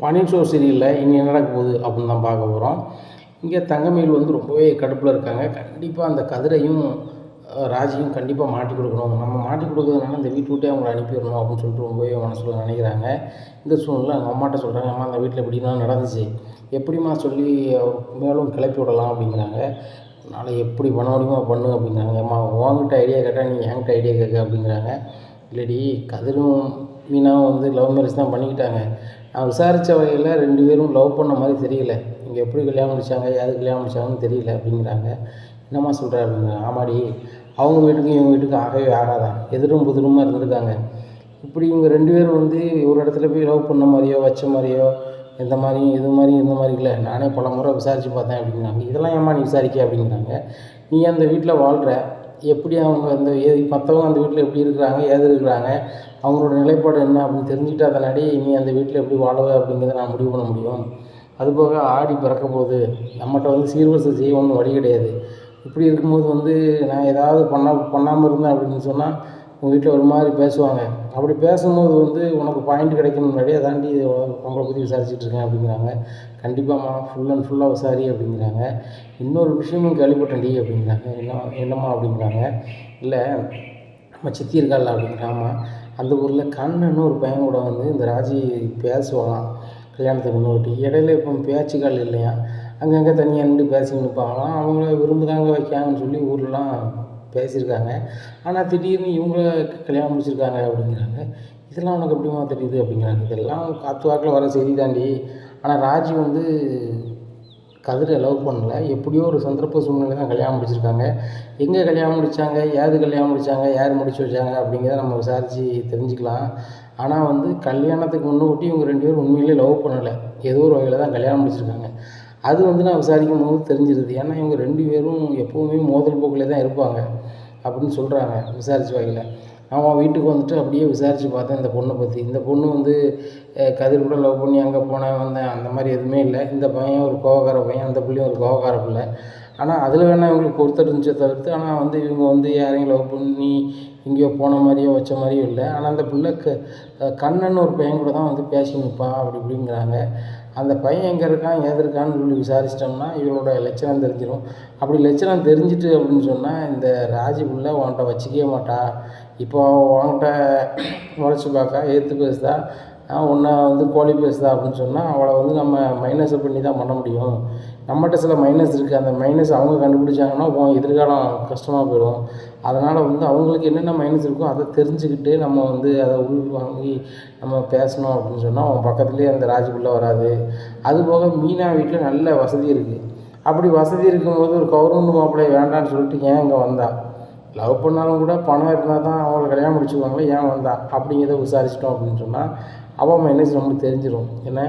Pandian store சரியில்லை, இனி என்ன நடக்க போகுது அப்படின்னு தான் பார்க்க போகிறோம். இங்கே தங்கமயில் வந்து ரொம்பவே கடுப்பில் இருக்காங்க. கண்டிப்பாக அந்த கதிரையும் ராஜியும் கண்டிப்பாக மாட்டி கொடுக்கணும். நம்ம மாட்டி கொடுக்கறதுனால இந்த வீட்டை விட்டே அவங்கள அனுப்பிடணும் அப்படின்னு சொல்லிட்டு ரொம்பவே மனசில் நினைக்கிறாங்க. இந்த சூழ்நிலை அவங்க அம்மாட்ட சொல்கிறாங்க, அம்மா அந்த வீட்டில் இப்படிலாம் நடந்துச்சு, எப்படிம்மா சொல்லி மேலும் கிளப்பி விடலாம் அப்படிங்கிறாங்க. அதனால் எப்படி பண்ண முடியுமோ பண்ணு அப்படிங்கிறாங்க. அம்மா உங்ககிட்ட ஐடியா கேட்டால் நீ என்கிட்ட ஐடியா கேட்க அப்படிங்கிறாங்க. இல்லடி, கதிரும் மீனாவும் வந்து லவ் மேரேஜ் தான் பண்ணிக்கிட்டாங்க. நான் விசாரித்த வகையில் 2 பேரும் லவ் பண்ண மாதிரி தெரியல. இங்கே எப்படி கல்யாணம் முடித்தாங்க, யாரு கல்யாணம் முடித்தாங்கன்னு தெரியல அப்படிங்கிறாங்க. என்னம்மா சொல்கிற அப்படிங்கிறாங்க. ஆமாடி, அவங்க வீட்டுக்கும் இவங்க வீட்டுக்கும் ஆகவே ஆகாதான், எதிரும் புதிருமா இருந்திருக்காங்க. இப்படி இவங்க 2 பேரும் வந்து ஒரு இடத்துல போய் லவ் பண்ண மாதிரியோ வச்ச மாதிரியோ இந்த மாதிரியும் இது மாதிரியும் இந்த மாதிரி இல்லை. நானே பல முறை விசாரித்து பார்த்தேன் அப்படிங்கிறாங்க. இதெல்லாம் ஏம்மா நீ விசாரிக்க அப்படிங்கிறாங்க. நீ அந்த வீட்டில் வாழ்கிற, எப்படி அவங்க அந்த மற்றவங்க அந்த வீட்டில் எப்படி இருக்கிறாங்க, ஏது இருக்கிறாங்க, அவங்களோட நிலைப்பாடு என்ன அப்படின்னு தெரிஞ்சுக்கிட்டா தானடி நீ அந்த வீட்டில் எப்படி வாழவே அப்படிங்கிறத நான் முடிவு பண்ண முடியும். அதுபோக ஆடி பிறக்க போகுது, நம்மகிட்ட வந்து சீர்வரிசை செய்ய ஒன்றும் வழி கிடையாது. இப்படி இருக்கும்போது வந்து நான் ஏதாவது பண்ணாமல் இருந்தேன் அப்படின்னு சொன்னால் உங்கள் வீட்டில் ஒரு மாதிரி பேசுவாங்க. அப்படி பேசும்போது வந்து உனக்கு பாயிண்ட் கிடைக்கணும், முன்னாடியே தாண்டி உங்களை பற்றி விசாரிச்சுட்ருக்கேன் அப்படிங்கிறாங்க. கண்டிப்பாம்மா ஃபுல் அண்ட் ஃபுல்லாக விசாரி அப்படிங்கிறாங்க. இன்னொரு விஷயமும் கேள்விப்பட்டேன்டி அப்படிங்கிறாங்க. என்னம்மா அப்படிங்கிறாங்க. இல்லை, நம்ம சித்தி இருக்காள் அப்படிங்கிறாங்க. அந்த ஊரில் கண்ணன்னு ஒரு பையன் கூட வந்து இந்த ராஜி பேசுவாங்களாம் கல்யாணத்துக்கு முன்னாடி. இடையில இப்போ பேச்சுக்கால் இல்லையா, அங்கங்கே தனியாக நின்று பேசிக்கிட்டு நிற்பாங்களாம். அவங்கள விரும்புதாங்க வைக்காங்கன்னு சொல்லி ஊர்லாம் பேசியிருக்காங்க. ஆனால் திடீர்னு இவங்கள கல்யாணம் முடிச்சிருக்காங்க அப்படிங்கிறாங்க. இதெல்லாம் உனக்கு எப்படிமா தெரியுது அப்படிங்கிறாங்க. இதெல்லாம் காற்று வாக்கில் வர செய்தி தாண்டி. ஆனால் ராஜி வந்து கதிரை லவ் பண்ணல, எப்படியோ ஒரு சந்தர்ப்ப சூழ்நிலை தான் கல்யாணம் முடிச்சிருக்காங்க. எங்கே கல்யாணம் முடித்தாங்க, ஏது கல்யாணம் முடித்தாங்க, யார் முடிச்சு வச்சாங்க அப்படிங்கிறத நம்ம விசாரித்து தெரிஞ்சுக்கலாம். ஆனால் வந்து கல்யாணத்துக்கு முன்னூட்டி இவங்க 2 பேரும் உண்மையிலே லவ் பண்ணலை, ஏதோ ஒரு வகையில் தான் கல்யாணம் முடிச்சிருக்காங்க. அது வந்து நான் விசாரிக்கும் போது தெரிஞ்சிருது. ஏன்னா இவங்க 2 பேரும் எப்போவுமே மோதல் போக்கில் தான் இருப்பாங்க அப்படின்னு சொல்கிறாங்க விசாரித்த வகையில். அவன் வீட்டுக்கு வந்துட்டு அப்படியே விசாரித்து பார்த்தேன் இந்த பொண்ணை பற்றி. இந்த பொண்ணு வந்து கதிர் கூட லவ் பண்ணி அங்கே போனேன் வந்தேன் அந்த மாதிரி எதுவுமே இல்லை. இந்த பையன் ஒரு கோவக்கார பையன், அந்த பிள்ளையும் ஒரு கோவக்கார பிள்ளை. ஆனால் அதில் வேணால் இவங்களுக்கு பொறுத்தர் இருந்துச்சே தவிர்த்து, ஆனால் வந்து இவங்க வந்து யாரையும் லவ் பண்ணி எங்கேயோ போன மாதிரியோ வச்ச மாதிரியும் இல்லை. ஆனால் அந்த பிள்ளை கண்ணன்னு ஒரு பையன் கூட தான் வந்து பேசி நிற்பான் அப்படி இப்படிங்கிறாங்க. அந்த பையன் எங்கே இருக்கான், ஏது இருக்கான்னு சொல்லி விசாரிச்சிட்டோம்னா இவளோட லட்சணம் தெரிஞ்சிடும். அப்படி லட்சணம் தெரிஞ்சிட்டு அப்படின்னு சொன்னால் இந்த ராஜி பிள்ளை உன்கிட்ட வச்சிக்கவே மாட்டா. இப்போ உன்கிட்ட முறைச்சி பார்க்க ஏற்று பேசுதா, உன்னை வந்து கோழி பேசுதா அப்படின்னு சொன்னால் அவளை வந்து நம்ம மைனஸை பண்ணி தான் பண்ண முடியும். நம்மகிட்ட சில மைனஸ் இருக்குது, அந்த மைனஸ் அவங்க கண்டுபிடிச்சாங்கன்னா எதிர்காலம் கஷ்டமாக போயிடும். அதனால் வந்து அவங்களுக்கு என்னென்ன மைனஸ் இருக்கோ அதை தெரிஞ்சுக்கிட்டு நம்ம வந்து அதை வாங்கி நம்ம பேசணும் அப்படின்னு சொன்னால் அவன் பக்கத்துலேயே அந்த ராஜுக்குள்ளே வராது. அதுபோக மீனா வீட்டில் நல்ல வசதி இருக்குது. அப்படி வசதி இருக்கும்போது ஒரு கவர்மெண்ட் மாப்பிள்ளை வேண்டான்னு சொல்லிட்டு ஏன் இங்கே வந்தா, லவ் பண்ணாலும் கூட பணம் இருந்தால் தான் அவங்கள கல்யாணம் முடிச்சுக்குவாங்களே, ஏன் வந்தா அப்படிங்கிறத விசாரிச்சிட்டோம் அப்படின்னு சொன்னால் அவன் மைனஸ் நம்மளுக்கு தெரிஞ்சிடும். ஏன்னா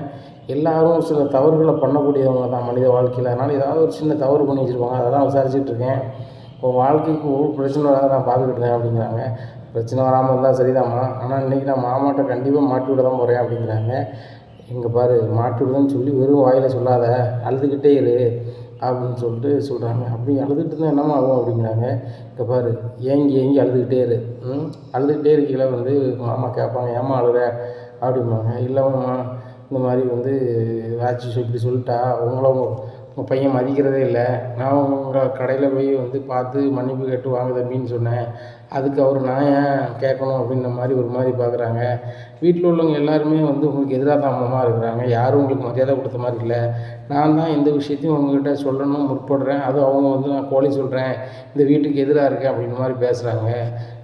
எல்லோரும் சில தவறுகளை பண்ணக்கூடியவங்க தான் மனித வாழ்க்கையில். அதனால் ஏதாவது ஒரு சின்ன தவறு பண்ணி வச்சுருப்பாங்க, அதெல்லாம் விசாரிச்சுட்டு இருக்கேன். இப்போ வாழ்க்கைக்கு ஒரு பிரச்சனை வராத நான் பார்த்துக்கிட்டேன் அப்படிங்கிறாங்க. பிரச்சனை வராமல் இருந்தால் சரிதாம்மா, ஆனால் இன்றைக்கி நான் மாமாட்ட கண்டிப்பாக மாட்டி விட தான் போகிறேன் அப்படிங்கிறாங்க. இங்கே பாரு, மாட்டி விடுதன்னு சொல்லி வெறும் வாயில் சொல்லாத, அழுதுகிட்டே இரு அப்படின்னு சொல்லிட்டு சொல்கிறாங்க. அப்படி அழுதுகிட்டு இருந்தால் என்னம்மா ஆகும் அப்படிங்கிறாங்க. இங்கே பாரு, ஏங்கி அழுதுகிட்டே இரு, அழுதுகிட்டே இருக்கீங்களா வந்து மாமா கேட்பாங்க, ஏம்மா அழுகிற அப்படிம்பாங்க. இல்லைம்மா, இந்த மாதிரி வந்து ராஜி இப்படி சொல்லிட்டா, உங்கள் பையன் மதிக்கிறதே இல்லை. நான் உங்கள் கடையில் போய் வந்து பார்த்து மன்னிப்பு கேட்டு வாங்க தம்பின்னு சொன்னேன், அதுக்கு அவர் நான் ஏன் கேட்கணும் அப்படின்ற மாதிரி ஒரு மாதிரி பார்க்குறாங்க. வீட்டில் உள்ளவங்க எல்லாருமே வந்து உங்களுக்கு எதிராக தான் அம்மா இருக்கிறாங்க, யாரும் உங்களுக்கு மரியாதை கொடுத்த மாதிரி இல்லை. நான் தான் எந்த விஷயத்தையும் உங்கள்கிட்ட சொல்லணும் முற்படுறேன், அதுவும் அவங்க வந்து நான் கோழி சொல்கிறேன், இந்த வீட்டுக்கு எதிராக இருக்கேன் அப்படின்ற மாதிரி பேசுகிறாங்க.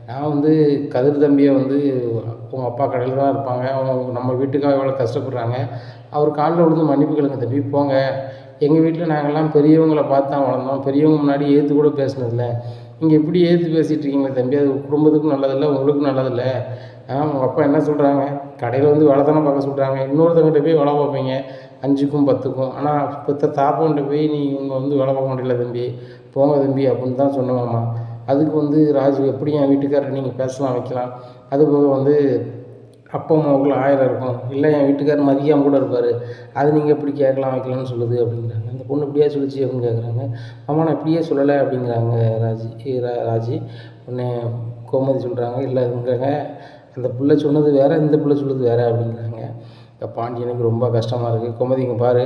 நான் வந்து கதிர் தம்பியை வந்து உங்கள் அப்பா கடையில் தான் இருப்பாங்க, அவங்க நம்ம வீட்டுக்காக எவ்வளோ கஷ்டப்படுறாங்க, அவர் காலில் விழுந்து மன்னிப்பு கேளுங்க தம்பி போங்க. எங்கள் வீட்டில் நாங்கள்லாம் பெரியவங்களை பார்த்து தான் வளர்ந்தோம், பெரியவங்க முன்னாடி ஏற்று கூட பேசினதில்லை, நீங்கள் இப்படி ஏற்று பேசிகிட்டு இருக்கீங்களே தம்பி, அது குடும்பத்துக்கும் நல்லதில்லை, உங்களுக்கும் நல்லதில்லை. உங்கள் அப்பா என்ன சொல்கிறாங்க, கடையில் வந்து வேலை தானே பார்க்க சொல்கிறாங்க, இன்னொருத்தவங்கிட்ட போய் வேலை பார்ப்பீங்க 5க்கும் 10க்கும், ஆனால் இப்போ தாப்பவன்கிட்ட போய் இவங்க வந்து வேலை பார்க்க முடியல தம்பி, போங்க தம்பி அப்படின்னு தான் சொன்னோம்மா. அதுக்கு வந்து ராஜு எப்படி என் வீட்டுக்காரர் நீங்கள் பேசலாம் வைக்கலாம், அதுபோக வந்து அப்பா அம்மாவுக்குள்ள 1000 இருக்கும், இல்லை என் வீட்டுக்காரர் மதிக்காமல் கூட இருப்பார், அது நீங்கள் எப்படி கேட்கலாம் வைக்கலாம்னு சொல்லுது அப்படிங்கிறாங்க. அந்த பொண்ணு இப்படியே சொல்லிச்சு அப்படின்னு கேட்குறாங்க. அம்மா நான் இப்படியே சொல்லலை அப்படிங்கிறாங்க ராஜி. உடனே கோமதி சொல்கிறாங்க, இல்லை இதுங்கிறாங்க, அந்த பிள்ளை சொன்னது வேறு, இந்த பிள்ளை சொல்லுது வேறு அப்படிங்கிறாங்க. பாண்டியனுக்கு ரொம்ப கஷ்டமாக இருக்குது. கோமதிங்க பாரு,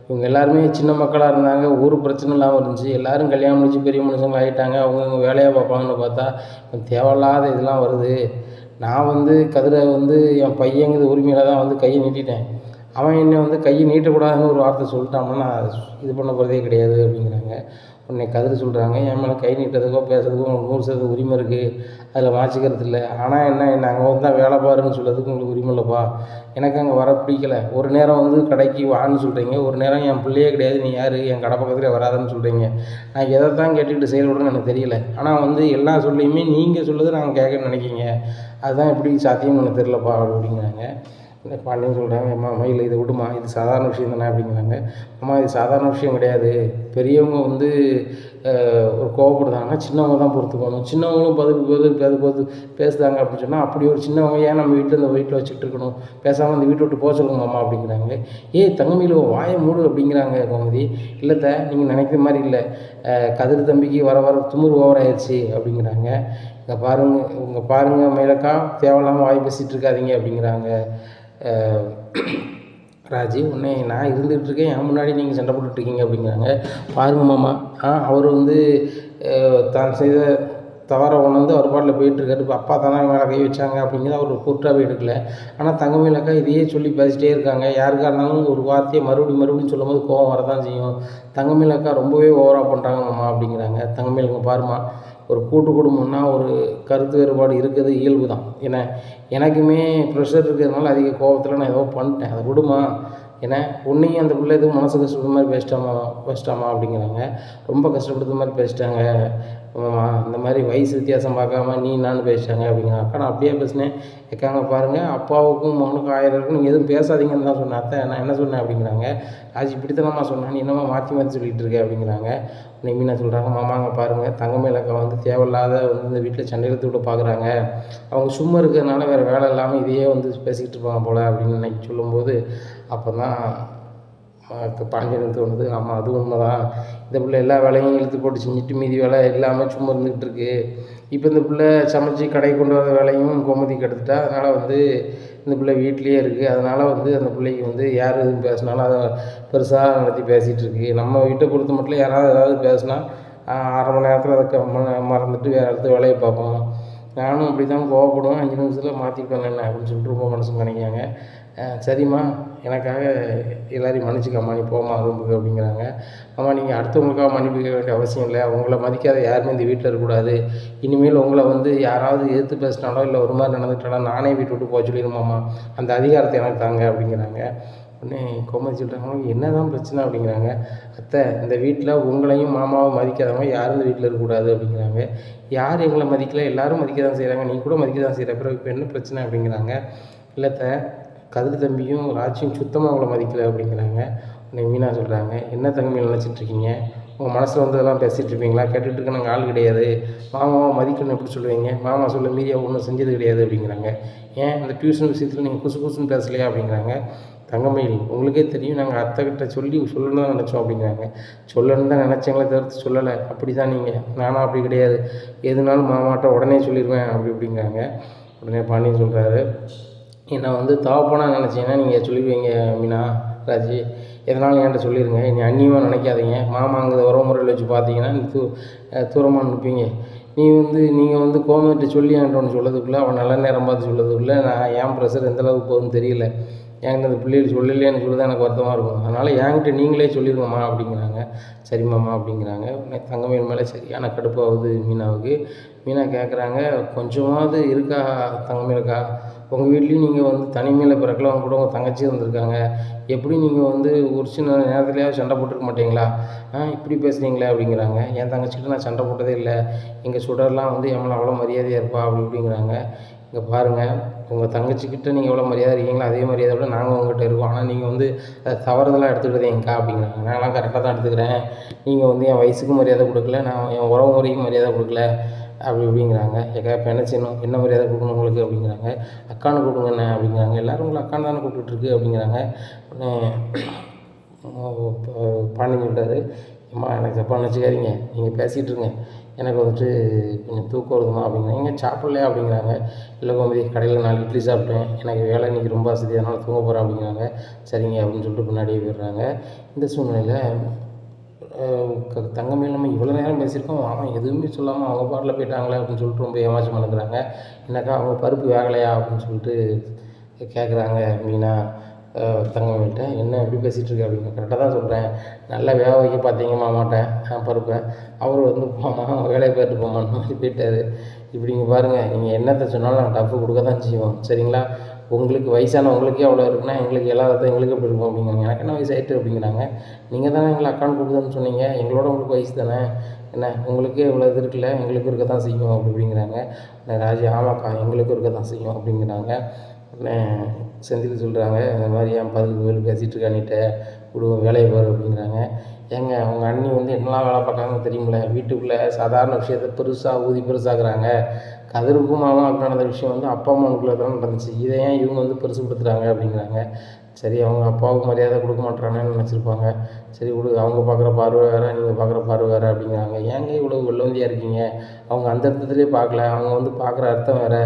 இவங்க எல்லாருமே சின்ன மக்களாக இருந்தாங்க, ஒரு பிரச்சனை இல்லாமல் இருந்துச்சு. எல்லோரும் கல்யாணம் முடிச்சு பெரிய மனுஷங்க ஆகிட்டாங்க. அவங்கவுங்க வேலையாக பார்ப்பாங்கன்னு பார்த்தா தேவையில்லாத இதெல்லாம் வருது. நான் வந்து கதிரை வந்து என் பையங்கிறது உரிமையில் தான் வந்து கையை நீட்டிட்டேன். அவன் என்னை வந்து கையை நீட்டக்கூடாதுன்னு ஒரு வார்த்தை சொல்லிட்டான்னா நான் இது பண்ண போகிறதே கிடையாது அப்படிங்கிறாங்க. உடனே கதிர் சொல்கிறாங்க, என் மேலே கை நீட்டுறதுக்கோ பேசுறதுக்கோ உங்களுக்கு 100% உரிமை இருக்குது, அதில் மாற்றிக்கிறது இல்லை. ஆனால் என்ன அங்கே வந்து தான் வேலை பாருன்னு சொல்கிறதுக்கு உங்களுக்கு உரிமை இல்லைப்பா. எனக்கு அங்கே வர பிடிக்கல. ஒரு நேரம் வந்து கடைக்கு வான்னு சொல்கிறீங்க, ஒரு நேரம் என் பிள்ளையே கிடையாது, நீ யார் என் கடை பக்கத்துலேயே வராதுன்னு சொல்கிறீங்க. நான் எதை தான் கேட்டுக்கிட்டு செயல்படுன்னு எனக்கு தெரியல. ஆனால் வந்து எல்லா சொல்லியுமே நீங்கள் சொல்லுறது நாங்கள் கேட்கணும்னு நினைக்கிங்க, அதுதான் எப்படி சாத்தியம்னு எனக்கு தெரியலப்பா அப்படிங்கிறாங்க. பாண்டியன் சொல்கிறாங்க, அம்மா மயில் இதை விடுமா, இது சாதாரண விஷயம் தானே அப்படிங்கிறாங்க. அம்மா இது சாதாரண விஷயம் கிடையாது. பெரியவங்க வந்து ஒரு கோவப்படுதாங்கன்னா சின்னவங்க தான் பொறுத்துக்கணும். சின்னவங்களும் பதில் பேசுதாங்க அப்படின்னு சொன்னால் அப்படி ஒரு சின்னவங்க ஏன் நம்ம இந்த வீட்டில் வச்சுட்டு இருக்கணும், பேசாமல் இந்த வீட்டை விட்டு போக சொல்லுங்கம்மா அப்படிங்கிறாங்க. தங்கமயில் வாயை மூடு அப்படிங்கிறாங்க கோமதி. இல்லைத்த நீங்கள் நினைக்கிற மாதிரி இல்லை, கதிர் தம்பிக்கு வர துமுறு ஓவராயிடுச்சு அப்படிங்கிறாங்க. இங்கே பாருங்கள் மேலக்கா, தேவையில்லாமல் வாய் பேசிகிட்டு இருக்காதீங்க அப்படிங்கிறாங்க. ராஜி, உடனே நான் இருந்துகிட்டு இருக்கேன், என் முன்னாடி நீங்கள் சண்டை போட்டுட்ருக்கீங்க அப்படிங்கிறாங்க. பாருங்க மாமா, அவர் வந்து தான் செய்த தவறை உணர்ந்து அவர் பாட்டில் போயிட்டுருக்காரு. இப்போ அப்பா தானே மேலே கை வச்சாங்க அப்படிங்கிறது அவர் பொருட்டாகவே எடுக்கல. ஆனால் தங்கமயிலக்கா இதையே சொல்லி பேசிகிட்டே இருக்காங்க. யாருக்காக இருந்தாலும் ஒரு வார்த்தையை மறுபடியும் சொல்லும்போது கோவம் வரதான் செய்யும். தங்கமயிலக்கா ரொம்பவே ஓவராக பண்ணுறாங்க மாமா அப்படிங்கிறாங்க. தங்கமயிலுங்க பாருமா, ஒரு கூட்டு குடும்பம்னா ஒரு கருத்து வேறுபாடு இருக்கிறது இயல்பு தான். ஏன்னா எனக்குமே ப்ரெஷர் இருக்கிறதுனால அதிக கோபத்தில் நான் ஏதோ பண்ணிட்டேன், அதை விடுமா. ஏன்னா உன்னையும் அந்த பிள்ளை எதுவும் மனசு கஷ்டப்படுற மாதிரி பேசிட்டாமா அப்படிங்கிறாங்க. ரொம்ப கஷ்டப்படுற மாதிரி பேசிட்டாங்க மாமா, இந்த மாதிரி வயசு வித்தியாசம் பார்க்காம நீ நான் பேசிட்டாங்க அப்படிங்கிறாங்க. அக்கா நான் அப்படியே பேசினேன். எக்காங்க பாருங்கள், அப்பாவுக்கும் மகனுக்கும் 1000 இருக்கும், நீங்கள் எதுவும் பேசாதீங்கன்னு தான் சொன்னேன். அத்தை நான் என்ன சொன்னேன் அப்படிங்கிறாங்க. ராஜி இப்படித்தானம்மா சொன்னேன், நீ என்னம்மா மாற்றி சொல்லிகிட்டு இருக்க அப்படிங்கிறாங்க. மீனா சொல்கிறாங்க, மாமாங்க பாருங்கள், தங்கமயிலக்கா வந்து தேவையில்லாத வந்து இந்த வீட்டில் சண்டை இழுத்து விட பார்க்குறாங்க. அவங்க சும்மா இருக்கிறதுனால வேறு வேலை இல்லாமல் இதையே வந்து பேசிக்கிட்டு இருப்பாங்க போல் அப்படின்னு நினைக்கி சொல்லும்போது அப்போ தான் பாண்டியனுக்கு தோணுது, ஆமாம் அதுவும் உண்மை தான். இந்த பிள்ளை எல்லா வேலையும் இழுத்து போட்டு செஞ்சுட்டு மீதி வேலை இல்லாமல் சும்மா இருந்துக்கிட்டு இருக்குது. இப்போ இந்த பிள்ளை சமைச்சு கடை கொண்டு வர வேலையும் கோமதிக்கு எடுத்துட்டா. அதனால் வந்து இந்த பிள்ளை வீட்லேயே இருக்குது. அதனால் வந்து அந்த பிள்ளைக்கு வந்து யார் எதுவும் பேசினாலும் அதை பெருசாக நடத்தி பேசிகிட்டு இருக்கு. நம்ம வீட்டை பொறுத்த மட்டும் யாராவது ஏதாவது பேசினா 1/2 மணி நேரத்தில் அதை மறந்துட்டு வேறு இடத்துல வேலையை பார்ப்போம். நானும் அப்படி தான் கோவப்படுவேன், 5 நிமிஷத்தில் மாற்றிப்பேன் என்ன அப்படின்னு சொல்லிட்டு ரொம்ப மனசு நினைக்காங்க. சரிம்மா, எனக்காக எல்லோரையும் மன்னிச்சுக்கம்மா, நீ போம்மா ரூமுக்கு அப்படிங்கிறாங்க. அம்மா நீங்கள் அடுத்தவங்களுக்காக மன்னிப்பு கேட்க வேண்டிய அவசியம் இல்லை. உங்களை மதிக்காத யாருமே இந்த வீட்டில் இருக்கக்கூடாது. இனிமேல் உங்களை வந்து யாராவது எதிர்த்து பேசினாலோ இல்லை ஒரு மாதிரி நடந்துட்டாலோ நானே வீட்டை விட்டு போக சொல்லிடுமாம்மா, அந்த அதிகாரத்தை எனக்கு தாங்க அப்படிங்கிறாங்க. உடனே கோமதி சொல்கிறாங்க, என்ன தான் பிரச்சனை அப்படிங்கிறாங்க. அத்தை, இந்த வீட்டில் உங்களையும் மாமாவும் மதிக்காதவங்க யாரும் இந்த வீட்டில் இருக்கக்கூடாது அப்படிங்கிறாங்க. யார் எங்களை மதிக்கலை, எல்லோரும் மதிக்க தான் செய்கிறாங்க, நீ கூட மதிக்க தான் செய்கிற, அப்புறம் இப்போ என்ன பிரச்சனை அப்படிங்கிறாங்க. இல்லைத்த, கதிர் தம்பியும் ராஜியும் சுத்தமாக அவங்கள மதிக்கலை அப்படிங்கிறாங்க. உடனே மீனா சொல்கிறாங்க, என்ன தங்கமையில் நினச்சிட்ருக்கீங்க, உங்கள் மனசில் வந்து அதெல்லாம் பேசிகிட்டு இருப்பீங்களா, கேட்டுட்டு இருக்க நாங்கள் ஆள் கிடையாது, மாமாவை மதிக்கணும்னு எப்படி சொல்லுவீங்க, மாமா சொல்ல மீறியா ஒன்றும் செஞ்சது கிடையாது அப்படிங்கிறாங்க. ஏன் இந்த டியூஷன் விஷயத்தில் நீங்கள் குசுன்னு பேசலையா அப்படிங்கிறாங்க. தங்கமயில், உங்களுக்கே தெரியும், நாங்கள் அத்தைக்கிட்ட சொல்லணும்னு தான் நினச்சோம் அப்படிங்கிறாங்க. சொல்லணுன்னு தான் நினச்சவங்களே தவிர்த்து சொல்லலை, அப்படி தான் நீங்கள், நானும் அப்படி கிடையாது, எதுனாலும் மாமாட்ட உடனே சொல்லிடுவேன் அப்படிங்கிறாங்க. உடனே பாண்டியன் சொல்கிறாரு, என்னை வந்து தவப்பான நினச்சிங்கன்னா நீங்கள் சொல்லிடுவீங்க மீனா, ராஜி, எதனாலும் என்கிட்ட சொல்லிடுங்க, நீ அந்நியமாக நினைக்காதீங்க. மாமா அங்கே உறவு முறையில் வச்சு பார்த்தீங்கன்னா நீ தூரமாக நிற்பீங்க. நீங்கள் வந்து கோமதிட்ட சொல்லி என்கிட்ட ஒன்று சொல்லதுக்குள்ளே, அவன் நல்ல நேரம் பார்த்து சொல்லதுக்குள்ளே நான் ஏன் ப்ரெஷர் எந்தளவுக்கு போகுதுன்னு தெரியல. என்கிட்ட அந்த பிள்ளைகள் சொல்லலையேன்னு சொல்லி தான் எனக்கு வருத்தமாக இருக்கும். அதனால் என்கிட்ட நீங்களே சொல்லிடுங்கம்மா அப்படிங்கிறாங்க. சரிம்மாம்மா அப்படிங்கிறாங்க. தங்கமயில் மேலே சரியான கடுப்பாகுது மீனாவுக்கு. மீனா கேட்குறாங்க, கொஞ்சமாவது இருக்கா தங்கமயிலக்கா, உங்கள் வீட்லேயும் நீங்கள் வந்து தனிமையில் பிறக்கலாம், கூட உங்கள் தங்கச்சி வந்திருக்காங்க, எப்படி நீங்கள் வந்து ஒரு சின்ன நேரத்துலையாவது சண்டை போட்டுருக்க மாட்டீங்களா, இப்படி பேசுகிறீங்களே அப்படிங்கிறாங்க. என் தங்கச்சிக்கிட்ட நான் சண்டை போட்டதே இல்லை, எங்கள் சுடர்லாம் வந்து என் மேலே அவ்வளோ மரியாதையாக இருப்பா அப்படிங்கிறாங்க. இங்கே பாருங்கள், உங்கள் தங்கச்சிக்கிட்ட நீங்கள் எவ்வளோ மரியாதை இருக்கீங்களோ அதே மரியாதை விட நாங்கள் உங்கள்கிட்ட இருக்கோம். ஆனால் நீங்கள் வந்து அதை தவறுதலாக எடுத்துக்கிட்டதே எங்கக்கா அப்படிங்கிறாங்க. நான்லாம் கரெக்டாக தான் எடுத்துக்கிறேன், நீங்கள் வந்து என் வயசுக்கும் மரியாதை கொடுக்கல, நான் என் உறவு முறைக்கும் மரியாதை கொடுக்கல அப்படிங்கிறாங்க. ஏக்கா இப்போ என்ன செய்யணும், என்ன மரியாதை கொடுக்கணும் உங்களுக்கு அப்படிங்கிறாங்க. அக்கானு கூப்பிடுங்க என்ன அப்படிங்கிறாங்க. எல்லோரும் உங்களை அக்கான்னு தானே கூப்பிட்டுருக்கு அப்படிங்கிறாங்க. உடனே பாண்டியன் சொல்லிட்டாரு, அம்மா எனக்கு தப்பாக நினச்சிக்காதீங்க, நீங்கள் பேசிகிட்டு இருங்க, எனக்கு வந்துட்டு கொஞ்சம் தூக்கம் வருதுமா அப்படிங்கிறாங்க. எங்கே சாப்பிட்லையா அப்படிங்கிறாங்க. இல்லை கோமதி, கடையில் 4 இட்லி சாப்பிட்டேன், எனக்கு வேலை இன்றைக்கி ரொம்ப வசதி, அதனால் தூங்க போகிறேன் அப்படிங்கிறாங்க. சரிங்க அப்படின்னு சொல்லிட்டு பின்னாடியே போயிடுறாங்க. இந்த சூழ்நிலையில் தங்கமயில் நம்ம இவ்வளோ நேரம் பேசியிருக்கோம், அவன் எதுவுமே சொல்லாமல் அவங்க பாட்டில் போயிட்டாங்களே அப்படின்னு சொல்லிட்டு ரொம்ப ஏமாற்றம் பண்ணுறாங்க. என்னக்கா அவங்க பருப்பு வேகலையா அப்படின்னு சொல்லிட்டு கேட்குறாங்க மீனா தங்கமயில்கிட்ட. என்ன எப்படி பேசிகிட்டு இருக்க அப்படிங்க. கரெக்டாக தான் சொல்கிறேன், நல்லா வேக வைக்க பார்த்தீங்க மாமாட்டேன் பருப்பை, அவர் வந்து போமா வேலையை போயிட்டு போமான்னு மாதிரி போயிட்டார். இப்படிங்க பாருங்கள், நீங்கள் என்னத்தை சொன்னாலும் நாங்கள் டஃப்பு கொடுக்க தான் செய்வோம், சரிங்களா? உங்களுக்கு வயசானவங்களுக்கே அவ்வளோ இருக்குன்னா எங்களுக்கு எல்லாத்தையும் எங்களுக்கு எப்படி இருக்கும் அப்படிங்கிறாங்க. எனக்கு என்ன வயசாகிட்டு அப்படிங்கிறாங்க. நீங்கள் தானே எங்களை அக்கான்னு கூப்பிடுதுன்னு சொன்னீங்க, எங்களோட உங்களுக்கு வயசு தானே, என்ன உங்களுக்கே இவ்வளோ இது இருக்குல்ல, எங்களுக்கு இருக்க தான் செய்யும் அப்படிங்கிறாங்க. ராஜி ஆமாக்கா எங்களுக்கும் இருக்க தான் செய்யும் அப்படிங்கிறாங்க. செந்தில் சொல்கிறாங்க, இந்த மாதிரி என் பதிலுக்கு பதில் பேசிகிட்டு இருக்கானிட்ட விடுவோம் வேலையை பாரு அப்படிங்கிறாங்க. ஏங்க அவங்க அண்ணி வந்து என்னெல்லாம் வேலை பார்க்காங்கன்னு தெரியுமில்ல, வீட்டுக்குள்ளே சாதாரண விஷயத்தை பெருசாக ஊதி பெருசாக்குறாங்க. கதிருக்கும் மாமாவுக்கு நடந்த விஷயம் வந்து அப்பா அம்மாவுக்குள்ளே தான் நடந்துச்சு, இதை ஏன் இவங்க வந்து பெருசுப்படுத்துகிறாங்க அப்படிங்கிறாங்க. சரி அவங்க அப்பாவுக்கு மரியாதை கொடுக்க மாட்டானேன்னு நினச்சிருப்பாங்க. சரி விடு, அவங்க பார்க்குற பார்வை வேறு, நீங்கள் பார்க்குற பார்வை வேறு அப்படிங்கிறாங்க. ஏங்க இவ்வளோ வெள்ளவந்தியாக இருக்கீங்க? அவங்க அந்த அர்த்தத்துலேயே பார்க்கல, அவங்க வந்து பார்க்குற அர்த்தம் வேறு.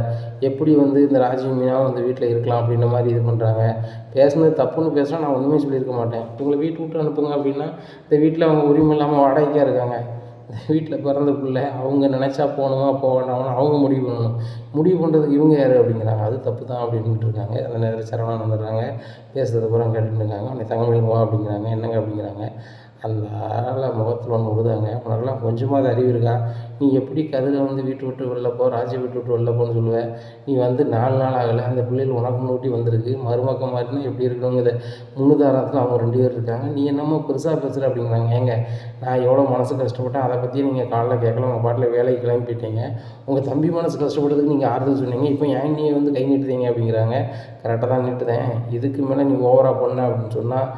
எப்படி வந்து இந்த ராஜி மீனாவும் வந்து வீட்டில் இருக்கலாம் அப்படின்ற மாதிரி இது பண்ணுறாங்க. பேசுனது தப்புன்னு பேசுனா நான் ஒன்றுமே சொல்லியிருக்க மாட்டேன். இவங்களை வீட்டு விட்டு அனுப்புங்க அப்படின்னா இந்த வீட்டில் அவங்க உரிமை இல்லாமல் வாடகைக்காக இருக்காங்க. வீட்டில் பிறந்த பிள்ளை, அவங்க நினச்சா போகணுமா போக வேண்டாம்னு அவங்க முடிவு பண்ணணும். முடிவு பண்ணுறதுக்கு இவங்க யார் அப்படிங்கிறாங்க. அது தப்பு தான் அப்படின்ட்டு இருக்காங்க. அந்த நேரத்தில் சரவணன் வந்துடுறாங்க. பேசுகிறது பூரா கேட்டுட்டு இருக்காங்க. உடனே தங்கமயில் வா அப்படிங்கிறாங்க. என்னங்க அப்படிங்கிறாங்க. அந்த ஆளை முகத்தில் ஒன்று விடுதாங்க. உனக்கெல்லாம் கொஞ்சமாவது அறிவு இருக்கா? நீ எப்படி கதிரை வந்து வீட்டு விட்டு வெளில போ, ராஜை வீட்டு விட்டு வெளில போன்னு சொல்லுவேன். நீ வந்து 4 நாள் ஆகலை, அந்த பிள்ளைகள் உனக்கு முன்னூட்டி வந்திருக்கு, மருமக்கம் மாதிரினா எப்படி இருக்கணுங்கிறத முன்னுதாரணத்தில் அவங்க 2 பேர் இருக்காங்க. நீ என்னமோ பெருசாக பேசுகிற அப்படிங்கிறாங்க. ஏங்க நான் எவ்வளோ மனசு கஷ்டப்பட்டேன், அதை பற்றி நீங்கள் காலைல கேட்கல, உங்கள் பாட்டில் வேலைக்கு கிளம்பி போயிட்டீங்க. உங்கள் தம்பி மனசு கஷ்டப்பட்டதுக்கு நீங்கள் ஆறுதல் சொன்னீங்க, இப்போ ஏன் நீ வந்து கை நீட்டுதீங்க அப்படிங்கிறாங்க. கரெக்டாக தான் நீட்டுதேன், இதுக்கு மேலே நீ ஓவராக பண்ண அப்படின்னு சொன்னால்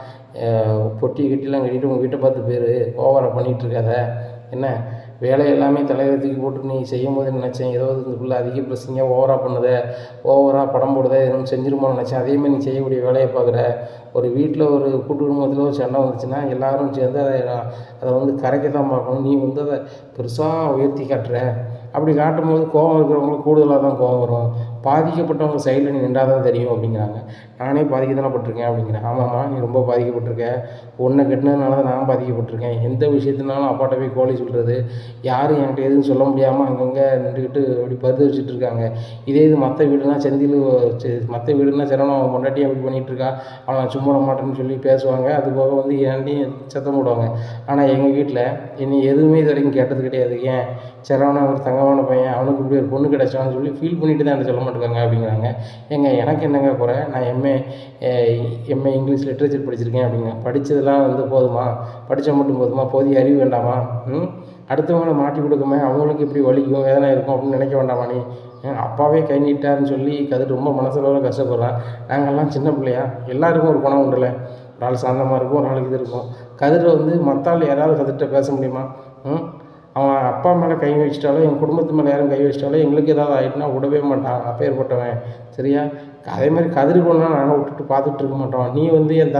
பொட்டி கட்டிலாம் கட்டிட்டு உங்கள் வீட்டை பார்த்து பேர் ஓவராக பண்ணிகிட்டு இருக்காத. என்ன வேலை எல்லாமே தலையில் தூக்கி போட்டு நீ செய்யும் போது நினச்சேன், ஏதோ இந்த பிள்ளை அதிக ப்ரெஸ்ஸிங்காக ஓவராக பண்ணுத, ஓவராக படம் போடுத, எதுவும் செஞ்சிருமோன்னு நினச்சேன். அதேமாதிரி நீ செய்யக்கூடிய வேலையை பார்க்குற. ஒரு வீட்டில் ஒரு கூட்டு குடும்பத்தில் ஒரு சண்டை வந்துச்சுன்னா எல்லோரும் சேர்ந்து அதை வந்து கரைக்க தான் பார்க்கணும். நீ வந்து அதை பெருசாக உயர்த்தி காட்டுற. அப்படி காட்டும்போது கோபம் இருக்கிறவங்களுக்கு கூடுதலாக தான் கோபம் வரும். பாதிக்கப்பட்டவங்க சைடில் நீ நின்றால் தான் தெரியும் அப்படிங்கிறாங்க. நானே பாதிக்கத்தானே பட்டிருக்கேன் அப்படிங்கிறேன். ஆமாம்மா நீ ரொம்ப பாதிக்கப்பட்டிருக்க, உன்னை கட்டினதுனால தான் நான் பாதிக்கப்பட்டிருக்கேன். எந்த விஷயத்தினாலும் அப்பாட்ட போய் கோழி சொல்கிறது, யாரும் என்கிட்ட எதுவும் சொல்ல முடியாமல் அங்கங்கே நின்றுக்கிட்டு அப்படி பருது வச்சுட்டு இருக்காங்க. இதே இது மற்ற வீடுனா செந்தில், மற்ற வீடுனா சரவணன் அவன் பொண்டாட்டியும் அப்படி பண்ணிகிட்ருக்கா, அவன் நான் சும்மா மாட்டேன்னு சொல்லி பேசுவாங்க. அது போக வந்து ஏன்டையும் சத்தம் போடுவாங்க. ஆனால் எங்கள் வீட்டில் என்னை எதுவுமே இது வரைக்கும் கேட்டது கிடையாது. ஏன் சரவணன் ஒரு தங்கமான பையன், அவனுக்கு இப்படி ஒரு பொண்ணு கிடைச்சான்னு சொல்லி ஃபீல் பண்ணிட்டு தான் என்கிட்ட சொல்ல மாட்டேங்காங்க அப்படிங்கிறாங்க. ஏங்க எனக்கு என்னங்க குறை, நான் எம்ஏ இங்கிலீஷ் லிட்ரேச்சர் படிச்சிருக்கேன் அப்படிங்க. படித்ததெல்லாம் வந்து போதுமா? படித்தா மட்டும் போதுமா? போதிய அறிவு வேண்டாமா? அடுத்தவங்களை மாட்டி கொடுக்குமே, அவங்களுக்கு எப்படி வலிக்கும் வேதனை இருக்கும் அப்படின்னு நினைக்க வேண்டாமா நீ? அப்பாவே கை நீட்டாருன்னு சொல்லி கதிர் ரொம்ப மனசளவில் கஷ்டப்படுறான். நாங்கள்லாம் சின்ன பிள்ளையா, எல்லாருக்கும் ஒரு குணம் உண்டுல, ஒரு ஆள் சாந்தமாக இருக்கும், ஒரு ஆளுக்கு இது இருக்கும். கதிர் வந்து மற்றாள் யாராவது கதிர்கிட்ட பேச முடியுமா? அவன் அப்பா மேலே கை வச்சிட்டாலோ, எங்கள் குடும்பத்து மேலே யாரும் கை வச்சிட்டாலோ எங்களுக்கு ஏதாவது ஆகிட்டுனா விடவே மாட்டான், அப்பேற்பட்டவன். சரியா? அதே மாதிரி கதிருக்கு ஒன்றா நாங்கள் விட்டுட்டு பார்த்துட்டு இருக்க மாட்டோம். நீ வந்து என்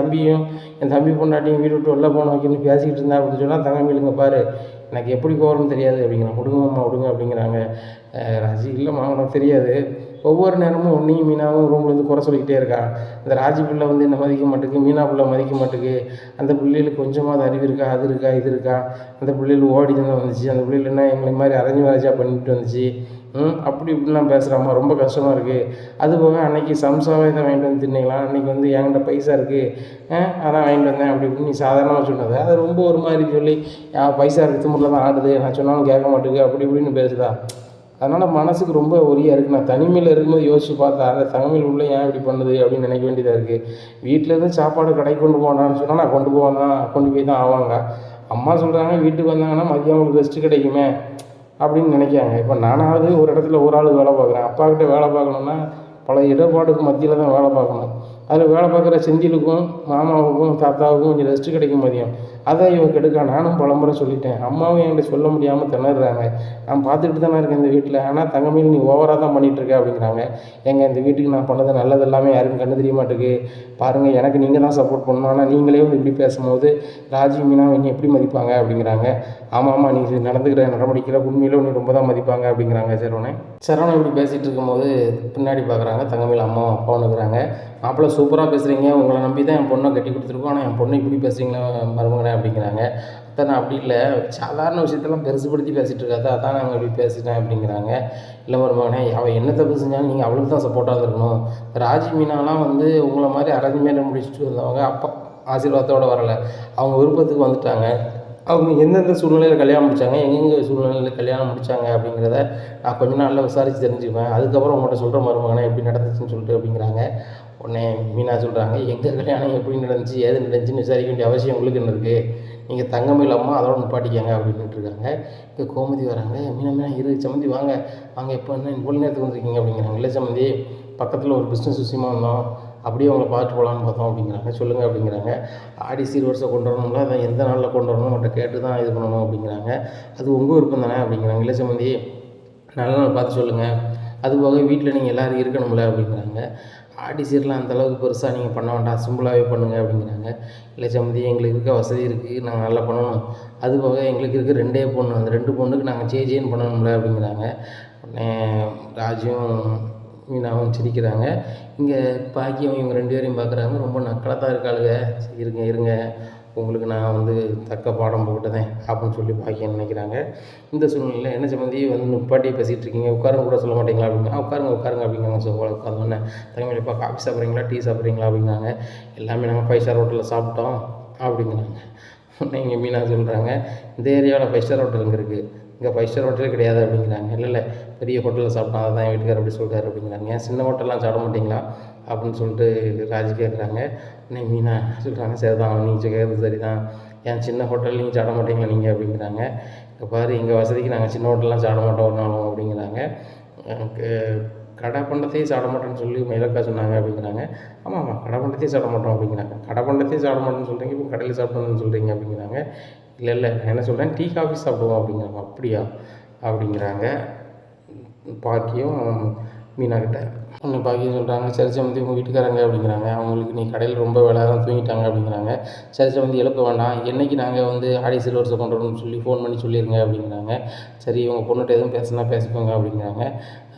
தம்பி பொண்டாட்டியும் வீடு விட்டு வெளில போன வைக்கணும்னு பேசிக்கிட்டு இருந்தா அப்படின்னு சொன்னால் தங்கமயிலுங்க பாரு, எனக்கு எப்படி போகிறோன்னு தெரியாது அப்படிங்கிறான். விடுங்கம்மா விடுங்க அப்படிங்கிறாங்க. ராஜி இல்லைம்மா உனக்கு தெரியாது, ஒவ்வொரு நேரமும் உன்னையும் மீனாவும் ரூமில் வந்து குறை சொல்லிக்கிட்டே இருக்கான். இந்த ராஜி பிள்ளை வந்து என்ன மதிக்க மாட்டேங்குது, மீனா பிள்ளை மதிக்க மாட்டேங்குது, அந்த பிள்ளைகளுக்கு கொஞ்சமாவது அறிவு இருக்கா, அது இருக்கா இது இருக்கா, அந்த பிள்ளைகள் ஓடி தான் வந்துச்சு, அந்த பிள்ளைகள் என்ன எங்களை மாதிரி அரேஞ்ச் மேரேஜாக பண்ணிட்டு வந்துச்சு, அப்படி இப்படிலாம் பேசுகிறாம்மா, ரொம்ப கஷ்டமாக இருக்குது. அதுபோக அன்றைக்கி சம்சாவே தான் வாங்கிட்டு வந்து தின்னிங்களாம், அன்றைக்கி வந்து என்கிட்ட பைசா இருக்குது அதான் வாங்கிட்டு வந்தேன் அப்படி இப்படின்னு நீ சாதாரணமாக சொன்னது, அது ரொம்ப ஒரு மாதிரி சொல்லி பைசா இருக்குது திமுறில் தான் ஆடுது, நான் சொன்னாலும் கேட்க மாட்டேங்குது அப்படி இப்படின்னு பேசுதா. அதனால் மனசுக்கு ரொம்ப ஒரியாக இருக்குது. நான் தனிமையில் இருக்கும்போது யோசித்து பார்த்தா அந்த தனிமையில் உள்ள ஏன் இப்படி பண்ணுது அப்படின்னு நினைக்க வேண்டியதாக இருக்குது. வீட்டிலேருந்து சாப்பாடு கடைக்கு கொண்டு போனான்னு சொன்னால் நான் கொண்டு போய் தான் ஆவாங்க. அம்மா சொல்கிறாங்க வீட்டுக்கு வந்தாங்கன்னா மதியம் அவங்களுக்கு ரெஸ்ட்டு கிடைக்குமே அப்படின்னு நினைக்காங்க. இப்போ நானாவது ஒரு இடத்துல ஒரு ஆள் வேலை பார்க்குறேன், அப்பாக்கிட்ட வேலை பார்க்கணுன்னா பல இடர்பாடுக்கு மத்தியில் தான் வேலை பார்க்கணும். அதில் வேலை பார்க்குற செந்திலுக்கும் மாமாவுக்கும் தாத்தாவுக்கும் கொஞ்சம் ரெஸ்ட்டு கிடைக்கும் மதியம். அதான் இவ கெடுக்கா. நானும் பலமுறை சொல்லிட்டேன். அம்மாவும் என்கிட்ட சொல்ல முடியாமல் திணறாங்க. நான் பார்த்துக்கிட்டு தானே இருக்கேன் இந்த வீட்டில். ஆனால் தங்கமயில் நீ ஓவராக தான் பண்ணிகிட்ருக்க அப்படிங்கிறாங்க. ஏங்க இந்த வீட்டுக்கு நான் பண்ணது நல்லது எல்லாமே யாருக்கும் கண்ணு தெரிய மாட்டேங்குது. பாருங்கள் எனக்கு நீங்கள் தான் சப்போர்ட் பண்ணணும். ஆனால் நீங்களே வந்து இப்படி பேசும்போது ராஜி மீனா நீ எப்படி மதிப்பாங்க அப்படிங்கிறாங்க. ஆமாம் நீ நடந்துக்கிற நடவடிக்கையில் உண்மையிலே நீ ரொம்ப தான் மதிப்பாங்க அப்படிங்கிறாங்க சரவணன் இப்படி பேசிகிட்டு இருக்கும்போது பின்னாடி பார்க்குறாங்க. தங்கமயில் அம்மாவும் அப்பாவும் இருக்கிறாங்க. மாப்பிள்ளை சூப்பராக பேசுகிறீங்க, உங்களை நம்பி தான் என் பொண்ணை கட்டி கொடுத்துருக்கோம், ஆனால் என் பொண்ணை இப்படி பேசுகிறீங்களா மருமகனே அப்படிங்கிறாங்க. அதான் நான் அப்படி இல்லை, சாதாரண விஷயத்தெல்லாம் பெருசுபடுத்தி பேசிகிட்டு இருக்காது, அதான் நாங்கள் இப்படி பேசிட்டேன் அப்படிங்கிறாங்க. இல்லை மருமகனே, அவள் என்ன தப்பு செஞ்சாலும் நீங்கள் அவளுக்கு தான் சப்போர்ட்டாக இருக்கணும். ராஜி மீனாலாம் வந்து உங்களை மாதிரி அரேஞ்ச் மேரேஜ் முடிச்சுட்டு வந்தவங்க அப்பா ஆசீர்வாதத்தோடு வரலை, அவங்க விருப்பத்துக்கு வந்துட்டாங்க. அவங்க எந்தெந்த சூழ்நிலையில் கல்யாணம் முடித்தாங்க, எங்கெங்கே சூழ்நிலையில் கல்யாணம் முடித்தாங்க அப்படிங்கிறத நான் கொஞ்ச நாளில் விசாரித்து தெரிஞ்சுக்குவேன். அதுக்கப்புறம் உங்கள்கிட்ட சொல்கிற மருமகனே எப்படி நடந்துச்சுன்னு சொல்லிட்டு அப்படிங்கிறாங்க. உடனே மீனா சொல்கிறாங்க, எங்கள் கல்யாணம் எப்படி நடந்துச்சு ஏது நடந்துச்சுன்னு விசாரிக்க வேண்டிய அவசியம் உங்களுக்கு என்ன இருக்குது, நீங்கள் தங்கமயில் அம்மா அதோட நிப்பாட்டிக்காங்க அப்படின்ட்டு இருக்காங்க. இங்கே கோமதி வராங்க. மீனா இரு சம்மந்தி வாங்க எப்போ என்ன இவ்வளோ நேரத்துக்கு வந்திருக்கீங்க அப்படிங்கிறாங்க. இல்லை சம்மந்தி, பக்கத்தில் ஒரு பிஸ்னஸ் விஷயமா வந்தோம், அப்படியே அவங்கள பார்த்துட்டு போகலான்னு பார்த்தோம் அப்படிங்கிறாங்க. சொல்லுங்கள் அப்படிங்கிறாங்க. ஆடி சீர்வரிசை கொண்டு வரணும்ல, அதை எந்த நாளில் கொண்டு வரணும் அவங்கள்ட்ட கேட்டு தான் இது பண்ணணும் அப்படிங்கிறாங்க. அது உங்கள் விருப்பம் தானே அப்படிங்கிறாங்க. இல்லை சம்மந்தி, நல்ல நாள் பார்த்து சொல்லுங்கள், அதுபோக வீட்டில் நீங்கள் எல்லோரும் இருக்கணும்ல அப்படிங்கிறாங்க. ஆடி சீரெலாம் அந்தளவுக்கு பெருசாக நீங்கள் பண்ண வேண்டாம், சிம்பிளாகவே பண்ணுங்கள் அப்படிங்கிறாங்க. இல்லை சம்மந்தி, எங்களுக்கு இருக்க வசதி இருக்குது, நாங்கள் நல்லா பண்ணணும், அதுபோக எங்களுக்கு இருக்க 2 பொண்ணு, அந்த 2 பொண்ணுக்கு நாங்கள் ஜேன்னு பண்ணணும்ல அப்படிங்கிறாங்க. உடனே ராஜும் மீனாவும் சிரிக்கிறாங்க. இங்கே பாக்கியம் இவங்க 2 பேரையும் பார்க்குறாங்க. ரொம்ப நக்கலாக தான் இருக்காளுங்க. இருங்க உங்களுக்கு நான் வந்து தக்க பாடம் போட்டுதேன் அப்படின்னு சொல்லி பாக்கியம் நினைக்கிறாங்க. இந்த சூழ்நிலையில் என்ன சம்மந்தி வந்து நிப்பாட்டி பேசிகிட்டு இருக்கீங்க, உட்காருங்க கூட சொல்ல மாட்டீங்களா அப்படிங்க. உட்காருங்க அப்படிங்காங்க. ஸோ உட்காந்தோன்னே தங்கமயிலப்பா காஃபி சாப்பிட்றீங்களா டீ சாப்பிட்றீங்களா அப்படிங்கிறாங்க. எல்லாமே நாங்கள் 5 ஸ்டார் ஹோட்டலில் சாப்பிட்டோம் அப்படிங்கிறாங்க. உடனே இங்கே மீனா சொல்கிறாங்க, இந்த ஏரியாவில் 5 ஸ்டார் ஹோட்டல் இங்கே இருக்குது, இங்கே 5 ஸ்டார் ஹோட்டலே கிடையாது அப்படிங்கிறாங்க. இல்லை பெரிய ஹோட்டலில் சாப்பிட்டோம், அதை தான் என் வீட்டுக்காரர் அப்படி சொல்கிறாரு அப்படிங்கிறாங்க. ஏன் சின்ன ஹோட்டல்லாம் சாப்பிட மாட்டிங்களா அப்படின்னு சொல்லிட்டு ராஜி கேட்குறாங்க. உடனே மீனா சொல்கிறாங்க, சரிதான் நீங்கள் கேட்குறது சரி தான், ஏன் சின்ன ஹோட்டல் நீங்கள் சாப்பிட மாட்டீங்களா நீங்கள் அப்படிங்கிறாங்க. இப்போ பாரு எங்கள் வசதிக்கு நாங்கள் சின்ன ஹோட்டல்லாம் சாப்பிட மாட்டோம் ஒரு நாளும் அப்படிங்கிறாங்க. கடை பண்டத்தையும் சாப்பிட மாட்டோன்னு சொல்லி மயிலக்கா சொன்னாங்க அப்படிங்கிறாங்க. ஆமாம் கடை பண்டத்தையும் சாப்பிட மாட்டோம் அப்படிங்கிறாங்க. கடை பண்டத்தையும் சாப்பிட மாட்டோம்னு சொல்கிறீங்க, இப்போ கடையில் சாப்பிடணும்னு சொல்கிறீங்க அப்படிங்கிறாங்க. இல்லை நான் என்ன சொல்கிறேன், டீ காஃபி சாப்பிடுவோம் அப்படிங்கிறாங்க. அப்படியா அப்படிங்கிறாங்க பாக்கியும் மீனாக்கிட்ட. உடனே பாக்கியம் சொல்கிறாங்க, சரி சம்மந்தி உங்கள் வீட்டுக்காரங்க அப்படிங்கிறாங்க. அவங்களுக்கு நீ கடையில் ரொம்ப வேலை தான் தூங்கிட்டாங்க அப்படிங்கிறாங்க. சரி சம்மந்தி எழுப்ப வேண்டாம், என்றைக்கு நாங்கள் வந்து ஆடி சில்வர்ஸை கொண்டு வரணும்னு சொல்லி ஃபோன் பண்ணி சொல்லிடுங்க அப்படிங்கிறாங்க. சரி உங்கள் பொண்ணுகிட்ட எதுவும் பேசுனா பேசிக்கோங்க அப்படிங்கிறாங்க.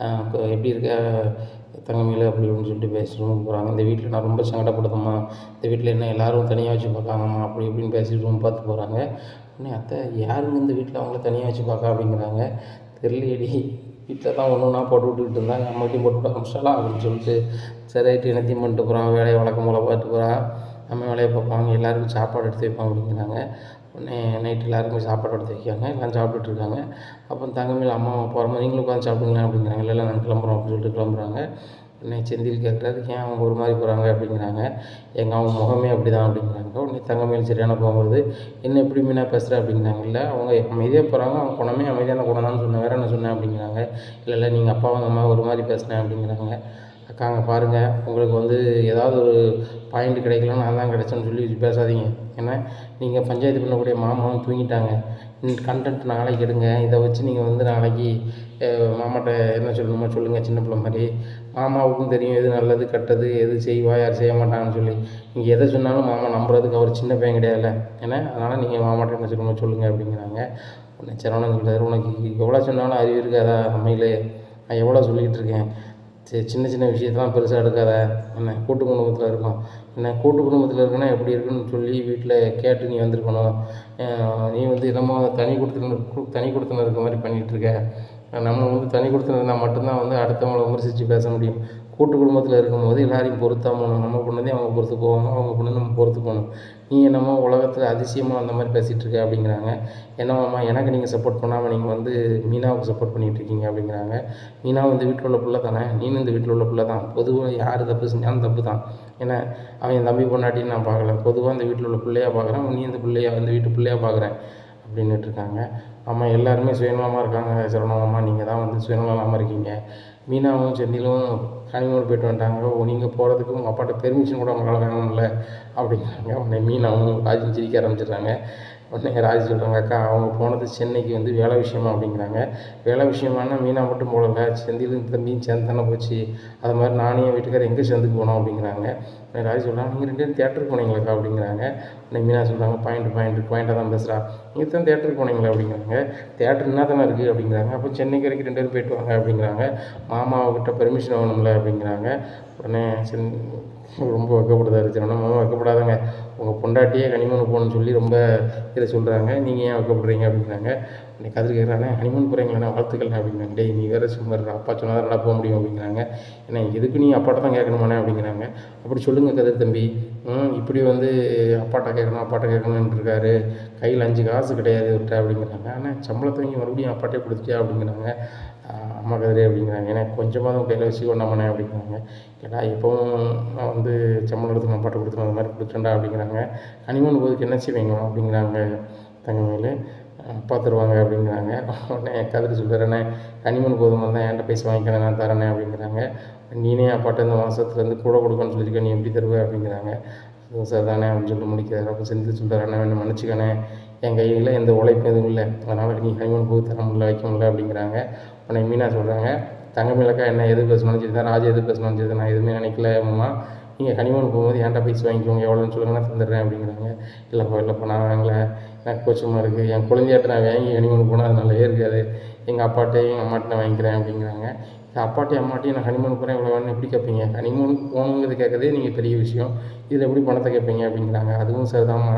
எப்படி இருக்க தங்கமயில் அப்படி அப்படின்னு சொல்லிட்டு பேசிட்டு போகிறாங்க. இந்த வீட்டில் நான் ரொம்ப சங்கடப்படுத்தம்மா, இந்த வீட்டில் என்ன எல்லோரும் தனியாக வச்சு பார்க்காங்கம்மா அப்படி இப்படின்னு பேசிட்டு ரூம் பார்த்து போகிறாங்க. உடனே அத்தை யாருங்க இந்த வீட்டில் அவங்கள தனியாக வச்சு பார்க்க அப்படிங்கிறாங்க. தெரியலையடி, வீட்டில் தான் ஒன்று ஒன்றா போட்டு விட்டுக்கிட்டு இருந்தாங்க, அம்மாட்டையும் போட்டு விட ஆரம்பிச்சிட்டாலாம் அப்படின்னு சொல்லிட்டு சரி ரைட்டு என்னத்தையும் பண்ணிட்டு போகிறான், வேலையை வழக்கம் போல் பார்த்து போகிறான், நம்ம வேலையை பார்ப்பாங்க, எல்லாருக்கும் சாப்பாடு எடுத்து வைப்பாங்க அப்படிங்கிறாங்க. உடனே நைட்டு எல்லாருக்கும் சாப்பாடு எடுத்து வைக்காங்க, எல்லாம் சாப்பிட்டுட்ருக்காங்க. அப்புறம் தங்கமயில் அம்மா போகிற நீங்களும் உட்காந்து சாப்பிடுங்க அப்படிங்கிறாங்க. இல்லை நாங்கள் கிளம்புறோம் அப்படின்னு சொல்லிட்டு கிளம்புறாங்க. உடனே செந்தில் கேட்குறாரு, ஏன் அவங்க ஒரு மாதிரி போகிறாங்க அப்படிங்கிறாங்க. அவங்க முகமே அப்படி தான் அப்படிங்கிறாங்க. உடனே தங்கமயில் சரியான கோவம் வருது, என்ன எப்படி மீனா பேசுகிற அப்படிங்கிறாங்க. இல்லை அவங்க அமைதியாக போகிறாங்க, அவங்க குணமே அமைதியான குணம் தான் சொன்னேன், வேறு என்ன சொன்னேன் அப்படிங்கிறாங்க. இல்லை நீங்கள் அப்பாவும் அந்த அம்மா ஒரு மாதிரி பேசினேன் அப்படிங்கிறாங்க. அக்காங்க பாருங்கள், உங்களுக்கு வந்து ஏதாவது ஒரு பாயிண்ட் கிடைக்கலன்னு நான் தான் கிடைச்சேன்னு சொல்லி பேசாதீங்க. ஏன்னா நீங்கள் பஞ்சாயத்து பண்ணக்கூடிய மாமாவும் தூங்கிட்டாங்க, கண்டென்ட் நாளைக்கு எடுங்க, இதை வச்சு நீங்கள் வந்து நாளைக்கு மாமாட்ட என்ன சொல்லணுமோ சொல்லுங்கள், சின்ன பிள்ளை மாதிரி. மாமாவுக்கும் தெரியும் எது நல்லது கெட்டது, எது செய்வா யார் செய்ய மாட்டாங்கன்னு சொல்லி. நீங்கள் எதை சொன்னாலும் மாமா நம்புறதுக்கு அவர் சின்ன பையன் கிடையாதுல்ல, ஏன்னா அதனால் நீங்கள் மாமாட்ட என்ன சொல்லணுமோ சொல்லுங்கள் அப்படிங்கிறாங்க. உடனே சரவணன் சொல்கிறார், உனக்கு எவ்வளோ சொன்னாலும் அறிவு இருக்காதா அம்மையிலே, நான் எவ்வளோ சொல்லிகிட்டு இருக்கேன், சின்ன சின்ன விஷயத்தெல்லாம் பெருசாக எடுக்காத, என்ன கூட்டு குடும்பத்தில் இருக்கோம், என்ன கூட்டு குடும்பத்தில் இருக்குன்னா எப்படி இருக்குன்னு சொல்லி வீட்டில் கேட்டு நீ வந்திருக்கணும். நீ வந்து என்னமோ தனி கொடுத்துன்னு இருக்க மாதிரி பண்ணிகிட்ருக்க. நம்ம வந்து தனி கொடுத்துன்னு இருந்தால் மட்டும்தான் வந்து அடுத்தவங்களை விமர்சித்து பேச முடியும். கூட்டு குடும்பத்தில் இருக்கும்போது எல்லாரையும் பொறுத்தா போகணும், நம்ம பொண்ணுதே அவங்க பொறுத்து போவாங்க, அவங்க பொண்ணு நம்ம பொறுத்து போகணும். நீ என்னமோ உலகத்தில் அதிசயமாக அந்த மாதிரி பேசிகிட்டு இருக்க அப்படிங்கிறாங்க. என்னம்மா எனக்கு நீங்கள் சப்போர்ட் பண்ணாமல் நீங்கள் வந்து மீனாவுக்கு சப்போர்ட் பண்ணிகிட்ருக்கீங்க அப்படிங்கிறாங்க. மீனாவும் இந்த வீட்டில் உள்ள பிள்ளை தானே, நீனும் இந்த வீட்டில் உள்ள பிள்ளை தான், பொதுவாக யார் தப்பு செஞ்சாலும் தப்பு தான். ஏன்னா அவன் என் தம்பி பொண்டாட்டின்னு நான் பார்க்கல, பொதுவாக இந்த வீட்டில் உள்ள பிள்ளையாக பார்க்குறேன், நீ இந்த வீட்டு பிள்ளையாக பார்க்குறேன் அப்படின்னுட்டு இருக்காங்க. ஆமாம் எல்லாருமே சுயநலமாக இருக்காங்க சரவணமாம்மா, நீங்கள் தான் வந்து சுயநலம் இல்லாமல் இருக்கீங்க. மீனாவும் செந்திலும் ஹனிமூன் போயிட்டு வந்துட்டாங்க. நீங்கள் போகிறதுக்கு உங்கள் அப்பாட்ட பெர்மிஷன் கூட உங்களால் வேணும்ல அப்படிங்கிறாங்க. உடனே மீனாவும் ராஜும் சிரிக்க ஆரம்பிச்சிடுறாங்க. உடனே ராஜு சொல்கிறாங்க, அக்கா அவங்க போனது சென்னைக்கு வந்து வேலை விஷயமா அப்படிங்கிறாங்க. வேலை விஷயமானா மீனா மட்டும் போகல, செந்திலும் தம்பியும் சேர்ந்து தானே போச்சு. அது மாதிரி நானும் என் வீட்டுக்காரர் எங்கே சேர்ந்துக்கு போனோம் அப்படிங்கிறாங்க. உடனே ராஜு சொல்கிறாங்க, நீங்கள் 2 பேரும் தேட்டருக்கு போனீங்களாக்கா அப்படிங்கிறாங்க. உடனே மீனா சொல்கிறாங்க, பாயிண்ட்டாக தான் பேசுகிறா. நீங்கள் தான் தேட்டருக்கு போனீங்களா அப்படிங்கிறாங்க. தேட்டர் என்ன தானே இருக்குது அப்படிங்கிறாங்க. அப்போ சென்னைக்கு வரைக்கும் 2 பேரும் போயிட்டு வாங்க அப்படிங்கிறாங்க. மாமாவுக்கிட்ட பெர்மிஷன் வேணும்ல அப்படிங்கிறாங்க. உடனே ரொம்ப வெக்கப்படுதாரு சரவணன். மாமா வெக்கப்படாதங்க, உங்கள் பொண்டாட்டியே ஹனிமூன் போகணுன்னு சொல்லி ரொம்ப இதை சொல்கிறாங்க, நீங்கள் ஏன் வெக்கப்படுறீங்க அப்படிங்கிறாங்க. உடனே கதிர் கேட்குறானே, ஹனிமூன் போகிறீங்களாண்ணே, வாழ்த்துக்கள்ண்ணே அப்படிங்கிறாங்க. டேய் நீ வேறு சும்மா இருடா, அப்பா சொன்னால் தான் நல்லா போக முடியும் அப்படிங்கிறாங்க. ஏன்னா இதுக்கு நீ அப்பாட்ட தான் கேட்கணுமாண்ணே அப்படிங்கிறாங்க. அப்படி சொல்லுங்கள் கதிர் தம்பி, இப்படி வந்து அப்பாட்ட கேட்கணுன்ட்டு இருக்காரு, கையில் 5 காசு கிடையாது விட்ட அப்படிங்கிறாங்க. ஆனால் சம்பளத்தை வாங்கி மறுபடியும் அப்பாட்டே கொடுத்துட்டியா அப்படிங்கிறாங்க. அம்மா கதிரே அப்படிங்கிறாங்க. ஏன்னா கொஞ்சமாக தான் கையில் வச்சு கொண்டாமண்ணே அப்படிங்கிறாங்க. ஏன்னா இப்போவும் நான் வந்து சம்பளம் எடுத்து நான் அப்பாட்ட கொடுத்துருவேன், அந்த மாதிரி கொடுத்துட்டேன்டா அப்படிங்கிறாங்க. ஹனிமூன் போகிறதுக்கு என்ன செய்வீங்க அப்படிங்கிறாங்க தங்கமேலு. அப்பா தருவாங்க அப்படிங்கிறாங்க. உடனே கதிர் சொல்கிறானே, ஹனிமூன் போகிற மாதிரி தான் என்கிட்ட பைசா வாங்கிக்கிறேன், நான் தரேனே அப்படிங்கிறாங்க. நீனே அப்பாட்ட இந்த மாதத்துலேருந்து கூட கொடுக்கணும்னு சொல்லியிருக்க, நீ எப்படி தருவ அப்படிங்கிறாங்க. அதுவும் சார் தானே அப்படின்னு சொல்லி முடிக்கிறாரு. அப்போ செந்தில் சொல்கிறானே, என்ன மன்னிச்சுக்கண்ணே, என் கையில் எந்த உழைப்பும் எதுவும் இல்லை, அதனால் நீ ஹனிமூன் போய் தர முடியல, வைக்க முடியல அப்படிங்கிறாங்க. உடனே மீனா சொல்கிறாங்க, தங்கமேலுக்கா என்ன எது பேசணும்னு சரி தான், ராஜா எது பேசணும்னு சரி தான், நான் எதுவுமே நினைக்கல அம்மா, நீங்கள் ஹனிமூன் போகும்போது என்கிட்ட பைசா வாங்கிக்கோங்க, எவ்வளோன்னு சொல்லுங்க, நான் தந்துடுறேன் அப்படிங்கிறாங்க. இல்லைப்பா நான் வாங்கலை, எனக்கு கோச்சமாக இருக்குது, என் குழந்தையாட்ட நான் வாங்கி ஹனிமூன் போனால் அது நல்லாவே இருக்காது, எங்கள் அப்பாட்டையும் எங்கள் அம்மாட்ட நான் வாங்கிக்கிறேன் அப்படிங்கிறாங்க. அப்பாட்டையும் அம்மாட்டையும் நான் ஹனிமூன் போகிறேன் இவ்வளோ வேணும் எப்படி கேட்பீங்க, ஹனிமூனுக்கு போகணுங்கிறது கேட்குறதே நீங்கள் பெரிய விஷயம், இதில் எப்படி பணத்தை கேட்பீங்க அப்படிங்கிறாங்க. அதுவும் சரிதாம்மா,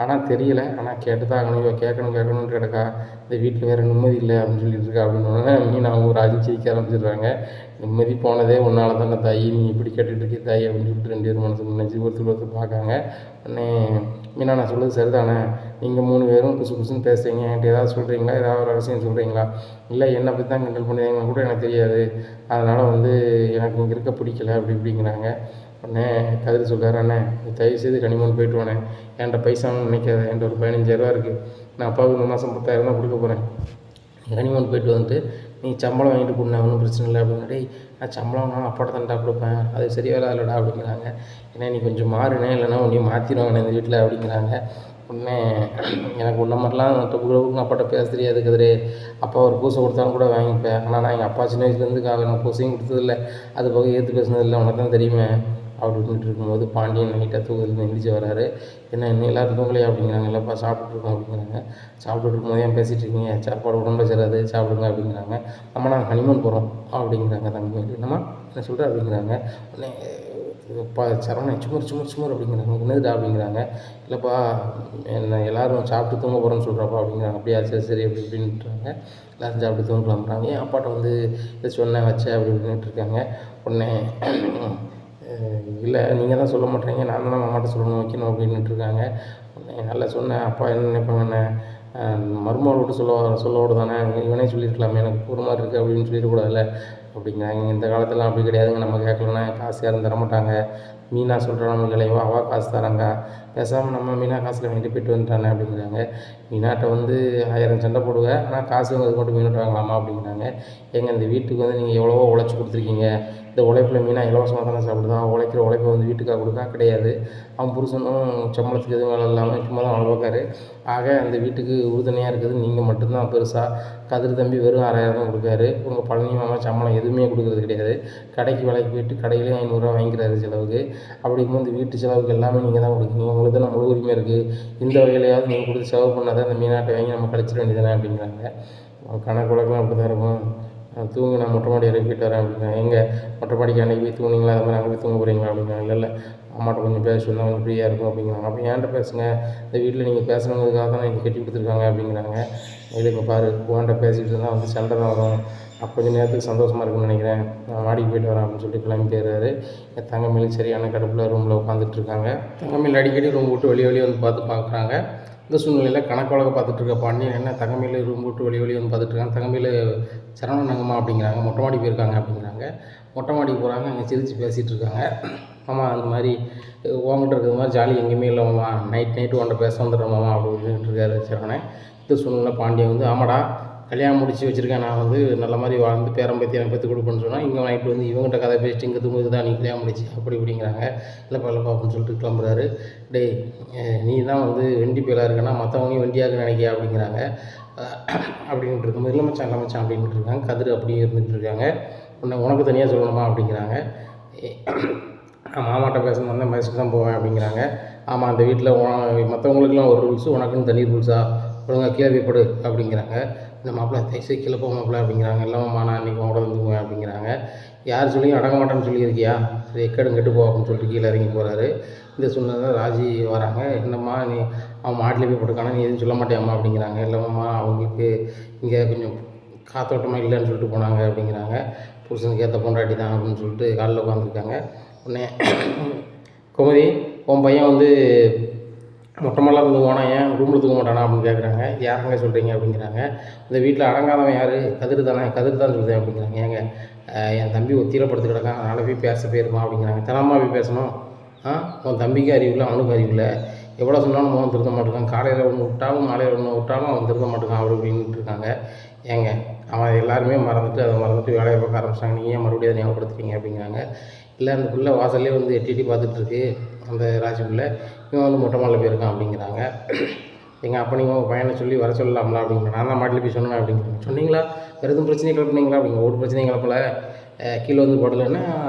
ஆனால் தெரியலை, ஆனால் கேட்டு தான் ஆகணும், கேட்கணுன்ட்டு கிடக்கா, இந்த வீட்டில் வேறு நிம்மதி இல்லை அப்படின்னு சொல்லிட்டு இருக்கா அப்படின்னோடனே மீனாவும் ராஜும் சிரிக்க ஆரம்பிச்சிடுறாங்க. நிம்மதி போனதே உன்னால் தானே தாயி, நீ இப்படி கேட்டுட்டு இருக்கே தாயி அப்படின்னு சொல்லிட்டு 2 பேரும் மனசு நினச்சி ஒருத்தர் பார்க்காங்க. உடனே மீனா, நான் சொல்கிறது சரிதானே, நீங்கள் 3 பேரும் புதுசு புதுசுன்னு பேசுகிறீங்க, என்கிட்ட ஏதாவது சொல்கிறீங்களா, ஏதாவது ஒரு ரகசியம் சொல்கிறீங்களா, இல்லை என்னை பற்றி தான் கிண்டல் பண்ணுறீங்கன்னு கூட எனக்கு தெரியாது, அதனால் வந்து எனக்கு இங்கே இருக்க பிடிக்கல அப்படி இப்படிங்கிறாங்க. உடனே கதிர் சொல்கிறாரு, அண்ணே நீ தயவுசெய்து ஹனிமூன் போயிட்டு வானே, என்கிட்ட பைசான்னு நினைக்காத, என்கிட்ட ஒரு 15,000 இருக்குது, நான் அப்பாவுக்கு இந்த மாதம் 10,000 தான் கொடுக்க போகிறேன், ஹனிமூன் போயிட்டு வந்துட்டு நீ சம்பளம் வாங்கிட்டு கொடுண்ணே, ஒன்றும் பிரச்சனை இல்லை அப்படின்னாடி. நான் சம்பளம் நான் அப்பாட்ட தான்டா கொடுப்பேன், அது சரி வராதுலடா அப்படிங்கிறாங்க. ஏன்னா நீ கொஞ்சம் மாறுனே, இல்லைனா உன்னையும் மாற்றிடுவாங்கண்ணே இந்த வீட்டில் அப்படிங்கிறாங்க. உடனே எனக்கு உன்ன மாதிரிலாம் டொப்புக்கு அப்பாட்ட பேச தெரியாது கதிரே, அப்பா ஒரு பூசை கொடுத்தாலும் கூட வாங்கிப்பேன், ஆனால் நான் எங்கள் அப்பா சின்ன வயசுலேருந்து எனக்கு பூசையும் கொடுத்ததில்ல, அது போக ஏற்று பேசுனதில்லை, உனக்கு தான் தெரியுமே அப்படின்ட்டு இருக்கும்போது பாண்டியன் நைட்டாக தூக்கத்தில் எந்திரிச்சு வராரு. என்ன இன்னும் எல்லோரும் தூங்கலையா அப்படிங்கிறாங்க. இல்லைப்பா சாப்பிட்டுருக்கோம் அப்படிங்கிறாங்க. சாப்பிட்டுட்டு இருக்கும்போது ஏன் பேசிகிட்டு இருக்கீங்க, சாப்பாடு உடம்புல சேராது, சாப்பிடுங்க அப்படிங்கிறாங்க. அம்மா நாங்கள் ஹனிமூன் போகிறோம் அப்படிங்கிறாங்க தங்கமேலு. என்னம்மா என்ன சொல்கிற அப்படிங்கிறாங்க. உடனே சரவணன் சுமர் அப்படிங்கிறாங்க. என்னதுடா அப்படிங்கிறாங்க. இல்லைப்பா என்ன எல்லோரும் சாப்பிட்டு தூங்க போகிறோன்னு சொல்கிறாப்பா அப்படிங்கிறாங்க. அப்படியா சரி அப்படி இப்படின்ட்டுறாங்க. எல்லோரும் சாப்பிட்டு தூங்கலாம்ன்றாங்க. ஏன் அப்பாட்ட வந்து இதை சொன்னேன் வச்சேன் அப்படி இப்படின்ட்டு இருக்காங்க. உடனே இல்லை நீங்கள் தான் சொல்ல மாட்டேறீங்க, நான் தானே மாமாட்ட சொல்லணும் வைக்கணும் அப்படின்ட்டு இருக்காங்க. நல்லா சொன்னேன், அப்பா என்ன நினைப்பாங்கண்ணே, மருமகள் விட்டு சொல்ல தானே, இவனே சொல்லியிருக்கலாமே, எனக்கு ஒரு மாதிரி இருக்குது அப்படின்னு சொல்லிடக்கூடாதுல்ல அப்படிங்கிறாங்க. இந்த காலத்துலாம் அப்படி கிடையாதுங்க, நம்ம கேட்கலன்னா காசு யாரும் தரமாட்டாங்க, மீனா சொல்கிறா நமக்கு இலைவா, அவள் காசு தராங்க, பேசாமல் நம்ம மீனா காசில் வாங்கிட்டு போயிட்டு வந்துட்டானே அப்படிங்கிறாங்க. மீனாட்ட வந்து 1000 சண்டை போடுவேன், ஆனால் காசு அது மட்டும் மீனாட்ட வாங்கலாமா அப்படிங்கிறாங்க. ஏங்க இந்த வீட்டுக்கு வந்து நீங்கள் எவ்வளவோ உழைச்சி கொடுத்துருக்கீங்க, இந்த உழைப்பில் மீனா இலவசமாக தானே சாப்பிடுதா, உழைக்கிற உழைப்பை வந்து வீட்டுக்காக கொடுக்கா கிடையாது, அவன் புருஷனும் சம்பளத்துக்கு எதுவும் வேலை இல்லாமல் சும்மா தான் வேலை பார்க்காரு. ஆக அந்த வீட்டுக்கு உறுதுணையாக இருக்குது நீங்கள் மட்டும்தான் பெருசாக. கதிர் தம்பி வெறும் 6,000 தான் கொடுக்காரு, உங்கள் பழனி மாமா சம்பளம் எதுவுமே கொடுக்குறது கிடையாது, கடைக்கு வேலைக்கு போயிட்டு கடையிலே 500 வாங்கிக்கிறாரு செலவுக்கு. அப்படி இருக்கும்போது இந்த வீட்டு செலவுக்கு எல்லாமே நீங்கள் தான் கொடுக்குறீங்க, உங்களுக்கு தான் முழு உரிமை இருக்குது, இந்த வகையிலையாவது நீங்கள் கொடுத்து செலவு பண்ணால் தான் இந்த மீனாட்டை வாங்கி நம்ம கழிச்சிட வேண்டியதானே அப்படிங்கிறாங்க. கணக்கு வழக்கெலாம் அப்படி தான் இருக்கும், தூங்கி நான் மொட்டை மாடி வரைக்கும் போயிட்டு வரேன் அப்படின்னா. எங்கே மொட்டை மாடிக்கு அன்றைக்கி போய் தூங்குனீங்களா, அது மாதிரி அங்கே போய் தூங்க போகிறீங்களா அப்படிங்கிறாங்க. இல்லை அம்மாட்ட கொஞ்சம் பேச சொன்னால் கொஞ்சம் ஃப்ரீயாக இருக்கும் அப்படிங்கிறாங்க. அப்போ ஏன்ட்ட பேசுங்க, இந்த வீட்டில் நீங்கள் பேசணுங்கிறதுக்காக தான் எனக்கு கட்டி கொடுத்துருக்காங்க அப்படிங்கிறாங்க. இல்லைங்க பாரு, உன்கிட்ட பேசிகிட்டு இருந்தால் வந்து சண்டை தான் வரும், அப்போ கொஞ்சம் நேரத்துக்கு சந்தோஷமாக இருக்குன்னு நினைக்கிறேன், நான் மாடிக்கு போயிட்டு வரேன் அப்படின்னு சொல்லிட்டு கிளம்பி போயிடுறாரு. என் தங்கமேலு சரியான கடுப்பில் ரூமில் உட்காந்துட்ருக்காங்க. தங்கமேலு அடிக்கடி ரூம் விட்டு வெளியே வந்து பார்க்குறாங்க. இந்த சூழ்நிலையில் கணக்கு வழக்க பார்த்துட்டு இருக்க பாண்டியன் என்ன தங்கமேலு ரூம் விட்டு வெளியே வந்து பார்த்துட்ருக்காங்க. தங்கமேலு சரவணன் நங்கம்மா அப்படிங்கிறாங்க, மொட்டை மாடி போயிருக்காங்க அப்படிங்கிறாங்க. மொட்டை மாடிக்கு போகிறாங்க, அங்கே சிரித்து பேசிகிட்டு இருக்காங்க. மாமா அந்த மாதிரி உங்கள்கிட்ட இருக்கிற மாதிரி ஜாலி எங்கேயுமே இல்லை மாமா, நைட்டு உன்கிட்ட பேச வந்துடுறேன் மாமா அப்படின்னு இருக்காரு சரவணன். இந்த சூழ்நிலை பாண்டியன் வந்து ஆமாடா கல்யாணம் முடிச்சு வச்சுருக்கேன், நான் வந்து நல்ல மாதிரி வாழ்ந்து பேரம் பேத்தி எனக்கு பெற்று கொடுப்பேன்னு சொன்னால், இங்கே நைட்டு வந்து இவங்ககிட்ட கதை பேசிட்டு இங்கே தூங்குது தான் நீ கல்யாணம் முடிச்சு அப்படி இப்படிங்கிறாங்க. இல்லைப்பா அப்படின்னு சொல்லிட்டு கிளம்புறாரு. டேய் நீ தான் வந்து வெண்டி பேலாக இருக்கனா மற்றவங்களையும் வெண்டியாக நினைக்கியா அப்படிங்கிறாங்க. அப்படின்ட்டு இருக்கும்போது இல்லை மச்சான் அப்படின்ட்டு இருக்காங்க. கதிர் அப்படியே இருந்துகிட்டு இருக்காங்க. உனக்கு தனியாக சொல்லணுமா அப்படிங்கிறாங்க. நான் மாமாட்ட பேசணும் வந்தேன், பேசிட்டு தான் போவேன் அப்படிங்கிறாங்க. ஆமாம், அந்த வீட்டில் மற்றவங்களுக்குலாம் ஒரு ரூல்ஸு, உனக்குன்னு தனி ரூல்ஸா, ஒழுங்காக கீழே போய் படு அப்படிங்கிறாங்க. இந்த மாப்பிள்ளை தயவுசெய்து கீழே போக மாப்பிள்ளை அப்படிங்கிறாங்க. இல்லைம்மா நான் இன்றைக்கி உங்களோட வந்துக்குவேன் அப்படிங்கிறாங்க. யார் சொல்லியும் அடங்க மாட்டேன்னு சொல்லியிருக்கியா, சரி எக்கடும் கெட்டு போ அப்படின்னு சொல்லிட்டு கீழே இறங்கி போகிறாரு. இந்த சூழ்நிலை ராஜி வராங்க. என்னம்மா நீ அவன் மாட்டில் போய் படுக்கானா, நீ எதுவும் சொல்ல மாட்டியாம்மா அப்படிங்கிறாங்க. இல்லைம்மா அவங்களுக்கு இங்கே கொஞ்சம் காத்தோட்டமாக இல்லைன்னு சொல்லிட்டு போனாங்க அப்படிங்கிறாங்க. புருஷனுக்கு ஏற்ற பொண்டாட்டி தான் அப்படின்னு சொல்லிட்டு காலில் உட்காந்துருக்காங்க. உடனே கோமதி உன் பையன் வந்து மொட்டை மாடில தூங்குவானா, ஏன் ரூமில் தூங்க மாட்டானா அப்படின்னு கேட்குறாங்க. யாருங்க சொல்கிறீங்க அப்படிங்கிறாங்க. இந்த வீட்டில் அடங்காதவன் யார், கதிர் தானே, கதிர் தான் சொல்கிறேன் அப்படிங்கிறாங்க. ஏங்க என் தம்பி ஒத்தியில் படுத்து கிடக்கான், அதனால் போய் பேச போயிருமா அப்படிங்கிறாங்க. தினமா போய் பேசணும், உன் தம்பிக்கு அறிவில்லை அவனுக்கு அறிவில்லை, எவ்வளோ சொன்னாலும் அவன் திருத்த மாட்டேங்கான், காலையில் ஒன்று விட்டாலும் மாலையில் ஒன்று விட்டாலும் அவன் திருத்த மாட்டேங்கான் அப்படி அப்படின்ட்டு இருக்காங்க. ஏங்க அவன் எல்லாருமே மறந்துட்டு அதை மறந்துட்டு வேலையை பார்க்க ஆரம்பிச்சிட்டாங்க, நீங்கள் ஏன் மறுபடியும் அதை ஞாபகப்படுத்துறீங்க அப்படிங்கிறாங்க. இல்லை அந்த பிள்ளை வாசல்லே வந்து எட்டி பார்த்துட்ருக்கு அந்த ராசி பிள்ளை, இவன் வந்து மொட்டை மாடில் போயிருக்கான் அப்படிங்கிறாங்க. எங்கள் அப்போ நீங்கள் உங்கள் பையனை சொல்லி வர சொல்லலாம்ல அப்படிங்கிற. நான் தான் மாட்டில் போய் சொன்னேன் அப்படிங்கிறாங்க. சொன்னீங்களா, வேறு எதுவும் பிரச்சனையை கிளப்புனீங்களா அப்படிங்க. ஒரு பிரச்சனையும் கிளப்பல, கீழே வந்து படலைன்னா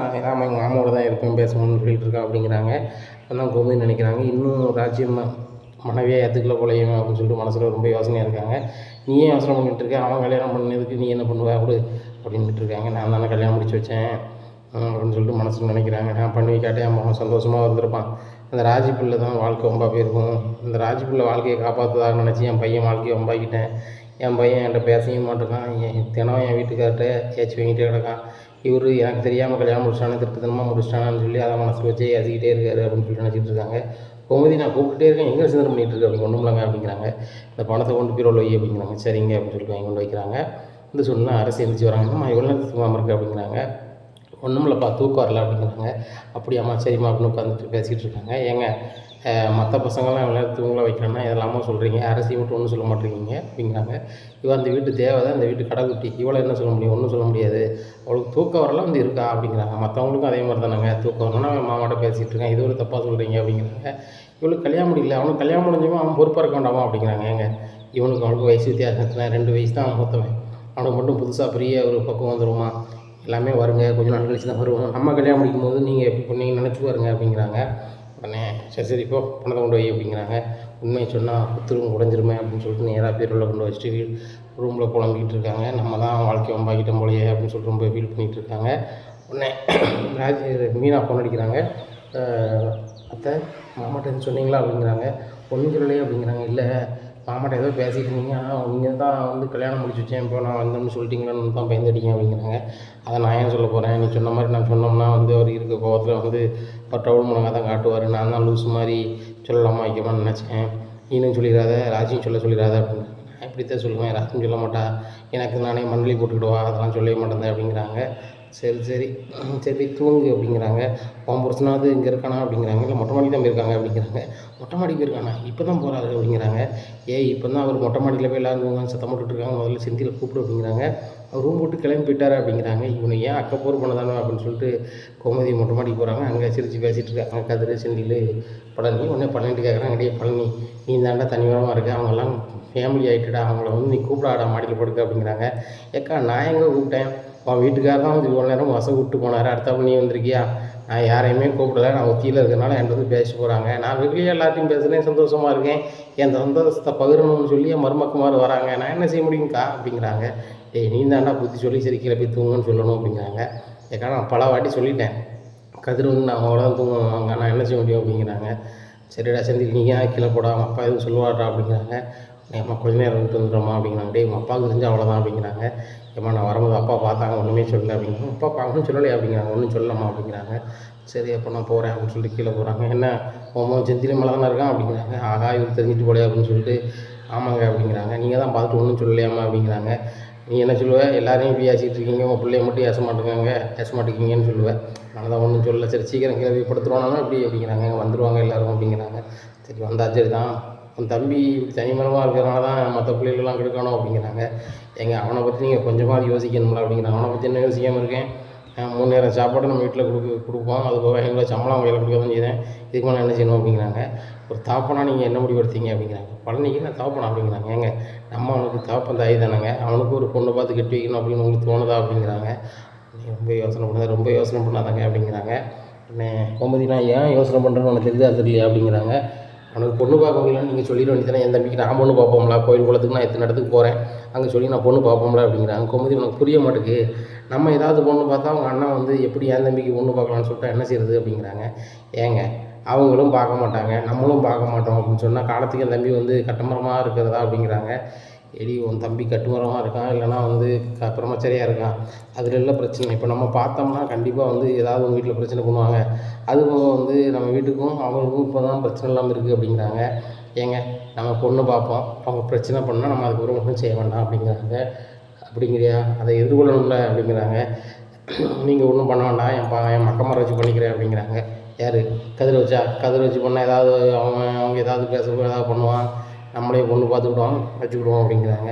நாம் எங்கள் மாமாவோட தான் இருப்பேன் பேசணும்னு சொல்லிட்டு இருக்கா அப்படிங்கிறாங்க. அதான் கோமதின்னு நினைக்கிறாங்க. இன்னும் ராஜ்யம் மனைவியாக ஏற்றுக்கல போலையுமே அப்படின்னு சொல்லிட்டு மனசில் ரொம்ப யோசனையாக இருக்காங்க. நீ ஏன் யோசனை பண்ணிகிட்டு இருக்க, அவன் கல்யாணம் பண்ணதுக்கு நீ என்ன பண்ணுவ அப்படி அப்படின்ட்டு இருக்காங்க. நான் தானே கல்யாணம் முடிச்சு வச்சேன் அப்படின்னு சொல்லிட்டு மனசில் நினைக்கிறாங்க. நான் பண்ணி கேட்டேன், அவன் சந்தோஷமாக இருந்திருப்பான். அந்த ராஜி பிள்ளை தான் வாழ்க்கை வம்பா போயிருக்கும். இந்த ராஜி பிள்ளை வாழ்க்கையை காப்பாற்றுதாக நினச்சி என் பையன் வாழ்க்கையை வம்பாக்கிட்டேன். என் பையன் என்கிட்ட பேசவும் மாட்டேங்கான், தினம் என் வீட்டுக்கார்ட்ட ஏச்சு வாங்கிட்டே கிடக்கான். இவர் எனக்கு தெரியாமல் கல்யாணம் முடிச்சிட்டானே, திருட்டுத்தனமாக முடிச்சிட்டானான்னு சொல்லி அதை மனசில் வச்சு ஏசிக்கிட்டே இருக்காரு அப்படின்னு சொல்லி நினச்சிட்டு இருக்காங்க. கோமதி நான் கூப்பிட்டுட்டே இருக்கேன், எங்கே சிந்தனை பண்ணிகிட்டு இருக்கு அப்படி ஒன்றும் இல்லைங்க அப்படிங்கிறாங்க. இந்த பணத்தை கொண்டு பீரோல் வை அப்படிங்கிறாங்க. சரிங்க அப்படின்னு சொல்லிட்டு வாங்கி கொண்டு வைக்கிறாங்க. இந்த சொன்னால் அரசு எழுந்திரிச்சு வராங்க. நான் எவ்வளோ நேரத்துக்கு தூங்காமல் இருக்கேன் அப்படிங்கிறாங்க. ஒன்றும் இல்லைப்பா தூக்கம் வரல அப்படிங்கிறாங்க. அப்படியாம்மா சரிம்மா அப்படின்னு உட்காந்துட்டு பேசிகிட்டு இருக்காங்க. ஏங்க மற்ற பசங்கள்லாம் எவ்வளோ நேரம் தூங்கலாம் வைக்கிறேன்னா இதெல்லாமோ சொல்கிறீங்க, அரசியை மட்டும் ஒன்றும் சொல்ல மாட்டேங்கிறீங்க அப்படிங்கிறாங்க. இவன் அந்த வீட்டு தேவை தான், அந்த வீட்டு கடைக்குட்டி, இவ்வளோ என்ன சொல்ல முடியும், ஒன்றும் சொல்ல முடியாது, அவளுக்கு தூக்கம் வரலாம் வந்து இருக்கா அப்படிங்கிறாங்க. மற்றவங்களுக்கும் அதே மாதிரி தானேங்க, தூக்கம் வரணும்னா அவன் மாமாட்ட பேசிகிட்டு இருக்கான், இது ஒரு தப்பாக சொல்கிறீங்க அப்படிங்கிறாங்க. இவளுக்கு கல்யாணம் முடியல, அவனுக்கு கல்யாணம் முடிஞ்சவன் அவன் பொறுப்பாக இருக்க வேண்டாமா அப்படிங்கிறாங்க. ஏங்க இவனுக்கு அவனுக்கு வயசு வித்தியாசத்தில் 2 வயசு தான் அவன் மூத்தவன், அவனுக்கு மட்டும் புதுசாக பெரிய ஒரு பக்கம் வந்துடுமா, எல்லாமே வருங்க கொஞ்சம் நாள் கழிச்சு தான் வருவோம், நம்ம கல்யாணம் முடிக்கும்போது நீங்கள் எப்படி பண்ணீங்க நினச்சி பாருங்க அப்படிங்கிறாங்க. உடனே சரி இப்போ பணத்தை கொண்டு வை அப்படிங்கிறாங்க. உண்மையை சொன்னால் புத்துரும் உடஞ்சிருமே அப்படின்னு சொல்லிட்டு நேராக பீரோவில் கொண்டு வச்சுட்டு ரூமில் புலம்பிக்கிட்டு இருக்காங்க. நம்ம தான் வாழ்க்கை வம்பாக்கிட்டோம் போலையே அப்படின்னு சொல்லிட்டு ரொம்ப ஃபீல் பண்ணிகிட்டு இருக்காங்க. உடனே மீனா ஃபோன் அடிக்கிறாங்க. அத்தை மாமாட்ட சொன்னீங்களா அப்படிங்கிறாங்க. ஒன்றும் சொல்லலையே அப்படிங்கிறாங்க. இல்லை மாமாட்ட ஏதோ பேசிகிட்டு இருந்தீங்க, ஆனால் நீங்கள் தான் வந்து கல்யாணம் முடிச்சு வச்சேன், இப்போ நான் வந்தோம்னு சொல்லிட்டீங்களான்னு தான் பயந்துட்டீங்க அப்படிங்கிறாங்க. அதை நான் ஏன் சொல்ல போகிறேன், நீ சொன்ன மாதிரி நான் சொன்னோம்னா வந்து அவர் இருக்க கோவத்தில் வந்து ஒரு டவுல் முழங்காக தான் காட்டுவார், நான் தான் லூஸ் மாதிரி சொல்லலாமா வைக்கலாம்னு நினச்சேன், நீனும் சொல்லிடாத ராஜியும் சொல்லிடாத அப்படின்னு. நான் இப்படித்தான் சொல்லுவேன், ராஜியும் சொல்ல மாட்டா, எனக்கு நானே மண்வெளி போட்டுக்கிடுவா, அதெல்லாம் சொல்லவே மாட்டேன் அப்படிங்கிறாங்க. சரி சரி தூங்கு அப்படிங்கிறாங்க. உன் புருஷனாவது இங்கே இருக்கானா அப்படிங்கிறாங்க. இல்லை மொட்டை மாடிக்கு தான் போயிருக்காங்க அப்படிங்கிறாங்க. மொட்டை மாடிக்கு போயிருக்கானா, இப்போ தான் போகிறாரு அப்படிங்கிறாங்க. இப்போ தான் அவர் மொட்டை மாடியில் போய் எல்லோரும் தூங்க சத்தம் போட்டுட்ருக்காங்க, முதல்ல செந்தியில் கூப்பிடு அப்படிங்கிறாங்க. அவர் ரூம் போட்டு கிளம்பி போயிட்டாரு அப்படிங்கிறாங்க. இவனை ஏன் அக்கப்போர் பண்ணதானோ அப்படின்னு சொல்லிட்டு கோமதி மொட்டை மாடிக்கு போகிறாங்க. அங்கே சிரித்து பேசிகிட்டு இருக்காங்க கதிர் செந்தில் பழனி. உடனே பழனிட்டு கேட்குறாங்க, டே பழனி நீ தாண்டா தனிவரமாக இருக்க, அவங்கெல்லாம் ஃபேமிலி ஆகிட்டுடா, அவங்கள வந்து நீ கூப்பிடாடா மாடியில் படுக்க அப்படிங்கிறாங்க. ஏக்கா நான் எங்கே கூப்பிட்டேன், அவன் வீட்டுக்காரர் தான் வந்து இவ்வளோ நேரம் வசம் விட்டு போனார், அடுத்தவங்க நீ வந்திருக்கியா, நான் யாரையுமே கூப்பிடல, நான் ஒத்தியில் இருக்கிறனால என்கிட்ட வந்து பேசி போகிறாங்க, நான் வெளியே எல்லாத்தையும் பேசுகிறேன் சந்தோஷமாக இருக்கேன், என் சந்தோஷத்தை பகிரணும்னு சொல்லி என் மருமக்குமார் வராங்க, நான் என்ன செய்ய முடியுங்க்கா அப்படிங்கிறாங்க. நீ தாண்டா புத்தி சொல்லி சரி கீழே போய் தூங்குன்னு சொல்லணும் அப்படிங்கிறாங்க. ஏக்கா நான் பல வாட்டி சொல்லிட்டேன், கதிர் வந்து நான் அவங்கள தான் தூங்குவாங்க, நான் என்ன செய்ய முடியும் அப்படிங்கிறாங்க. சரிடா செந்தில் நீ ஏன் கீழே போடா, அவங்க அப்பா எதுவும் சொல்லுவாடா அப்படிங்கிறாங்க. ஏம்மா கொஞ்ச நேரம் விட்டு வந்துடுறோமா அப்படிங்கிறாங்க. உங்கள் அப்பாவுக்கு தெரிஞ்சு அவ்வளோதான் அப்படிங்கிறாங்க. ஏம்மா நான் வரும்போது அப்பா பார்த்தாங்க ஒன்றுமே சொல்லலை அப்படிங்கிறாங்க. அப்பா பார்க்கணும் சொல்லலையே அப்படிங்கிறாங்க. ஒன்றும் சொல்லலாமா அப்படிங்கிறாங்க. சரி அப்போ நான் போகிறேன் அப்படின்னு சொல்லிட்டு கீழே போகிறாங்க. என்ன உன் செந்தில் மேலே தானே இருக்கான் அப்படிங்கிறாங்க. ஆகா இவர் தெரிஞ்சுட்டு போலையா அப்படின்னு சொல்லிட்டு ஆமாங்க அப்படிங்கிறாங்க. நீங்கள் தான் பார்த்துட்டு ஒன்றும் சொல்லலையாம்மா அப்படிங்கிறாங்க. நீ என்ன சொல்லுவேன், எல்லாரையும் இப்படி ஏசிக்கிட்டு இருக்கீங்க, உங்கள் பிள்ளைய மட்டும் ஏச மாட்டேங்கிங்கன்னு சொல்லுவேன். நான் தான் ஒன்றும் சொல்லலை, சரி சீக்கிரம் கீழே போய் படுத்துருவானா இப்படி அப்படிங்கிறாங்க. வந்துடுவாங்க எல்லோரும் அப்படிங்கிறாங்க. சரி வந்தால் சரி தான் உன் தம்பி இப்படி தனிமரமாக இருக்கிறனால தான் மற்ற பிள்ளைகளெலாம் கெடுக்கணும் அப்படிங்கிறாங்க. ஏங்க அவனை பற்றி நீங்கள் கொஞ்சமாவது யோசிக்கணும்ல அப்படிங்கிறாங்க. அவனை பற்றி என்ன யோசிக்காமல் இருக்கேன்? 3 நேரம் சாப்பாடு நம்ம வீட்டில் கொடுப்போம். அது போக எவ்வளோ சம்பளம் அவங்க கையில் கொடுக்க தான் செய்கிறேன். இதுக்கு மேலே என்ன செய்யணும் அப்படிங்கிறாங்க. ஒரு தகப்பனா நீங்கள் என்ன முடிவு எடுத்தீங்க அப்படிங்கிறாங்க. பழனிக்கு நான் தகப்பனா அப்படிங்கிறாங்க. ஏங்க நம்ம அவனுக்கு தகப்பன் தாய் தானேங்க, அவனுக்கு ஒரு பொண்ணை பார்த்து கட்டி வைக்கணும் அப்படின்னு உங்களுக்கு தோணுதா அப்படிங்கிறாங்க. ரொம்ப யோசனை பண்ணாதாங்க அப்படிங்கிறாங்க. கோமதி நான் ஏன் யோசனை பண்ணுறேன்னு உனக்கு தெரியுதா தெரியலையா அப்படிங்கிறாங்க. அவனுக்கு பொண்ணு பார்க்க முடியலன்னு நீங்கள் சொல்லிட வேண்டியதானே, என் தம்பிக்கு நான் பொண்ணு பார்ப்போம்ல, கோயில் குளத்துக்கு நான் எத்தனை இடத்துக்கு போகிறேன், அங்கே சொல்லி நான் பொண்ணு பார்ப்போம்ல அப்படிங்கிறாங்க. கோமதி உனக்கு புரிய மாட்டேங்குது, நம்ம ஏதாவது பொண்ணு பார்த்தா அவங்க அண்ணா வந்து எப்படி என் தம்பிக்கு பொண்ணு பார்க்கலான்னு சொல்லிட்டு என்ன செய்கிறது அப்படிங்கிறாங்க. ஏங்க அவங்களும் பார்க்க மாட்டாங்க, நம்மளும் பார்க்க மாட்டோம் அப்படின்னு சொன்னால் காலத்துக்கு என் தம்பி வந்து கட்டமரமாக இருக்கிறதா அப்படிங்கிறாங்க. எடி உன் தம்பி கட்டுமரமாக இருக்கான், இல்லைனா வந்து பிரம்மச்சரியாக இருக்கான், அதில் எல்லாம் பிரச்சனை. இப்போ நம்ம பார்த்தோம்னா கண்டிப்பாக வந்து ஏதாவது உங்கள் வீட்டில் பிரச்சனை பண்ணுவாங்க. அதுபோக வந்து நம்ம வீட்டுக்கும் அவங்களுக்கும் இப்போ தான் பிரச்சனை இல்லாமல் இருக்குது அப்படிங்கிறாங்க. ஏங்க நம்ம பொண்ணு பார்ப்போம், அவங்க பிரச்சனை பண்ணால் நம்ம அதுக்கப்புறம் ஒன்றும் செய்ய வேண்டாம் அப்படிங்கிறாங்க. அப்படிங்கிறியா, அதை எதிர்கொள்ளணும்ல அப்படிங்கிறாங்க. நீங்கள் ஒன்றும் பண்ண வேண்டாம், என் மக்கமாரை வச்சு பண்ணிக்கிறேன் அப்படிங்கிறாங்க. யார்? கதிரை வச்சு பண்ணால் ஏதாவது அவங்க ஏதாவது ஏதாவது பண்ணுவான், நம்மளே பொண்ணு பார்த்துக்கிட்டோம் வச்சுக்கிடுவோம் அப்படிங்கிறாங்க.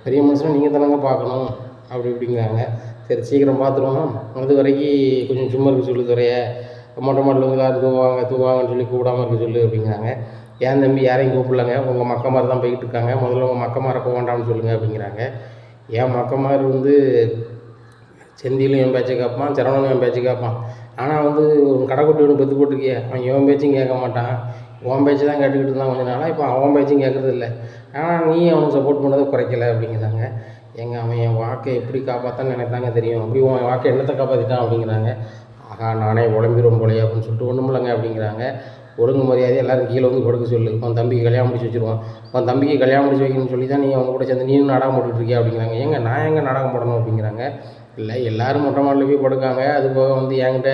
பெரிய மனுஷனை நீங்கள் தானங்க பார்க்கணும் அப்படி இப்படிங்கிறாங்க. சரி சீக்கிரம் பார்த்துருவோம், அது வரைக்கும் கொஞ்சம் சும்மா இருக்க சொல்லு துறைய, மொட்டை மாட்டில் வந்து எல்லாரும் தூங்குவாங்கன்னு சொல்லி கூப்பிடாமல் இருக்க சொல்லு அப்படிங்கிறாங்க. ஏன் தம்பி யாரையும் கூப்பிடலங்க, உங்கள் மக்கமாரி தான் போய்கிட்டு இருக்காங்க, முதல்ல உங்கள் மக்கமாரை போக வேண்டாம்னு சொல்லுங்கள் அப்படிங்கிறாங்க. ஏன் மக்கமாரி வந்து செந்திலும் என் பேச்சை கேட்பான், சரவணனும் என் பேச்சை கேட்பான். ஆனால் வந்து ஒரு கடைக்குட்டி ஒன்று பெற்று போட்டுருக்கிய, அவன் எவன் பேச்சும் கேட்க மாட்டான், உன் பேச்சு தான் கேட்டுக்கிட்டு இருந்தான் கொஞ்ச நாளாக, இப்போ அவன் பேச்சும் கேட்குறது இல்லை. ஆனால் நீ அவனுக்கு சப்போர்ட் பண்ணதை குறைக்கலை அப்படிங்கிறாங்க. அவன் என் வாக்கை எப்படி காப்பாற்றான்னு எனக்கு தாங்க தெரியும், அப்படி உன் வாக்கை என்னத்தை காப்பாற்றிட்டான் அப்படிங்கிறாங்க. ஆகா நானே உடம்பிடும் போலையே அப்படின்னு சொல்லிட்டு ஒன்றும் இல்லைங்க அப்படிங்கிறாங்க. ஒழுங்கு மரியாதை எல்லோரும் கீழே வந்து படுக்க சொல்லு, உன் தம்பிக்கு கல்யாணம் முடிச்சு வச்சுருவான், உன் தம்பிக்கு கல்யாணம் முடிச்சு வைக்கணும்னு சொல்லி தான் நீ அவங்க கூட சேர்ந்து நீயும் நாடகம் போட்டுட்ருக்கியா அப்படிங்கிறாங்க. நான் எங்கே நாடகம் போடணும் அப்படிங்கிறாங்க. இல்லை எல்லோரும் மொட்டை மாடில் போய் படுக்காங்க, அது போக வந்து என்கிட்ட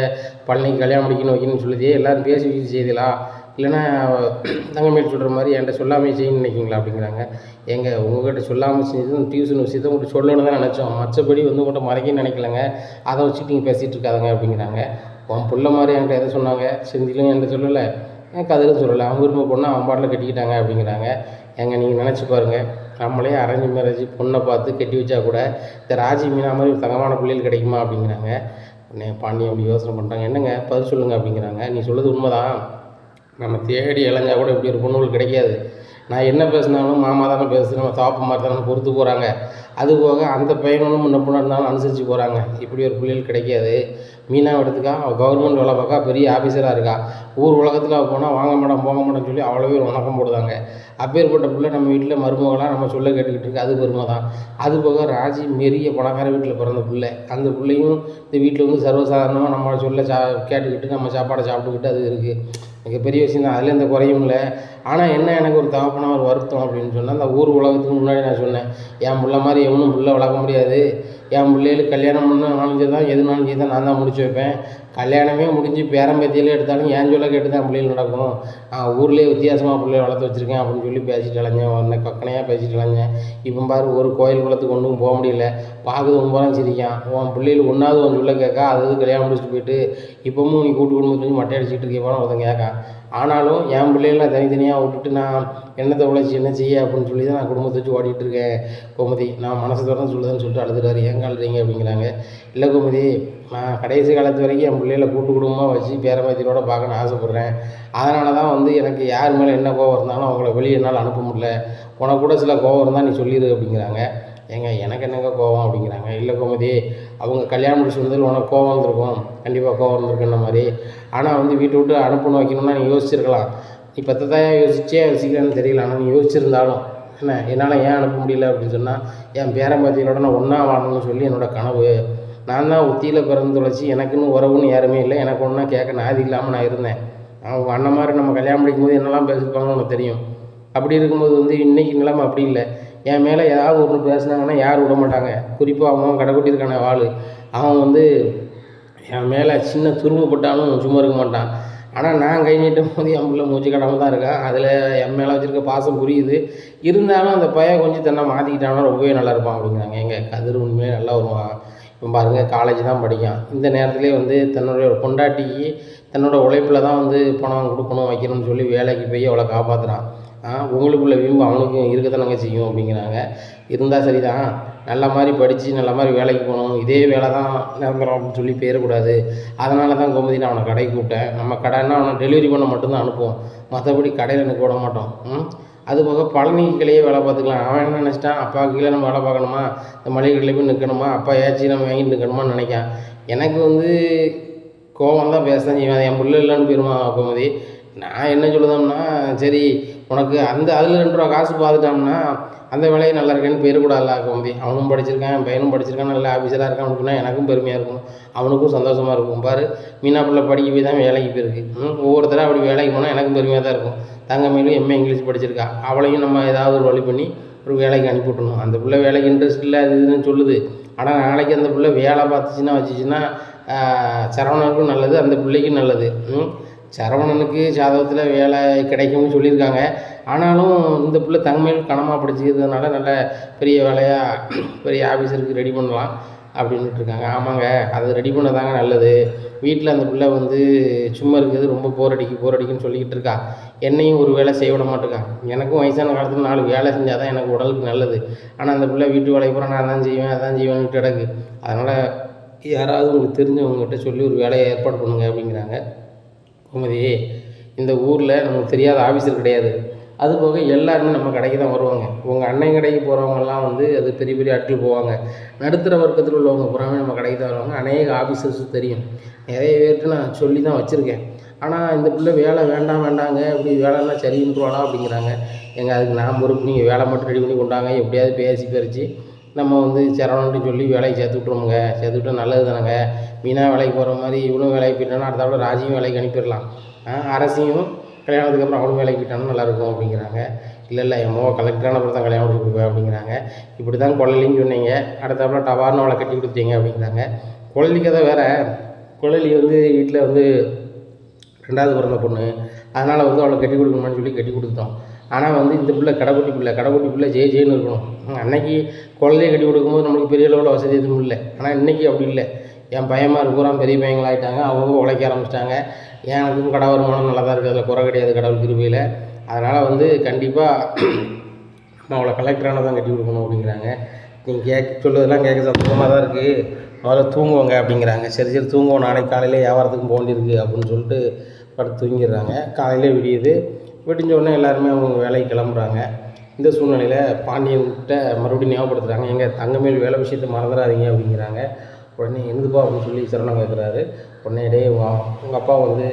பழனிக்கு கல்யாணம் முடிக்கணும் வைக்கணும்னு சொல்லுதே எல்லோரும் பேசி வச்சு செய்தலாம், இல்லைன்னா தங்கமேல் சொல்கிற மாதிரி என்கிட்ட சொல்லாமல் செய்யணும்னு நினைக்கிங்களா அப்படிங்கிறாங்க. உங்கள்கிட்ட சொல்லாமல் செஞ்சது டியூஷன் விஷயத்தை உங்கள்கிட்ட சொல்லணும்னு தான் நினச்சோம், மற்றபடி வந்து உங்கள்கிட்ட மறைக்கணும்னு நினைக்கலங்க, அதை வச்சுட்டு நீங்கள் பேசிகிட்டு இருக்காதங்க அப்படிங்கிறாங்க. உன் பிள்ளை மாதிரி என்கிட்ட எதை சொன்னாங்க, செந்திலும் என்கிட்ட சொல்லலை, கதிரும் சொல்லலை, அவங்க விரும்ப பொண்ணை அவன் பாட்டில் கட்டிக்கிட்டாங்க அப்படிங்கிறாங்க. நீங்கள் நினச்சி பாருங்கள், நம்மளே அரேஞ்ச் மேரேஜ் பொண்ணை பார்த்து கட்டி வச்சா கூட இந்த ராஜி மீனா மாதிரி ஒரு தங்கமான பிள்ளைகள் கிடைக்குமா அப்படிங்கிறாங்க. உடனே பாண்டி அப்படி யோசனை பண்ணுறாங்க. என்னங்க பதில் சொல்லுங்கள் அப்படிங்கிறாங்க. நீ சொல்கிறது உண்மைதான், நம்ம தேடி இளைஞ்சா கூட இப்படி ஒரு பொண்ணுகள் கிடைக்காது, நான் என்ன பேசினாலும் மாமா தானே பேசுகிறேன், நம்ம தாப்பு மாதிரி தானே பொறுத்து போகிறாங்க, அதுபோக அந்த பையனும் முன்ன பொண்ணாக இருந்தாலும் அனுசரித்து போகிறாங்க, இப்படி ஒரு பிள்ளைகள் கிடைக்காது. மீனா எடுத்துக்கா, அவள் கவர்மெண்ட் வேலை பார்க்கா, பெரிய ஆஃபீஸராக இருக்கா, ஊர் உலகத்தில் அவள் போனால் வாங்க மாட்டோம் போக மாட்டோம்னு சொல்லி அவ்வளோ பேர் வணக்கம் போடுதாங்க. அப்பேற்பட்ட பிள்ளை நம்ம வீட்டில் மருமகளாக நம்ம சொல்ல கேட்டுக்கிட்டு இருக்கு, அது பெருமை தான். அதுபோக ராஜி பெரிய பணக்கார வீட்டில் பிறந்த பிள்ளை, அந்த பிள்ளையும் இந்த வீட்டில் வந்து சர்வசாதாரணமாக நம்ம சொல்ல கேட்டுக்கிட்டு நம்ம சாப்பாடை சாப்பிட்டுக்கிட்டு அது இருக்குது, மிகப்பெரிய விஷயம் தான், அதில் எந்த குறையும் இல்லை. ஆனால் என்ன எனக்கு ஒரு தகப்பனா ஒரு வருத்தம் அப்படின்னு சொன்னால், அந்த ஊர் உலகத்துக்கு முன்னாடி நான் சொன்னேன், என் பிள்ளை மாதிரி எவனும் பிள்ளை வளர்க்க முடியாது, என் பிள்ளைகளுக்கு கல்யாணம் பண்ணாலும் சரி தான், எதுனாலும் சரி தான் நான் தான் முடிச்சு வைப்பேன், கல்யாணமே முடிஞ்சு பேரம்பேத்தியிலே எடுத்தாலும் என் சொல்ல கேட்டு தான் பிள்ளைகள் நடக்கும், நான் ஊர்லேயே வித்தியாசமாக பிள்ளைகள் வளர்த்து வச்சுருக்கேன் அப்படின்னு சொல்லி பேசிட்டு இளைஞ்சேன், உடனே கக்கனையாக பேசிட்டு இளைஞ்சேன். இப்போ பாரு ஒரு கோயில் குளத்துக்கு ஒன்றும் போக முடியல, பார்க்குது ஒன்பதாம் சிரிக்கான், உன் பிள்ளைகள் ஒன்றாவது ஒன்று சொல்ல கேட்கா, அது கல்யாணம் முடிச்சுட்டு போயிட்டு இப்போவும் நீ கூட்டு குடும்பத்துக்கு மட்டை அடிச்சுட்டு இருக்கேப்பான்னு ஒருத்தன் கேட்கான். ஆனாலும் என் பிள்ளைகளாம் தனித்தனியாக விட்டுட்டு நான் என்னத்தை உழைச்சி என்ன செய்ய அப்படின்னு சொல்லி தான் நான் குடும்பத்தை வச்சு ஓடிட்டு இருக்கேன் கோமதி, நான் மனசு திறந்து சொல்லுதுன்னு சொல்லிட்டு அழுதுறாரு. ஏன் அழுறீங்க அப்படிங்கிறாங்க. இல்லை கோமதி, நான் கடைசி காலத்து வரைக்கும் என் பிள்ளைகளை கூட்டு குடும்பமாக வச்சு பேரம்பேத்தியோட பார்க்கணுன்னு ஆசைப்பட்றேன், அதனால தான் வந்து எனக்கு யார் மேலே என்ன கோவம் இருந்தாலும் அவங்கள வெளியே என்னால் அனுப்ப முடியல, உனக்கு கூட சில கோவம் இருந்தால் நீ சொல்லிடு அப்படிங்கிறாங்க. எனக்கு என்னங்க கோவம் அப்படிங்கிறாங்க. இல்லை கோமதி, அவங்க கல்யாணம் முடிச்சு வந்ததில் உனக்கு கோவம் வந்திருக்கும், கண்டிப்பாக கோவம் வந்திருக்குன்ற மாதிரி, ஆனால் வந்து வீட்டை விட்டு அனுப்பணும் வைக்கணும்னா நீ யோசிச்சிருக்கலாம், நீ பத்ததாயா யோசிக்கிறான்னு தெரியல, ஆனால் நீ யோசிச்சிருந்தாலும் என்னால் ஏன் அனுப்ப முடியல அப்படின்னு சொன்னால், என் பேரம்பேத்திகளோட நான் ஒன்றா வாழணும்னு சொல்லி என்னோடய கனவு, நான் தான் ஒத்தியில் பிறந்து தொலைச்சி எனக்குன்னு உறவுன்னு யாருமே இல்லை, எனக்கு ஒன்றா கேட்க நாதி இல்லாமல் நான் இருந்தேன், அவங்க அண்ணன் மாதிரி நம்ம கல்யாணம் படிக்கும்போது என்னெல்லாம் பேசியிருப்பாங்கன்னு உனக்கு தெரியும், அப்படி இருக்கும்போது வந்து இன்றைக்கி நிலைமை அப்படி இல்லை, என் மேலே ஏதாவது ஒன்று பேசினாங்கன்னா யாரும் விட மாட்டாங்க, குறிப்பாக அவன் கடைக்குட்டி இருக்கான ஆள், அவன் வந்து என் மேலே சின்ன துரும்புப்பட்டாலும் சும்மா இருக்க மாட்டான், ஆனால் நான் கை நீட்டும் போது என் பிள்ளை மூச்சு கடாமல் தான் இருக்கான், அதில் என் மேலே வச்சுருக்க பாசம் புரியுது, இருந்தாலும் அந்த பையன் கொஞ்சம் தன்னை மாற்றிக்கிட்டானா ரொம்பவே நல்லா இருப்பான் அப்படிங்கிறாங்க. கதிர் உண்மையிலே நல்லா வருவான், இப்போ பாருங்கள் காலேஜ் தான் படிக்கான், இந்த நேரத்துலேயே வந்து தன்னுடைய பொண்டாட்டிக்கு தன்னோட உழைப்பில் தான் வந்து பணம் கொடுக்கணும் வைக்கணும்னு சொல்லி வேலைக்கு போய் அவளை காப்பாற்றுறான், உங்களுக்குள்ள வீம்பு அவனுக்கும் இருக்க தானங்க செய்யும் அப்படிங்கிறாங்க. இருந்தால் சரி தான், நல்ல மாதிரி படித்து நல்ல மாதிரி வேலைக்கு போகணும், இதே வேலை தான் நிரந்தரம் அப்படின்னு சொல்லி போயிடக்கூடாது. அதனால தான் கோமதி நான் அவனை கடைக்கு கூப்பிட்டேன். நம்ம கடைன்னா அவனை டெலிவரி பண்ண மட்டும்தான் அனுப்புவோம், மற்றபடி கடையில் நிற்க விட மாட்டோம். அதுபோக பழனிக்கிலேயே வேலை பார்த்துக்கலாம். அவன் என்ன நினச்சிட்டான், அப்பா கீழே நம்ம வேலை பார்க்கணுமா, இந்த மளிகை கடையில் போய் நிற்கணுமா, அப்பா ஏச்சி நம்ம வாங்கிட்டு நிற்கணுமான்னு நினைக்கான். எனக்கு வந்து கோவம் தான் பேச தான் செய்வேன். என் பிள்ளை இல்லைன்னு போயிருமா கோமதி. நான் என்ன சொல்லுதோம்னா, சரி உனக்கு அந்த அதில் 2 ரூபா காசு பார்த்துட்டோம்னா அந்த வேலையை நல்லா இருக்கேன்னு போயிடக்கூடாதுல்ல கோமதி. அவனும் படிச்சிருக்கான், என் பையனும் படிச்சிருக்கான், நல்ல ஆஃபீஸராக இருக்கான் அப்படின்னா எனக்கும் பெருமையாக இருக்கும், அவனுக்கும் சந்தோஷமாக இருக்கும். பாரு, மீனா பிள்ளை படிக்க போய் தான் வேலைக்கு போயிருக்கு. ஒவ்வொருத்தராக அப்படி வேலைக்கு போனால் எனக்கும் பெருமையாக தான் இருக்கும். தங்கமேலும் எம்ஏ இங்கிலீஷ் படிச்சிருக்கா, அவளையும் நம்ம ஏதாவது ஒரு வழி பண்ணி ஒரு வேலைக்கு அனுப்பி விட்டணும். அந்த பிள்ளை வேலைக்கு இன்ட்ரெஸ்ட் இல்லை அது இதுன்னு சொல்லுது. ஆனால் நாளைக்கு அந்த பிள்ளை வேலை பார்த்துச்சுன்னா வச்சுச்சுன்னா சரவணனுக்கும் நல்லது, அந்த பிள்ளைக்கும் நல்லது. சரவணனுக்கு ஜாதகத்தில் வேலை கிடைக்கும்னு சொல்லியிருக்காங்க. ஆனாலும் இந்த பிள்ளை தங்கமேல் கனமாக படிச்சுக்கிறதுனால நல்ல பெரிய வேலையாக பெரிய ஆஃபீஸருக்கு ரெடி பண்ணலாம் அப்படின்ட்டு இருக்காங்க. ஆமாங்க, அது ரெடி பண்ண தாங்க நல்லது. வீட்டில் அந்த பிள்ளை வந்து சும்மா இருக்குது, ரொம்ப போர் அடிக்குன்னு சொல்லிக்கிட்டு இருக்கா. என்னையும் ஒரு வேலை செய்ய விட மாட்டேக்கா. எனக்கும் வயசான காலத்தில் 4 வேலை செஞ்சால் தான் எனக்கு உடலுக்கு நல்லது. ஆனால் அந்த பிள்ளை வீட்டு வேலைக்கு பூரா நான் தான் செய்வேன் அதான் செய்வேன்னு கிடக்கு. அதனால் யாராவது உங்களுக்கு தெரிஞ்சவங்ககிட்ட சொல்லி ஒரு வேலையை ஏற்பாடு பண்ணுங்க அப்படிங்கிறாங்க. கோமதி, இந்த ஊரில் நமக்கு தெரியாத ஆஃபீஸர் கிடையாது. அதுபோக எல்லாருமே நம்ம கடைக்கு தான் வருவாங்க. உங்கள் அண்ணன் கடைக்கு போகிறவங்கெல்லாம் வந்து அது பெரிய பெரிய ஆட்கள் போவாங்க. நடுத்தர வர்க்கத்தில் உள்ளவங்க பூராமே நம்ம கடைக்கு தான் வருவாங்க. அநேக ஆஃபீஸர்ஸ் தெரியும், நிறைய பேர்கிட்ட நான் சொல்லி தான் வச்சுருக்கேன். ஆனால் இந்த பிள்ளை வேலை வேண்டாங்க, இப்படி வேலைன்னா சரின்றுவாளா அப்படிங்கிறாங்க. அதுக்கு நான் பொறுப்பு, நீங்கள் வேலை மட்டும் ரெடி பண்ணி கொண்டாங்க, எப்படியாவது பேசி பறித்து நம்ம வந்து சரவணன்ட்டு சொல்லி வேலைக்கு சேர்த்து விட்ருவோங்க. சேர்த்து விட்டால் நல்லது தானேங்க. மீனா வேலைக்கு போகிற மாதிரி இவனும் வேலைக்கு போயிட்டானா அடுத்த ராஜியும் வேலைக்கு அனுப்பிடலாம். அரசியும் கல்யாணத்துக்கு அப்புறம் அவனும் வேலைக்கு போயிட்டாலும் நல்லாயிருக்கும் அப்படிங்கிறாங்க. இல்லை என் மோ கலெக்டரான அப்புறம் தான் கல்யாணம் பண்ணி கொடுப்பேன் அப்படிங்கிறாங்க. இப்படி தான் கொள்ளலின்னு சொன்னீங்க, அடுத்தப்பறம் டவார்னு அவளை கட்டி கொடுத்தீங்க அப்படிங்கிறாங்க. கொள்ளலி கதை வேறு. கொள்ளலி வந்து வீட்டில் வந்து 2வது பிறந்த பொண்ணு, அதனால் வந்து அவளை கட்டி கொடுக்கணுமான்னு சொல்லி கட்டி கொடுத்துட்டோம். ஆனால் வந்து இந்த பிள்ளை கடைக்குட்டி பிள்ளை ஜெயின்னு இருக்கணும். அன்னைக்கு குழந்தைய கட்டி கொடுக்கும்போது நம்மளுக்கு பெரிய அளவில் வசதி எதுவும் இல்லை. ஆனால் இன்றைக்கி அப்படி இல்லை. என் பையன்மார் பூரா பெரிய பையங்களாகிட்டாங்க, அவங்க உழைக்க ஆரம்பிச்சிட்டாங்க. எனக்கும் கடை வருமானம் நல்லா தான் இருக்குது, அதில் குறை கிடையாது கடவுள் கிருபையில். அதனால் வந்து கண்டிப்பாக நம்ம அவளை கலெக்டரான தான் கட்டி கொடுக்கணும் அப்படிங்கிறாங்க. நீங்கள் சொல்லுறதெல்லாம் கேட்க சந்தோஷமாக தான் இருக்குது. முதல்ல தூங்குவோங்க அப்படிங்கிறாங்க. சரி தூங்குவோம், நாளைக்கு காலையில் வியாபாரத்துக்கும் போக வேண்டியிருக்கு அப்படின்னு சொல்லிட்டு படுத்து தூங்கிடுறாங்க. காலையிலே விடியுது. விடிஞ்ச உடனே எல்லாருமே அவங்க வேலைக்கு கிளம்புறாங்க. இந்த சூழ்நிலையில் பாண்டியன்கிட்ட மறுபடியும் ஞாபகப்படுத்துகிறாங்க, எங்கள் தங்கமேல் வேலை விஷயத்தை மறந்துடாதீங்க அப்படிங்கிறாங்க. உடனே என்னதுப்பா அப்படின்னு சொல்லி சரவணன் கேட்குறாரு. உடனே உங்கள் அப்பா வந்து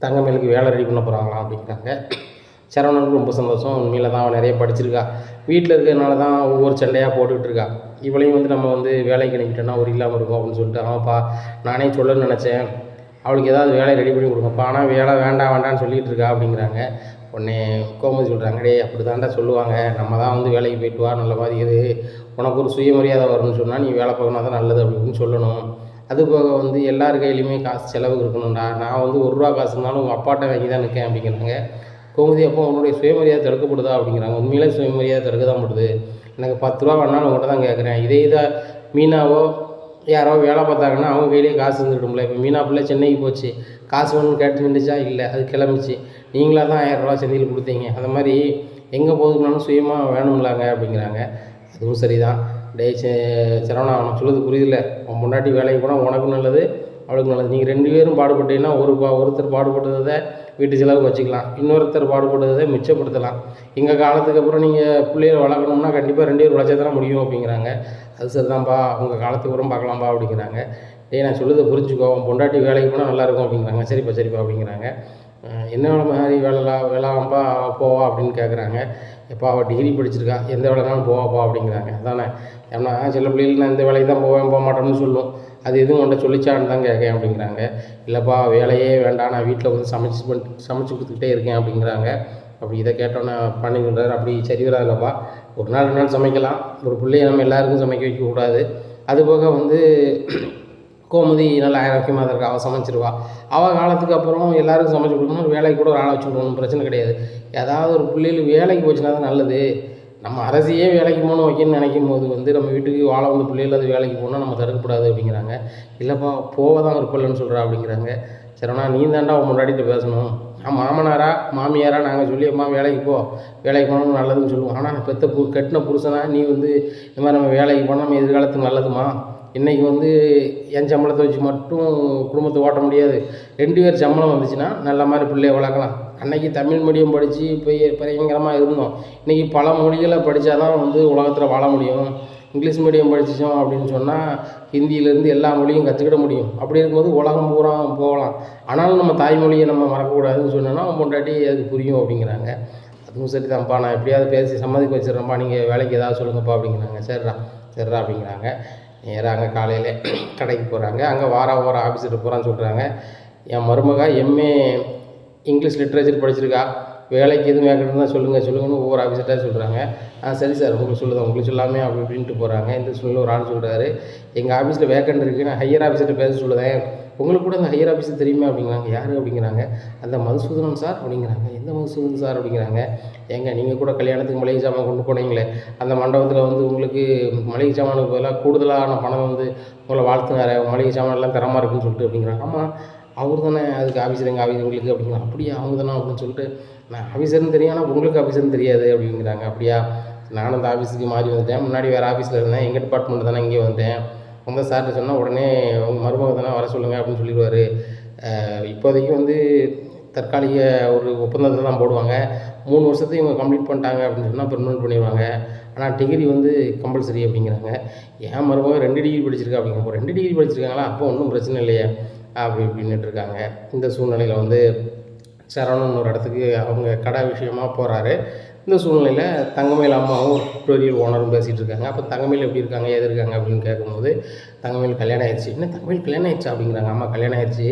தங்கமேலுக்கு வேலை ரெடி பண்ண போகிறாங்களாம் அப்படிங்கிறாங்க. சரவணனுக்கு ரொம்ப சந்தோஷம். உண்மையில் தான் அவன் நிறைய படிச்சிருக்கா, வீட்டில் இருக்கிறதுனால தான் ஒவ்வொரு சண்டையாக போட்டுக்கிட்டு இருக்கா. இவளையும் வந்து நம்ம வந்து வேலைக்கு அனுப்பிட்டோன்னா ஒரு இல்லாமல் இருக்கும் அப்படின்னு சொல்லிட்டு, ஆமாப்பா நானே சொல்லணும்னு நினச்சேன், அவளுக்கு ஏதாவது வேலை ரெடி பண்ணி கொடுங்கப்பா, ஆனால் வேலை வேண்டான்னு சொல்லிகிட்டு இருக்கா அப்படிங்கிறாங்க. உடனே கோமதி சொல்கிறாங்க, டே அப்படி தாண்டா சொல்லுவாங்க, நம்ம தான் வந்து வேலைக்கு போயிட்டு வா, நல்ல மாதிரி இது, உனக்கு ஒரு சுயமரியாதை வரும்னு சொன்னால் நீ வேலை பார்க்கணும் தான் நல்லது அப்படின்னு சொல்லணும். அதுபோக வந்து எல்லார் கையிலையுமே காசு செலவுக்கு இருக்கணும்டா, நான் வந்து 1 ரூபா காசு இருந்தாலும் உங்கள் அப்பாட்ட வாங்கி தான் நிற்கேன் அப்படிங்கிறாங்க. கோமதி, அப்போ உன்னுடைய சுயமரியாதை தடுக்கப்படுதா அப்படிங்கிறாங்க. உண்மையிலே சுயமரியாதை தடுக்க தான் படுது. எனக்கு 10 ரூபா வேணாலும் உங்கள்கிட்ட தான் கேட்குறேன். இதே மீனாவோ யாரோ வேலை பார்த்தாங்கன்னா அவங்க கையிலேயே காசு இருந்துக்கிட்டோம்ல. இப்போ மீனா பிள்ளை சென்னைக்கு போச்சு, காசு வேணும்னு கேட்டு நின்றுச்சா? இல்லை, அது கிளம்பிச்சு. நீங்களாக தான் 1000 ரூபா சென்னையில் கொடுத்தீங்க. அந்த மாதிரி எங்கே போதுக்குனாலும் சுயமாக வேணும்லாங்க அப்படிங்கிறாங்க. அதுவும் சரி தான். டே சரவணா, அவனுக்கு சொல்லுறது புரியுதில்ல, உன் முன்னாடி வேலைக்கு போனால் உனக்கும் நல்லது அவளுக்கு நல்லது. நீங்கள் 2 பேரும் பாடுபட்டீங்கன்னா ஒருத்தர் பாடுபட்டதை வீட்டு செலவுக்கு வச்சுக்கலாம், இன்னொருத்தர் பாடுபட்டதை மிச்சப்படுத்தலாம். எங்கள் காலத்துக்கு அப்புறம் நீங்கள் பிள்ளைகளை வளர்க்கணும்னா கண்டிப்பாக 2 பேர் உழைச்சா தானே முடியும் அப்படிங்கிறாங்க. அது சரிதான்ப்பா, உங்கள் காலத்துக்கு அப்புறம் பார்க்கலாம்ப்பா அப்படிங்கிறாங்க. நான் சொல்லுறதை புரிஞ்சுக்கோ, பொண்டாட்டி வேலைக்கு போனால் நல்லாயிருக்கும் அப்படிங்கிறாங்க. சரிப்பா அப்படிங்கிறாங்க. என்ன மாதிரி வேலைப்பா போவா அப்படின்னு கேட்குறாங்க. எப்போ அவள் டிகிரி படிச்சிருக்கா, எந்த வேலைனாலும் போவாப்பா அப்படிங்கிறாங்க. அதானே, ஏன்னா சில பிள்ளைகள் நான் இந்த வேலைக்கு தான் போக மாட்டேன்னு சொல்லும், அது எதுவும் உன்ட்ட சொல்லிச்சான்னு தான் கேட்கேன் அப்படிங்கிறாங்க. இல்லைப்பா வேலையே வேண்டாம், நான் வீட்டில் வந்து சமைச்சு கொடுத்துக்கிட்டே இருக்கேன் அப்படிங்கிறாங்க. அப்படி இதை கேட்டோன்னே பண்ணி சொல்கிறாரு, அப்படி சரி வராதுல்லப்பா, ஒரு நாள் 2 நாள் சமைக்கலாம், ஒரு பிள்ளையை நம்ம எல்லாருக்கும் சமைக்க வைக்கக்கூடாது. அதுபோக வந்து கோமதி நல்லா ஆரோக்கியமாக தான் இருக்கா, அவள் சமைச்சிருவா. அவள் காலத்துக்கு அப்புறம் எல்லாருக்கும் சமைச்சு கொடுக்கணும், வேலைக்கு கூட ஒரு ஆளை வச்சு கொடுக்கணும், பிரச்சனை கிடையாது. ஏதாவது ஒரு பிள்ளைகள் வேலைக்கு போச்சுன்னா தான் நல்லது. நம்ம அரசியே வேலைக்கு போகணும் வைக்கணும்னு நினைக்கும் போது வந்து நம்ம வீட்டுக்கு வாழ வந்த பிள்ளைகள் அது வேலைக்கு போனால் நம்ம தடுக்கக்கூடாது அப்படிங்கிறாங்க. இல்லைப்பா போக தான் விருப்பம் இல்லைன்னு சொல்கிறா அப்படிங்கிறாங்க. சரிண்ணா, நீ தாண்டா அவன் முன்னாடிட்டு பேசணும், மாமனாரா மாமியாரா நாங்கள் சொல்லி அம்மா வேலைக்கு போ, வேலைக்கு போனோம்னு நல்லதுன்னு சொல்லுவோம். ஆனால் பெத்த கட்டின புருஷனா நீ வந்து இந்த மாதிரி நம்ம வேலைக்கு போனால் நம்ம எதிர்காலத்துக்கு நல்லதுமா, இன்றைக்கி வந்து என் சம்பளத்தை வச்சு மட்டும் குடும்பத்தை ஓட்ட முடியாது, 2 பேர் சம்பளம் வந்துச்சுன்னா நல்ல மாதிரி பிள்ளைய வளர்க்கலாம். அன்றைக்கி தமிழ் மீடியம் படித்து பயங்கரமாக இருந்தோம். இன்றைக்கி பல மொழிகளை படித்தா தான் வந்து உலகத்தில் வாழ முடியும். இங்கிலீஷ் மீடியம் படித்தோம் அப்படின்னு சொன்னால் ஹிந்தியிலேருந்து எல்லா மொழியும் கற்றுக்கிட முடியும். அப்படி இருக்கும்போது உலகம் பூரா போகலாம். ஆனாலும் நம்ம தாய்மொழியை நம்ம மறக்கக்கூடாதுன்னு சொன்னோன்னா பொண்டாட்டி அதுக்கு புரியும் அப்படிங்கிறாங்க. அதுவும் சரி தான்ப்பா, நான் எப்படியாவது பேசி சம்மதிக்க வச்சிடறேன்ப்பா, நீங்கள் வேலைக்கு ஏதாவது சொல்லுங்கப்பா அப்படிங்கிறாங்க. சரிடா சரிடா அப்படிங்கிறாங்க. நேராக காலையில் கடைக்கு போகிறாங்க. அங்கே வாரம் ஆஃபீஸில் போகிறான்னு சொல்கிறாங்க. என் மருமக எம்ஏ இங்கிலீஷ் லிட்ரேச்சர் படிச்சிருக்கா, வேலைக்கு எதுவும் வேக்கண்ட் தான் சொல்லுங்கன்னு ஒவ்வொரு ஆஃபீஸர்ட்டாக சொல்கிறாங்க. சரி சார் உங்களுக்கு சொல்லுதேன், உங்களுக்கு சொல்லாமே அப்படி இப்படின்ட்டு போகிறாங்க. இந்த சூழ்நிலை ஒரு ஆள் சொல்கிறாரு, எங்கள் ஆஃபீஸில் வேக்கண்ட் இருக்குது, நான் ஹையர் ஆஃபீஸர்கிட்ட பேச சொல்லுதேன், உங்களுக்கு கூட அந்த ஹையர் ஆஃபீஸர் தெரியுமா அப்படிங்கிறாங்க. யார் அப்படிங்கிறாங்க. அந்த மதுசூதனன் சார் அப்படிங்கிறாங்க. எந்த மதுசூதனன் சார் அப்படிங்கிறாங்க. ஏங்க நீங்கள் கூட கல்யாணத்துக்கு மளிகை சாமான் கொண்டு போனீங்களே, அந்த மண்டபத்தில் வந்து உங்களுக்கு மளிகை சாமானுக்கு பதிலாக கூடுதலான பணம் வந்து உங்களை வாழ்த்துனாரு, மளிகை சாமான்லாம் தரமாக இருக்குன்னு சொல்லிட்டு அப்படிங்கிறாங்க. ஆமாம் அவர் தானே அதுக்கு ஆஃபீஸர், எங்கள் ஆஃபீஸர் உங்களுக்கு அப்படிங்கிறாங்க. அப்படியா அவங்க தானே அப்படின்னு சொல்லிட்டு, நான் ஆஃபீஸர்னு தெரியும் ஆனால் உங்களுக்கு ஆஃபீஸர்னு தெரியாது அப்படிங்கிறாங்க. அப்படியா, நானும் அந்த ஆஃபீஸுக்கு மாறி வந்துட்டேன், முன்னாடி வேறு ஆஃபீஸில் இருந்தேன், எங்கள் டிபார்ட்மெண்ட் தானே இங்கே வந்தேன். உங்கள் சார்கிட்ட சொன்னால் உடனே உங்கள் மருமக தானே வர சொல்லுங்கள் அப்படின்னு சொல்லிடுவார். இப்போதைக்கு வந்து தற்காலிக ஒரு ஒப்பந்தத்தில் தான் போடுவாங்க. 3 வருஷத்தையும் இவங்க கம்ப்ளீட் பண்ணிட்டாங்க அப்படின்னு சொன்னால் பெர்மனெண்ட் பண்ணிடுவாங்க. ஆனால் டிகிரி வந்து கம்பல்சரி அப்படிங்கிறாங்க. ஏன் மருமக 2 டிகிரி படிச்சிருக்கா அப்படிங்கிறப்போ, 2 டிகிரி படிச்சிருக்காங்களா, அப்போ ஒன்றும் பிரச்சனை இல்லையே அப்படி இப்படின்னுட்டு இருக்காங்க. இந்த சூழ்நிலையில் வந்து சரவணன் ஒரு இடத்துக்கு அவங்க கடை விஷயமாக போகிறாரு. இந்த சூழ்நிலையில் தங்கமயில் அம்மாவும் டுட்டோரியல் ஓனரும் பேசிகிட்டு இருக்காங்க. அப்போ தங்கமயில் எப்படி இருக்காங்க ஏது இருக்காங்க அப்படின்னு கேட்கும்போது, தங்கமயில் கல்யாணம் ஆயிடுச்சு. என்ன தங்கமயில் கல்யாணம் ஆயிடுச்சா அப்படிங்கிறாங்க. அம்மா கல்யாணம் ஆயிடுச்சு,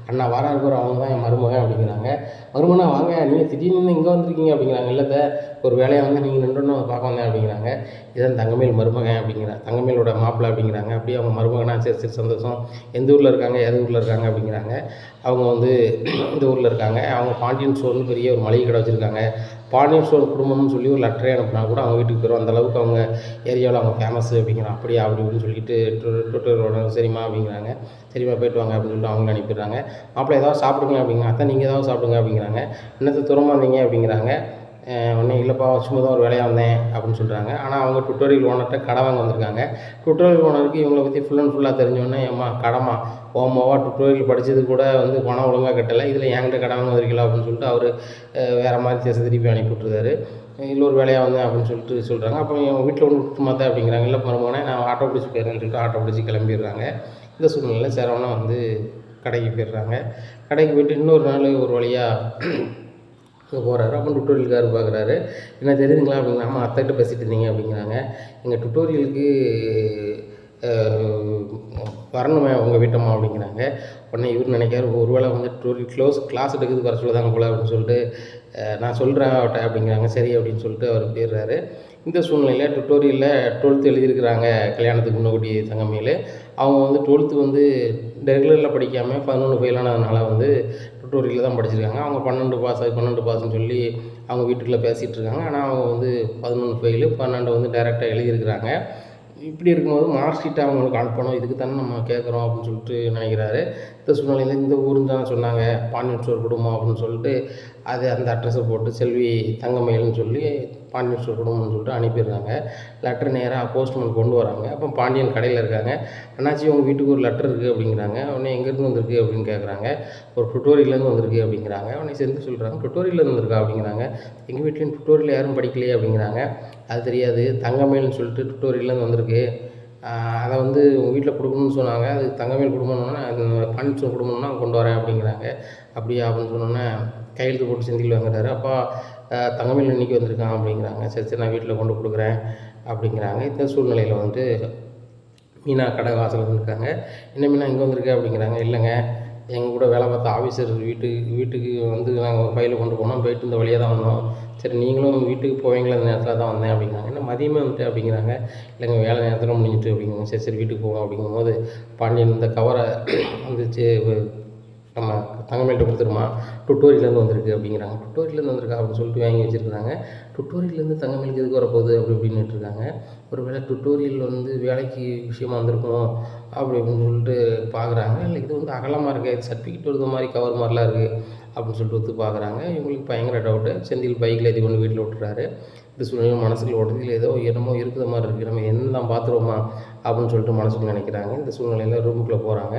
அண்ணா வாரா இருக்கிற அவங்க தான் என் மருமகன் அப்படிங்கிறாங்க. மருமகனா வாங்க, நீங்கள் திடீர்னு இங்கே வந்திருக்கீங்க அப்படிங்கிறாங்க. இல்லை ஒரு வேலையாக வந்து நீங்கள் நின்றுன்னு பார்க்க வந்தேன் அப்படிங்கிறாங்க. இதான் தங்கமயில் மருமகன் அப்படிங்கிறாங்க, தங்கமயிலோட மாப்பிள்ளை அப்படிங்கிறாங்க. அப்படியே அவங்க மருமகனா, சரி சரி சந்தோஷம், எந்த ஊரில் இருக்காங்க ஏது ஊரில் இருக்காங்க அப்படிங்கிறாங்க. அவங்க வந்து இந்த ஊரில் இருக்காங்க. அவங்க பாண்டியன் ஸ்டோர்னு பெரிய ஒரு மளிகை கடை வச்சுருக்காங்க. பாண்டியன் ஸ்டோர் குடும்பம்னு சொல்லி ஒரு லெட்டரே அனுப்புனா கூட அவங்க வீட்டுக்கு போயிடும், அந்தளவுக்கு அவங்க ஏரியாவில் அவங்க ஃபேமஸ் அப்படிங்கிறாங்க. அப்படியா அப்படி இப்படின்னு சொல்லிட்டு ட்விட்டரோட சரிம்மா அப்படிங்கிறாங்க. சரிம்மா போய்ட்டு வாங்க அப்படின்னு சொல்லிட்டு அவங்கள அனுப்பிடுறாங்க. மாப்பிள்ளை ஏதாவது சாப்பிடுங்க அப்படிங்கிறாங்க. அதான் நீங்கள் ஏதாவது சாப்பிடுங்க அப்படிங்கிறாங்க. என்னத்தை தூரமாக வந்தீங்க அப்படிங்கிறாங்க. ஒன்றும் இல்லைப்பா சும்மா தான் ஒரு வேலையாக வந்தேன் அப்படின்னு சொல்கிறாங்க. ஆனால் அவங்க டுட்டோரியல் ஓனர்கிட்ட கடை வாங்க வந்திருக்காங்க. டுட்டோரியல் ஓனருக்கு இவங்களை பற்றி ஃபுல் அண்ட் ஃபுல்லாக தெரிஞ்சோடனே, ஏம்மா கடமா ஓமாவா டுட்டோரியல் படித்தது கூட வந்து பணம் ஒழுங்காக கட்டலை, இதில் என்கிட்ட கடை வாங்க வந்திருக்கலாம் அப்படின்னு சொல்லிட்டு அவர் வேறு மாதிரி திசை திருப்பி அனுப்பி விட்டுருக்காரு. இல்லை ஒரு வேலையாக வந்தேன் அப்படின்னு சொல்லிட்டு சொல்கிறாங்க. அப்போ என் வீட்டில் ஒன்று விட்டுமா தான் அப்படிங்கிறாங்க. இல்லை மருமகனே நான் ஆட்டோ பிடிச்சி போயிடுறேன்னு சொல்லிட்டு ஆட்டோ பிடிச்சி கிளம்பிடுறாங்க. இந்த சூழ்நிலையில் சரவணன் வந்து கடைக்கு போயிடுறாங்க. கடைக்கு போய்ட்டு இன்னொரு நாள் ஒரு வழியாக போகிறாரு. அப்போ டுட்டோரியல்காரர் பார்க்குறாரு. என்ன தெரியுதுங்களா அப்படிங்கிற. அம்மா அத்தைகிட்ட பேசிகிட்டு இருந்தீங்க அப்படிங்கிறாங்க. எங்கள் டுட்டோரியலுக்கு வரணுமே உங்கள் வீட்டம்மா அப்படிங்கிறாங்க. உடனே இவர் நினைக்காரு, ஒரு வேளை வந்து டுட்டோரியல் கிளாஸ் எடுக்கிறதுக்கு வர சொல்லுதாங்க போல் அப்படின்னு சொல்லிட்டு, நான் சொல்கிறேன் அவட்ட அப்படிங்கிறாங்க. சரி அப்படின்னு சொல்லிட்டு அவர் போயிடுறாரு. இந்த சூழ்நிலையில் டுட்டோரியலில் 12th எழுதியிருக்கிறாங்க கல்யாணத்துக்கு முன்னாடி தங்கமயில். அவங்க வந்து 12th வந்து ரெகுலரில் படிக்காமல் 11 ஃபெயில் ஆனதுனால வந்து டுட்டோரியலில் தான் படிச்சிருக்காங்க. அவங்க 12 பாஸ்ன்னு சொல்லி அவங்க வீட்டுக்குள்ளே பேசிகிட்டு இருக்காங்க. ஆனால் அவங்க வந்து 11 ஃபெயிலு, 12 வந்து டைரெக்டாக எழுதியிருக்கிறாங்க. இப்படி இருக்கும்போது மார்க் ஷீட்டை அவங்களுக்கு அனுப்பணும், இதுக்கு தானே நம்ம கேட்குறோம் அப்படின்னு சொல்லிட்டு நினைக்கிறாரு. இந்த சூழ்நிலையில் இந்த ஊருன்னு தானே சொன்னாங்க, பாண்டியன் ஸ்டோர் குடும்பம் அப்படின்னு சொல்லிட்டு அது அந்த அட்ரஸை போட்டு செல்வி தங்கமயில்னு சொல்லி பாண்டியன் ஸ்டோர் குடும்பம்னு சொல்லிட்டு அனுப்பிடுறாங்க. லெட்டர் நேராக போஸ்ட்மேன் கொண்டு வராங்க. அப்போ பாண்டியன் கடையில் இருக்காங்க. அண்ணாச்சி உங்கள் வீட்டுக்கு ஒரு லெட்டர் இருக்குது அப்படிங்கிறாங்க. உடனே எங்கேருந்து வந்திருக்கு அப்படின்னு கேட்குறாங்க. ஒரு டுட்டோரியல்லேருந்து வந்திருக்கு அப்படிங்கிறாங்க. உடனே சேர்ந்து சொல்கிறாங்க, டுட்டோரியல்லேருந்து வந்திருக்கா அப்படிங்கிறாங்க. எங்கள் வீட்லேயும் டுட்டோரியல் யாரும் படிக்கலையே அப்படிங்கிறாங்க. அது தெரியாது, தங்கமயில்னு சொல்லிட்டு டுட்டோரியல்லேருந்து வந்திருக்கு, அதை வந்து உங்கள் வீட்டில் கொடுக்கணும்னு சொன்னாங்க, அது தங்கமயில் குடும்பம்னா அது பாண்டியன் ஸ்டோர் குடும்பம்னா கொண்டு வரேன் அப்படிங்கிறாங்க. அப்படியா அப்படின்னு சொன்னோன்னே கையெழுத்து போட்டு செந்தில் வாங்குறாரு. அப்பா தங்கமயில் இன்றைக்கி வந்திருக்கான் அப்படிங்கிறாங்க. சரி சரி நான் வீட்டில் கொண்டு கொடுக்குறேன் அப்படிங்கிறாங்க. இந்த சூழ்நிலையில் வந்து மீனா கடை வாசலில் வந்துருக்காங்க. என்ன மீனா இங்கே வந்திருக்க அப்படிங்கிறாங்க. இல்லைங்க, எங்கள் கூட வேலை பார்த்த ஆஃபீஸர் வீட்டுக்கு வந்து நாங்கள் ஃபைலை கொண்டு போனோம், போயிட்டு இந்த வழியாக தான் வந்தோம். சரி நீங்களும் வீட்டுக்கு போவீங்களா அந்த நேரத்தில் தான் வந்தேன் அப்படிங்கிறாங்க. என்ன மதியமே வந்துட்டு அப்படிங்கிறாங்க. இல்லைங்க வேலை நேரத்தில் முடிஞ்சிட்டு அப்படிங்கிறாங்க. சரி சரி வீட்டுக்கு போவோம் அப்படிங்கும்போது பாண்டியன் இந்த கவரை வந்துச்சு நம்ம தங்கமயில்கிட்ட கொடுத்துருமா, டுட்டோரியல்லேருந்து வந்திருக்கு அப்படிங்கிறாங்க. டுட்டோரியல்லேருந்து வந்திருக்கா அப்படின்னு சொல்லிட்டு வாங்கி வச்சுருக்குறாங்க. டுட்டோரியல்லேருந்து தங்கமயிலுக்கு எதுக்கு வரப்போகுது அப்படி இப்படின்னுட்டு இருக்காங்க. ஒரு வேளை டுட்டோரியல் வந்து வேலைக்கு விஷயமா வந்திருக்குமோ அப்படி அப்படின்னு சொல்லிட்டு பார்க்குறாங்க. இல்லை இது வந்து அகலமாக இருக்குது, சர்டிஃபிகேட் வருது மாதிரி கவர் மாதிரிலாம் இருக்குது, அப்படின்னு சொல்லிட்டு ஒத்து பார்க்குறாங்க. இவங்களுக்கு பயங்கர டவுட்டு. செந்தில் பைக்கில் ஏற்றி கொண்டு வீட்டில் விட்டுறாரு. இந்த சூழ்நிலை மனசுக்குள்ள ஓடுது, ஏதோ என்னமோ இருக்கிற மாதிரி இருக்குது, நம்ம என்னதான் பார்த்துருவோமா அப்படின்னு சொல்லிட்டு மனசுக்குள்ள நினைக்கிறாங்க. இந்த சூழ்நிலையில் ரூமுக்குள்ளே போகிறாங்க.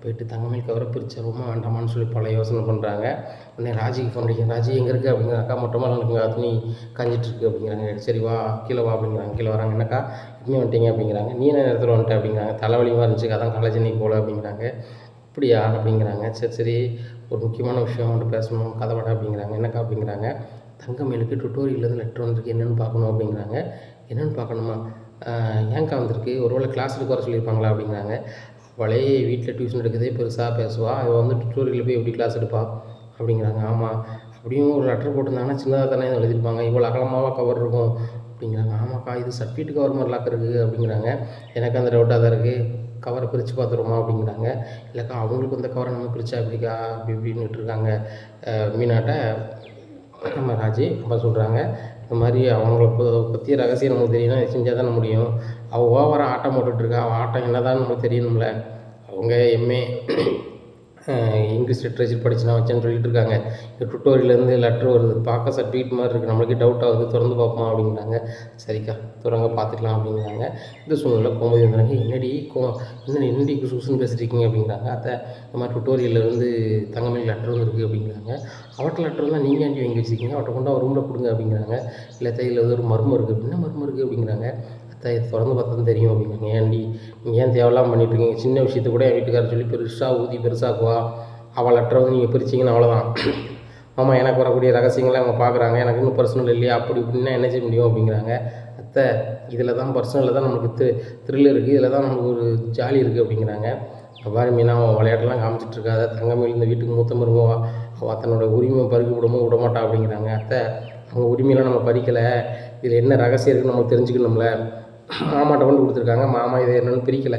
போயிட்டு தங்கமயில் கவரை பிரிச்சிருவோமா வேண்டாமான்னு சொல்லி பல யோசனை பண்ணுறாங்க. உடனே ராஜிக்கு ஃபோன் அடிக்கிறாங்க. ராஜி எங்கே இருக்குது அப்படிங்கிற. அக்கா மொட்டமாக இருக்குங்க, துணி காஞ்சிட்ருக்கு அப்படிங்கிறாங்க. சரி வா கீழே வா அப்படிங்கிறாங்க. கீழே வராங்க. என்னக்கா இன்னும் வந்துட்டீங்க அப்படிங்கிறாங்க. நீ என்ன நேரத்தில் வந்துட்டேன் அப்படிங்கிறாங்க. தலைவலிமாக இருந்துச்சு, அதான் காலேஜ் இன்னைக்கு போகல அப்படிங்கிறாங்க. அப்படியா அப்படிங்கிறாங்க. சரி சரி ஒரு முக்கியமான விஷயம் அவன்கிட்ட பேசணும், கதை விட அப்படிங்கிறாங்க. என்னக்கா அப்படிங்கிறாங்க. தங்கமயிலுக்கு டுட்டோரியல்லேருந்து லெட்டர் வந்திருக்கு, என்னென்னு பார்க்கணும் அப்படிங்கிறாங்க. என்னென்னு பார்க்கணுமா? ஏன்க்கா வந்திருக்கு, ஒருவேளை கிளாஸ் எடுக்க வர சொல்லியிருப்பாங்களா அப்படிங்கிறாங்க. அவளே வீட்டில் டியூஷன் எடுக்கிறதே பெருசாக பேசுவாள், அவள் வந்து டுட்டோரியலில் போய் எப்படி கிளாஸ் எடுப்பா அப்படிங்கிறாங்க. ஆமாம், அப்படியும் ஒரு லெட்டர் போட்டிருந்தாங்கன்னா சின்னதாக தானே எழுதியிருப்பாங்க, இவ்வளோ அகலமாக கவர் இருக்கும் அப்படிங்கிறாங்க. ஆமாக்கா இது சர்டிஃபிகேட் கவர் மாதிரி லாக் இருக்குது அப்படிங்கிறாங்க. எனக்கு அந்த டவுட்டாக தான் இருக்குது, கவரை பிரித்து பார்த்துருமா அப்படிங்கிறாங்க. இல்லைக்கா அவங்களுக்கு இந்த கவரை நம்ம பிரித்தா எப்படிக்கா அப்படி இப்படின்னுட்டு இருக்காங்க மீனாட்ட. நம்ம ராஜி அப்போ சொல்கிறாங்க, இந்த மாதிரி அவங்கள பற்றி ரகசியம் நமக்கு தெரியணும், இது செஞ்சால் தானே முடியும். அவள் ஓவராக ஆட்டம் போட்டுட்ருக்கா, அவள் ஆட்டம் என்ன தான் நமக்கு தெரியணும்ல. அவங்க எம்ஏ இங்கிலீஷ் லிட்ரேச்சர் படிச்சு நான் வச்சேன்னு சொல்லிட்டு இருக்காங்க. இந்த டுட்டோரியல்லேருந்து லெட்ரு வருது, பார்க்க சர்டிஃபிகேட் மாதிரி இருக்குது, நம்மளுக்கே டவுட் ஆகுது, திறந்து பார்ப்போம் அப்படிங்கிறாங்க. சரிக்கா திறங்க பார்த்துக்கலாம் அப்படிங்கிறாங்க. இந்த சூழ்நிலை கோமதி வந்துடுறாங்க. என்னடி சூசன் பேசிட்டுருக்கீங்க அப்படிங்கிறாங்க. அத்தை இந்த மாதிரி டுட்டோரியல்லேருந்து தங்கமயில் லெட்ரு வந்துருக்கு அப்படிங்கிறாங்க. அவட்ட லெட்ரு தான் நீங்கள் ஏன்டி வாங்கி வச்சுருக்கீங்க, அவட்ட கொண்டு ரூமில் கொடுங்க அப்படிங்கிறாங்க. இல்லை தையில் ஒரு மர்மம் இருக்குது. என்ன மர்மம் இருக்குது அப்படிங்கிறாங்க. அத்தை இது திறந்து பார்த்தா தான் தெரியும் அப்படிங்கிறாங்க. ஏன்டி நீங்கள் ஏன் தேவையில்லாமல் பண்ணிட்டுருக்கீங்க, சின்ன விஷயத்தை கூட என் வீட்டுக்காரர் சொல்லி பெருசாக ஊதி பெருசாக்குவா, அவள் லெட்டரை வந்து நீங்கள் பிரிச்சிங்கன்னா அவ்வளோதான். ஆமாம் எனக்கு வரக்கூடிய ரகசியங்களை அவங்க பார்க்குறாங்க, எனக்கு இன்னும் பர்சனல் இல்லையா அப்படி இப்படின்னா என்ன செய்ய முடியும் அப்படிங்கிறாங்க. அத்தை இதில் தான் பர்சனலில் தான் நம்மளுக்கு த்ரில் இருக்குது, இதில் தான் நமக்கு ஒரு ஜாலி இருக்குது அப்படிங்கிறாங்க. அவ்வாறு மீனா அவன் விளையாட்டெல்லாம் காமிச்சிட்ருக்காத, தங்கமயில் இந்த வீட்டுக்கு மூத்த மருமவா, அவள் தன்னோட உரிமை பறிக்க விடமாட்டா அப்படிங்கிறாங்க. அத்தை அவங்க உரிமையெல்லாம் நம்ம பறிக்கலை, இதில் என்ன ரகசியம் இருக்குன்னு நம்ம தெரிஞ்சுக்கணும்ல. மாமாட்ட கொண்டு கொடுத்துருக்காங்க, மாமா இதை என்னென்னு பிரிக்கலை,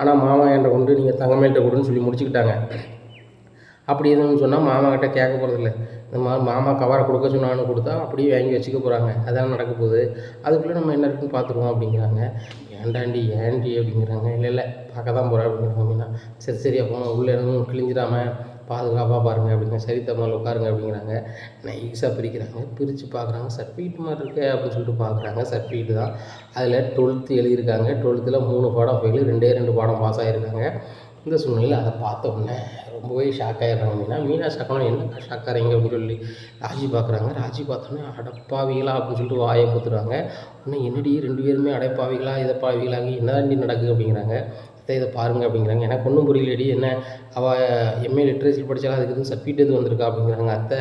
ஆனால் மாமா என்கிட்ட கொண்டு நீங்கள் தங்கமயில்கிட்ட கொடுன்னு சொல்லி முடிச்சுக்கிட்டாங்க. அப்படி எதுன்னு சொன்னால் மாமா கிட்டே கேட்க போகிறதில்ல. இந்த மாதிரி மாமா கவரை கொடுக்க சொன்னான்னு கொடுத்தா அப்படியே வாங்கி வச்சுக்க போகிறாங்க, அதான் நடக்க போகுது. அதுக்குள்ளே நம்ம என்ன இருக்குன்னு பார்த்துருவோம் அப்படிங்கிறாங்க. ஏன்டி அப்படிங்கிறாங்க. இல்லை பார்க்க தான் போகிறேன் அப்படிங்கிறாங்க மீனா. சரி அப்போ உள்ளே எதுவும் கிழிஞ்சிடாமல் பாதுகாப்பாக பாருங்கள் அப்படிங்க. சரி தமிழ் உட்காருங்க அப்படிங்கிறாங்க. நைஸாக பிரிக்கிறாங்க, பிரித்து பார்க்குறாங்க, சர்டிஃபிகேட் மாதிரி இருக்கே அப்படின்னு சொல்லிட்டு பார்க்குறாங்க. சர்டிஃபிகேட்டு தான். அதில் 12th எழுதியிருக்காங்க. 12th 3 பாடம் ஃபெயிலு, 2 பாடம் பாஸ் ஆகியிருக்காங்க. இந்த சூழ்நிலையில் அதை பார்த்த உடனே ரொம்பவே ஷாக் ஆகிடுறாங்க. மீனா ஷாக் ஆனால் என்ன ஷாக் ஆகிறீங்க அப்படின்னு சொல்லி ராஜி பார்க்குறாங்க. ராஜி பார்த்தோன்னே அடப்பாவிகளா அப்படின்னு சொல்லிட்டு வாயை கொடுத்துருவாங்க. உடனே என்னடி 2 பேருமே அடைப்பாவிகளா இதை பாவிகளாகி என்னதாண்டி நடக்குது அப்படிங்கிறாங்க. இதை பாருங்கள் அப்படிங்கிறாங்க. எனக்கு ஒன்றும் புரியலடி, என்ன அவள் எம்ஏ லிட்ரேச்சர் படித்தாலும் அதுக்கு எதுவும் சர்டிஃபிகேட் எதுவும் வந்திருக்கா அப்படிங்கிறாங்க. அத்தை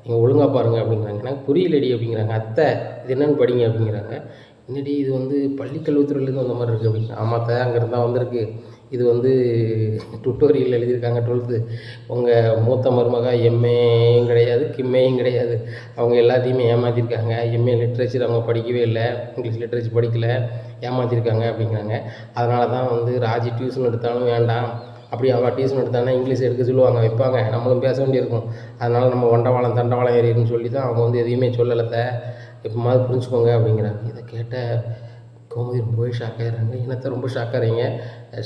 நீங்கள் ஒழுங்காக பாருங்கள் அப்படிங்கிறாங்க. எனக்கு புரியலடி அப்படிங்கிறாங்க. அத்தை இது என்னென்னு படிங்க அப்படிங்கிறாங்க. என்னடி இது வந்து பள்ளிக்கல்வித்துறையிலேருந்து வந்த மாதிரி இருக்குது அப்படிங்க. ஆமாம் அத்தை அங்கேருந்து தான் வந்திருக்கு, இது வந்து டுட்டோரியல் எழுதியிருக்காங்க 12th. உங்கள் மூத்த மருமக எம்ஏயும் கிடையாது, கிம்ஏயும் கிடையாது, அவங்க எல்லாத்தையுமே ஏமாற்றிருக்காங்க. எம்ஏ லிட்ரேச்சர் அவங்க படிக்கவே இல்லை, இங்கிலீஷ் லிட்ரேச்சர் படிக்கலை, ஏமாற்றிருக்காங்க அப்படிங்கிறாங்க. அதனால தான் வந்து ராஜி டியூஷன் எடுத்தாலும் வேண்டாம், அப்படி அவள் டியூஷன் எடுத்தாங்கன்னா இங்கிலீஷ் எடுக்க சொல்லுவாங்க, வைப்பாங்க, நம்மளும் பேச வேண்டியிருக்கும். அதனால் நம்ம ஒண்டவாளம் தண்டவாளம் ஏறிடுன்னு சொல்லி தான் அவங்க வந்து எதையுமே சொல்லலை. எப்போமாவது புரிஞ்சுக்கோங்க அப்படிங்கிறாங்க. இதை கேட்ட கோமதி ரொம்பவே ஷாக் ஆகிடுறாங்க. என்னத்தை ரொம்ப ஷாக் ஆகிறீங்க,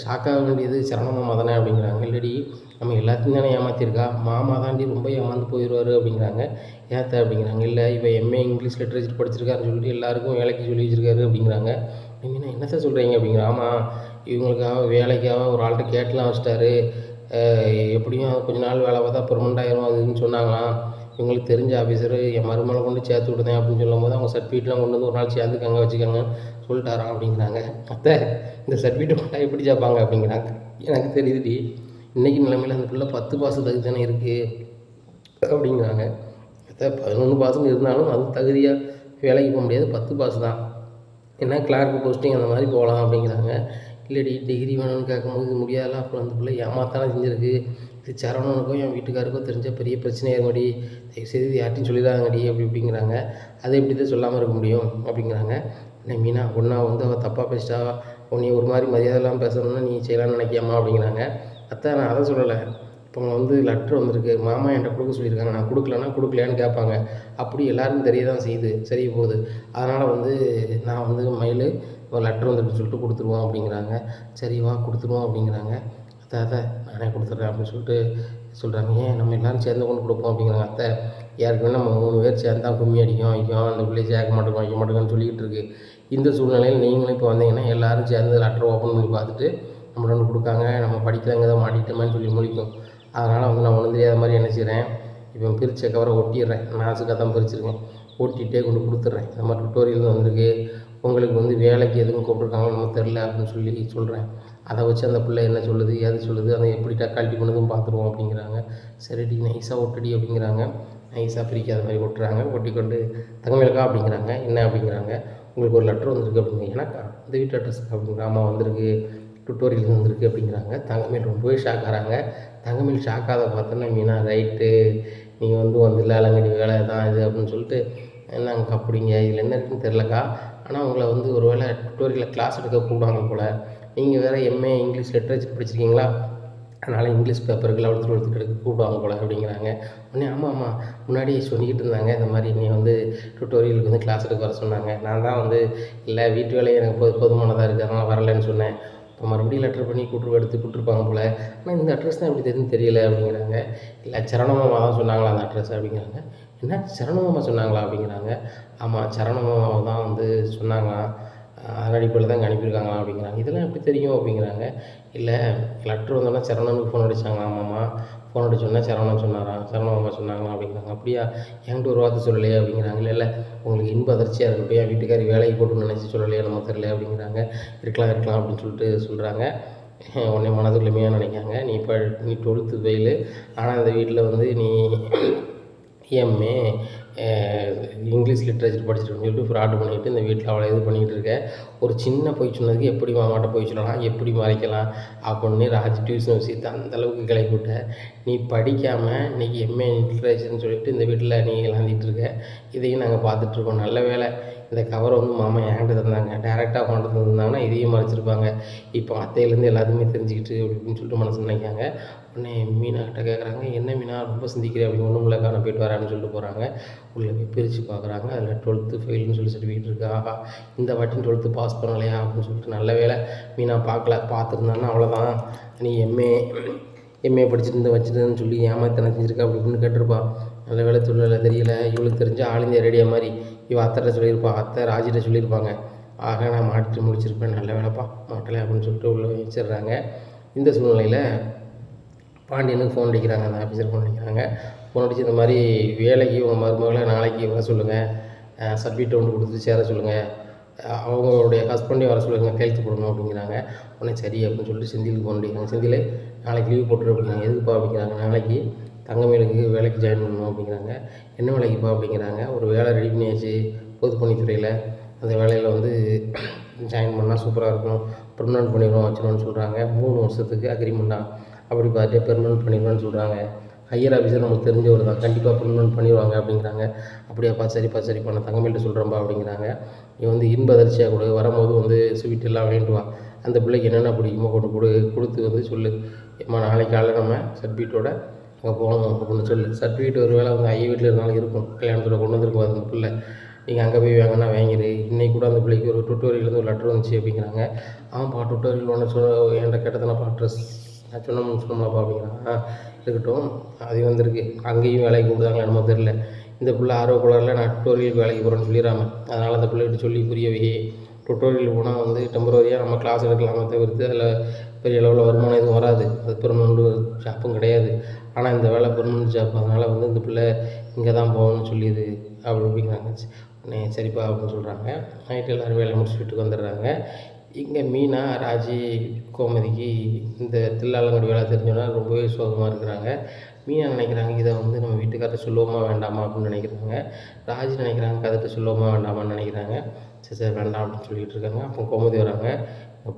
ஷாக்காக வேண்டியது சரவண மாமா தானே அப்படிங்கிறாங்க. இல்லடி நம்ம எல்லாத்தையும் தானே ஏமாற்றிருக்கா, மாமா தாண்டி ரொம்ப ஏமாந்து போயிடுவார் அப்படிங்கிறாங்க. ஏத்த அப்படிங்கிறாங்க. இல்லை இவன் எம்ஏ இங்கிலீஷ் லிட்ரேச்சர் படிச்சிருக்காருன்னு சொல்லிட்டு எல்லாருக்கும் வேலைக்கு சொல்லி வச்சுருக்காரு அப்படிங்கிறாங்க. நீங்கள் என்னத்தை சொல்கிறீங்க அப்படிங்கிற. ஆமாம் இவங்களுக்காக வேலைக்காக ஒரு ஆள்கிட்ட கேட்டுலாம் வச்சிட்டாரு, எப்படியும் கொஞ்ச நாள் வேலை பார்த்தா பெர்மனெண்ட் ஆயிரும் அதுன்னு சொன்னாங்களாம். இவங்களுக்கு தெரிஞ்ச ஆஃபீஸரு என் மருமகளை கொண்டு சேர்த்து விடுதேன் அப்படின்னு சொல்லும்போது அவங்க சர்டிஃபிகேட்லாம் கொண்டு வந்து ஒரு நாள் சேர்ந்துக்கங்க வச்சுக்கோங்க சொல்லிட்டாராம் அப்படிங்கிறாங்க. அத்தை இந்த சர்டிஃபிகேட் மட்டும் எப்படி சேர்ப்பாங்க அப்படிங்கிறாங்க. எனக்கு தெரியுதுடி, இன்றைக்கி நிலைமையில் அந்த பிள்ளை 10 பாஸ் தகுதி தானே இருக்குது அப்படிங்கிறாங்க. அத்தை 11 பாஸ்ன்னு இருந்தாலும் அது தகுதியாக வேலைக்கு போக முடியாது, 10 பாஸ் தான், என்ன கிளார்க்கு போஸ்டிங் அந்த மாதிரி போகலாம் அப்படிங்கிறாங்க. இல்லடி டிகிரி வேணும்னு கேட்கும்போது இது முடியாதெல்லாம், அப்புறம் அந்த பிள்ளை ஏமாத்தானே செஞ்சுருக்கு, இது சரவணனுக்கும் என் வீட்டுக்காருக்கோ தெரிஞ்சால் பெரிய பிரச்சனையாயிருமாடி, தயவுசெய்து யார்ட்டையும் சொல்லிடாதடி அப்படி இப்படிங்கிறாங்க. அதை எப்படி தான் சொல்லாமல் இருக்க முடியும் அப்படிங்கிறாங்க. மீனா ஒன்றா வந்து அவள் தப்பாக பேசிட்டா, நீ ஒரு மாதிரி மரியாதைலாம் பேசணும்னா நீ செய்யலாம்னு நினைக்கியாமா அப்படிங்கிறாங்க. அத்தை நான் அதை சொல்லலை, இப்போ வந்து லெட்ரு வந்திருக்கு, மாமா என்கிட்ட கொடுக்க சொல்லியிருக்காங்க, நான் கொடுக்கலையான்னு கேட்பாங்க, அப்படி எல்லாருக்கும் தெரிய தான் செய்யுது, சரி போகுது, அதனால் வந்து நான் வந்து மயில் ஒரு லெட்ரு வந்துட்டு சொல்லிட்டு கொடுத்துருவோம் அப்படிங்கிறாங்க. சரி வா கொடுத்துருவோம் அப்படிங்கிறாங்க. அத்தை நானே கொடுத்துட்றேன் அப்படின்னு சொல்லிட்டு சொல்கிறாங்க. ஏன் நம்ம எல்லோரும் சேர்ந்து கொண்டு கொடுப்போம் அப்படிங்கிறாங்க. அத்தை ஏற்கனவே நம்ம 3 பேர் சேர்ந்தா கும்மி அடிக்கும் வைக்கும், அந்த பிள்ளையை சேர்க்க மாட்டேங்க வைக்க மாட்டேங்கன்னு சொல்லிக்கிட்டு இருக்குது. இந்த சூழ்நிலையில் நீங்களும் இப்போ வந்தீங்கன்னா எல்லோரும் சேர்ந்து லெட்டர் ஓப்பன் பண்ணி பார்த்துட்டு நம்மளோட கொடுக்காங்க, நம்ம படிக்கலங்க ஏதோ மாட்டிட்டோமேன்னு சொல்லி முழிக்கும். அதனால் வந்து நான் ஒன்றும் தெரியாத மாதிரி என்ன செய்கிறேன், இப்போ பிரித்த கவரை ஒட்டிடுறேன். நாசுக்காக தான் பிரிச்சுருக்கேன். ஓட்டிகிட்டே கொண்டு கொடுத்துட்றேன். இந்த மாதிரி டுட்டோரியல் வந்திருக்கு, உங்களுக்கு வந்து வேலைக்கு எதுவும் கூப்பிட்ருக்காங்களோ நம்ம தெரில அப்படின்னு சொல்லி சொல்கிறேன். அதை வச்சு அந்த பிள்ளை என்ன சொல்லுது ஏது சொல்லுது, அதை எப்படி டக்காலிட்டி பண்ணுதுன்னு பார்த்துருவோம் அப்படிங்கிறாங்க. சரிடி நைஸாக ஒட்டடி அப்படிங்கிறாங்க. நைஸாக பிரிக்காத மாதிரி ஒட்டுறாங்க. ஒட்டிக்கொண்டு தங்கமேலுக்கா அப்படிங்கிறாங்க. என்ன அப்படிங்கிறாங்க, உங்களுக்கு ஒரு லெட்டர் வந்திருக்கு அப்படிங்க. எனக்கா இந்த வீட்டு அட்ரஸ் அப்படிங்கிற ஆமாம் வந்திருக்கு, டுட்டோரியல் வந்திருக்கு அப்படிங்கிறாங்க. தங்கமேல் ரொம்பவே ஷாக் ஆகிறாங்க. தங்கமேல் ஷாக்காக பார்த்தோன்னா மீனா ரைட்டு நீங்கள் வந்து வந்தில்ல அலங்கடி வேலை தான் இது அப்படின்னு சொல்லிட்டு என்னங்க அப்படிங்க இதில் என்ன இருக்குன்னு தெரிலக்கா, ஆனால் உங்களை வந்து ஒரு வேளை டுட்டோரியலில் கிளாஸ் எடுக்க கூப்பிடுவாங்க போல், நீங்கள் வேறு எம்ஏ இங்கிலீஷ் லிட்ரேச்சர் படிச்சிருக்கீங்களா, அதனால் இங்கிலீஷ் பேப்பருக்கு 11th 12th எடுக்க கூப்பிடுவாங்க போல் அப்படிங்கிறாங்க. உடனே ஆமாம் முன்னாடி சொல்லிக்கிட்டு இருந்தாங்க இந்த மாதிரி நீ வந்து டுட்டோரியலுக்கு வந்து கிளாஸ் எடுக்க வர சொன்னாங்க. நான் தான் வந்து இல்லை வீட்டு வேலையை எனக்கு போதுமானதாக இருக்குது அதனால் வரலைன்னு சொன்னேன். இப்போ மறுபடியும் லெட்டர் பண்ணி எடுத்து கூப்பிட்ருப்பாங்க போல், ஆனால் இந்த அட்ரஸ் தான் எப்படி தெரியுதுன்னு தெரியல அப்படிங்கிறாங்க. இல்லை சரணமாமா தான் சொன்னாங்களா அந்த அட்ரஸ் அப்படிங்கிறாங்க. என்ன சரணமாமா சொன்னாங்களா அப்படிங்கிறாங்க. ஆமாம் சரணமாமாவை தான் வந்து சொன்னாங்களாம், அதன் அடிப்படையில் தான் இங்கே அனுப்பியிருக்காங்களா அப்படிங்கிறாங்க. இதெல்லாம் எப்படி தெரியும் அப்படிங்கிறாங்க. இல்லை லெட்ரு வந்தோடனே சரவணனுக்கு ஃபோன் அடித்தாங்களா ஆமாம்மா, ஃபோன் அடிச்சோடனே சரவணன் சொன்னாராம், சரவணமாமா சொன்னாங்களா அப்படிங்கிறாங்க. அப்படியா என்கிட்ட ஒரு வார்த்தை சொல்லலையே அப்படிங்கிறாங்க. இல்லை இல்லை உங்களுக்கு இன்ப அதிர்ச்சியாக இருக்கட்டும், என் வீட்டுக்காரி வேலைக்கு போட்டுன்னு நினச்சி சொல்லலையே நம்ம தெரியல அப்படிங்கிறாங்க. இருக்கலாம் அப்படின்னு சொல்லிட்டு சொல்கிறாங்க. உடனே மனதுக்குள்ளமையாக நினைக்காங்க, நீ 12th ஃபெயிலு, ஆனால் இந்த வீட்டில் வந்து நீ எம்ஏ இங்கிலீஷ் லிட்ரேச்சர் படிச்சிருக்கேன்னு சொல்லிட்டு ஃப்ராடு பண்ணிவிட்டு இந்த வீட்டில் அவ்வளோ இது பண்ணிக்கிட்டு இருக்கேன். ஒரு சின்ன பொய் சொன்னதுக்கு எப்படி மாமாட்ட பொய் சொல்லலாம், எப்படி மறைக்கலாம் அப்படின்னு ராஜ் டியூஷன் விஷயத்தை அந்தளவுக்கு கிளப்பி விட்ட. நீ படிக்காமல் இன்றைக்கி எம்ஏ லிட்ரேச்சர்னு சொல்லிட்டு இந்த வீட்டில் நீ விளாண்டிகிட்டு இருக்க. இதையும் நாங்கள் பார்த்துட்ருக்கோம். நல்ல வேலை இந்த கவரை வந்து மாமா என்கிட்ட தந்தாங்க, டேரெக்டாக கொண்டு தந்தாங்கன்னா இதையும் மறைச்சிருப்பாங்க. இப்போ அத்தையிலேருந்து எல்லாத்தையுமே தெரிஞ்சுக்கிட்டு அப்படின்னு சொல்லிட்டு மனசு நினைக்காங்க. உடனே மீனா கிட்ட கேட்குறாங்க, என்ன மீனா ரொம்ப சிந்திக்கிறேன் அப்படின்னு, ஒன்றும் இல்லை நான் போய்ட்டு வரேன்னு சொல்லிட்டு போகிறாங்க. உள்ளே போய் பிரித்து பார்க்குறாங்க, அதில் 12th ஃபெயில்னு சொல்லி சர்டிஃபிகேட் இருக்குது. ஆஹா இந்த வாட்டி 12th பாஸ் பண்ணலையா அப்படின்னு சொல்லிட்டு நல்ல வேலை மீனா பார்த்துருந்தான்னா அவ்வளோதான், நீ எம்ஏ படிச்சுட்டு வச்சுட்டுன்னு சொல்லி ஏமாத்தனை செஞ்சுருக்கா அப்படி இப்படின்னு கேட்டிருப்பான். நல்ல வேலை சொல்லலை தெரியல, இவளுக்கு தெரிஞ்ச ஆல் இந்தியா ரேடியோ மாதிரி இவள் அத்தைட்ட சொல்லியிருப்பான், அத்தை ராஜிட்ட சொல்லியிருப்பாங்க. ஆக நான் மாட்டிட்டு முடிச்சிருப்பேன், நல்ல வேலைப்பா மாட்டலை அப்படின்னு சொல்லிட்டு உள்ளே வச்சிடுறாங்க. இந்த சூழ்நிலையில் பாண்டியனுக்கு ஃபோன் அடிக்கிறாங்க, அந்த ஆஃபீஸர் ஃபோன் அடிக்கிறாங்க. ஃபோன் அடித்து இந்த மாதிரி வேலைக்கு உங்கள் மருமகளை நாளைக்கு வர சொல்லுங்கள், சர்டிஃபிகேட் ஒன்று கொடுத்துட்டு சேர சொல்லுங்கள், அவங்களுடைய ஹஸ்பண்டையும் வர சொல்லுங்கள், கையெழுத்து போடணும் அப்படிங்கிறாங்க. உடனே சரி அப்படின்னு சொல்லிட்டு செந்திலுக்கு ஃபோன் அடிக்கிறாங்க. செந்தில் நாளைக்கு லீவ் போட்டுரு அப்படிங்கிறாங்க. எதுக்குப்பா அப்படிங்கிறாங்க. நாளைக்கு தங்கமேலுக்கு வேலைக்கு ஜாயின் பண்ணணும் அப்படிங்கிறாங்க. என்ன வேலைக்குப்பா அப்படிங்கிறாங்க. ஒரு வேலை ரெடி பண்ணியாச்சு பொதுப்பணித்துறையில், அந்த வேலையில் வந்து ஜாயின் பண்ணால் சூப்பராக இருக்கும், பெர்மனெண்ட் பண்ணிடுவோம் வச்சிடணும்னு சொல்கிறாங்க. 3 வருஷத்துக்கு அக்ரிமெண்ட்டாக அப்படி பார்த்துட்டு பெர்மனெண்ட் பண்ணிடுவோன்னு சொல்கிறாங்க. ஹையர் ஆஃபீஸர் நமக்கு தெரிஞ்சவர் தான், கண்டிப்பாக பெர்மனெண்ட் பண்ணிடுவாங்க அப்படிங்கிறாங்க. அப்படியாப்பா சரிப்பா நான் தங்கமேல்கிட்ட சொல்கிறேன்ப்பா அப்படிங்கிறாங்க. நீ வந்து இன்ப அதிர்ச்சியாக கொடு, வரும்போது வந்து ஸ்வீட் எல்லாம் வேண்டுவா, அந்த பிள்ளைக்கு என்னென்ன பிடிக்குமோ கொடுத்து வந்து சொல்லு, ஏம்மா நாளைக்கு காலையில் நம்ம சர்டிஃபிகேட்டோட அங்கே போகணும் அப்படின்னு சொல்லு. சர்டிஃபிகேட் ஒரு வேளை வந்து ஐயா வீட்டில் இருந்தாலும் இருக்கும், கல்யாணத்தோட கொண்டு வந்துருக்கும் அந்த பிள்ளை, நீங்கள் அங்கே போய் வாங்கினா வாங்கிடு. இன்றைக்கி கூட அந்த பிள்ளைக்கு ஒரு டுட்டோரியல்லேருந்து ஒரு லெட்டர் வந்துச்சு அப்படிங்கிறாங்க. ஆமாப்பா டுட்டோரியல் ஒன்று என்கிட்ட கேட்டதுனாப்பா அட்ரஸ் நான் சொன்னோம்லாப்பா அப்படிங்கிறாங்க. இருக்கட்டும் அது வந்திருக்கு, அங்கேயும் வேலைக்கு கூப்பிடுதாங்க என்னமோ தெரில. இந்த பிள்ளை ஆர்வக்குள்ளாரில் நான் டுட்டோரியலுக்கு வேலைக்கு போகிறேன்னு சொல்லிடாமல், அதனால் அந்த பிள்ளைகிட்ட சொல்லி புரியவே, டுட்டோரியல் போனால் வந்து டெம்பரரியாக நம்ம கிளாஸ் எடுக்கலாமே தவிர்த்து அதில் பெரிய அளவில் வருமானம் எதுவும் வராது, அது பெர்மனெண்ட் ஜாப்பும் கிடையாது. ஆனால் இந்த வேலை பெர்மனெண்ட் ஜாப், அதனால் வந்து இந்த பிள்ளை இங்கே தான் போகணும்னு சொல்லிடுது அப்படிங்கிறாங்க. உடனே சரிப்பா அப்படின்னு சொல்கிறாங்க. நைட்டு எல்லோரும் வேலை முடிச்சு வீட்டுக்கு வந்துடுறாங்க. இங்கே மீனா ராஜி கோமதிக்கு இந்த தில்லாலங்கடி வேலை தெரிஞ்சோன்னா ரொம்பவே சோகமாக இருக்கிறாங்க. மீனா நினைக்கிறாங்க இதை வந்து நம்ம வீட்டுக்காரர்கிட்ட சொல்லுவோமா வேண்டாமா அப்படின்னு நினைக்கிறாங்க. ராஜி நினைக்கிறாங்க கதைட்ட சொல்லுவோமா வேண்டாமான்னு நினைக்கிறாங்க. சரி வேண்டாம் அப்படின்னு சொல்லிகிட்டு இருக்காங்க. அப்போ கோமதி வராங்க.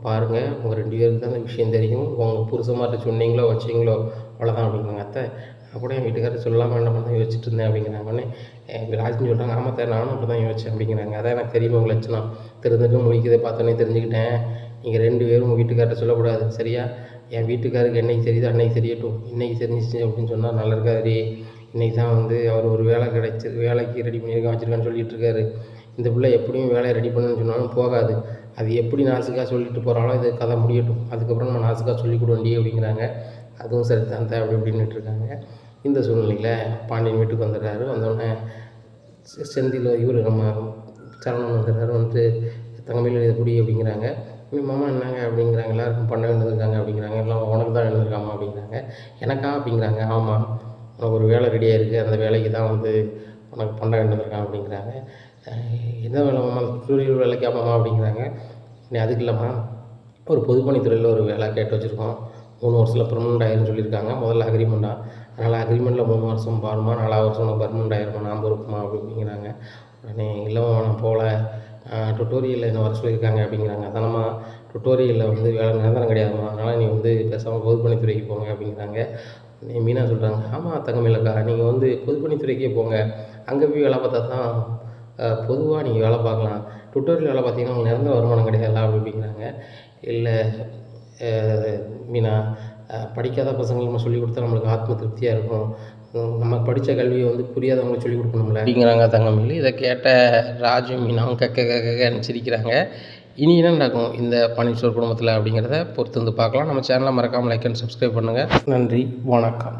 பாருங்கள் உங்கள் 2 பேருக்கு தான் அந்த விஷயம் தெரியும், உங்கள் புருஷமார்ட்ட சொன்னீங்களோ வச்சிங்களோ அவ்வளோதான் அப்படிங்கிறாங்க. அத்தை நான் கூட என் வீட்டுக்காரர் சொல்லலாம் வேண்டாம் தான் யோசிச்சுட்டு இருந்தேன் அப்படிங்கிறாங்க. உடனே ராஜின்னு சொல்கிறாங்க. ஆமாத்த நானும் அப்படி தான் யோசிச்சேன் அப்படிங்கிறாங்க. அதான் எனக்கு தெரியுமா உங்கள் லட்சணம், தெரிஞ்சுட்டு முழிக்கதை பார்த்தோன்னே தெரிஞ்சுக்கிட்டேன், நீங்கள் 2 பேரும் உங்கள் வீட்டுக்கார்ட்ட சொல்லக்கூடாது சரியா, என் வீட்டுக்காருக்கு என்னைக்கு தெரியுதோ அன்னைக்கு தெரியட்டும், இன்றைக்கி தெரிஞ்சிச்சு அப்படின்னு சொன்னால் நல்லா இருக்காது. இன்றைக்கி தான் வந்து அவர் ஒரு வேலை வேலைக்கு ரெடி பண்ணியிருக்கேன் வச்சுருக்கான்னு சொல்லிகிட்டு இருக்காரு. இந்த பிள்ளை எப்படியும் வேலையை ரெடி பண்ணுன்னு சொன்னாலும் போகாது, அது எப்படி நாசுக்காக சொல்லிட்டு போகிறாலும் இது கதை முடியட்டும், அதுக்கப்புறம் நம்ம நாசுக்காக சொல்லி கொடுவேண்டி அப்படிங்கிறாங்க. அதுவும் சரி தான் அப்படி இப்படின்னுட்டு இருக்காங்க. இந்த சூழ்நிலையில் பாண்டியன் வீட்டுக்கு வந்துடுறாரு. வந்தோடனே செந்தில் இவர் நம்ம சரவணன் வந்துடுறாரு. வந்துட்டு தங்கமயில் இதை குடி அப்படிங்கிறாங்க. மாமா என்னங்க அப்படிங்கிறாங்க. எல்லாருக்கும் பண்ண வேண்டியிருக்காங்க அப்படிங்கிறாங்க. எல்லாம் உனக்கு தான் எழுந்திருக்காமா அப்படிங்கிறாங்க. எனக்கா அப்படிங்கிறாங்க. ஆமாம், உனக்கு ஒரு வேலை ரெடியாக இருக்குது, அந்த வேலைக்கு தான் வந்து உனக்கு பண்ண வேண்டியிருக்கான் அப்படிங்கிறாங்க. என்ன வேலை மாமா? சூரியல் வேலைக்கு ஆமாம்மா அப்படிங்கிறாங்க. நீ அதுக்கு இல்லைம்மா, ஒரு பொதுப்பணித்துறையில் ஒரு வேலை கேட்டு வச்சுருக்கோம். 3 வருஷத்தில் பெர்மனெண்ட் ஆயிருன்னு சொல்லியிருக்காங்க. முதல்ல அக்ரிமெண்ட்டா, அதனால் அக்ரிமெண்ட்டில் 3 வருஷம் பாருமா, 4வது வருஷம் உனக்கு பெர்மனெண்ட் ஆயிருமா, நான் பொறுப்புமா அப்படிங்கிறாங்க. உடனே இல்லைம்மா நான் போகல, டுட்டோரியலில் என்ன வர சொல்லியிருக்காங்க அப்படிங்கிறாங்க. அதானம்மா டுட்டோரியலில் வந்து வேலை நிரந்தரம் கிடையாதும்மா, அதனால் நீ வந்து பேசாமல் பொதுப்பணித்துறைக்கு போங்க அப்படிங்கிறாங்க. மீனா சொல்கிறாங்க, ஆமாம் தங்கமயிலக்கா, நீங்கள் வந்து பொதுப்பணித்துறைக்கே போங்க, அங்கே போய் வேலை பார்த்தா தான் பொதுவாக நீங்கள் வேலை பார்க்கலாம், டுட்டோரியல் வேலை பார்த்தீங்கன்னா உங்களுக்கு நிரந்தர வருமானம் கிடையாதுல்ல அப்படி அப்படிங்கிறாங்க. இல்லை மீனா, படிக்காத பசங்களுக்கு நம்ம சொல்லிக் கொடுத்தா நம்மளுக்கு ஆத்ம திருப்தியாக இருக்கும், நம்ம படித்த கல்வியை வந்து புரியாதவங்களுக்கு சொல்லிக் கொடுக்கணும்ல அப்படிங்கிறாங்க தங்கமயில். இதை கேட்ட ராஜும் மீனாவும் கக்கன்னு சிரிக்கிறாங்க. இனி என்ன நடக்கும் இந்த பாண்டியன் ஸ்டோர் குடும்பத்தில் அப்படிங்கிறத பொறுத்து வந்து பார்க்கலாம். நம்ம சேனலை மறக்காமல் லைக் அண்ட் சப்ஸ்கிரைப் பண்ணுங்கள். நன்றி, வணக்கம்.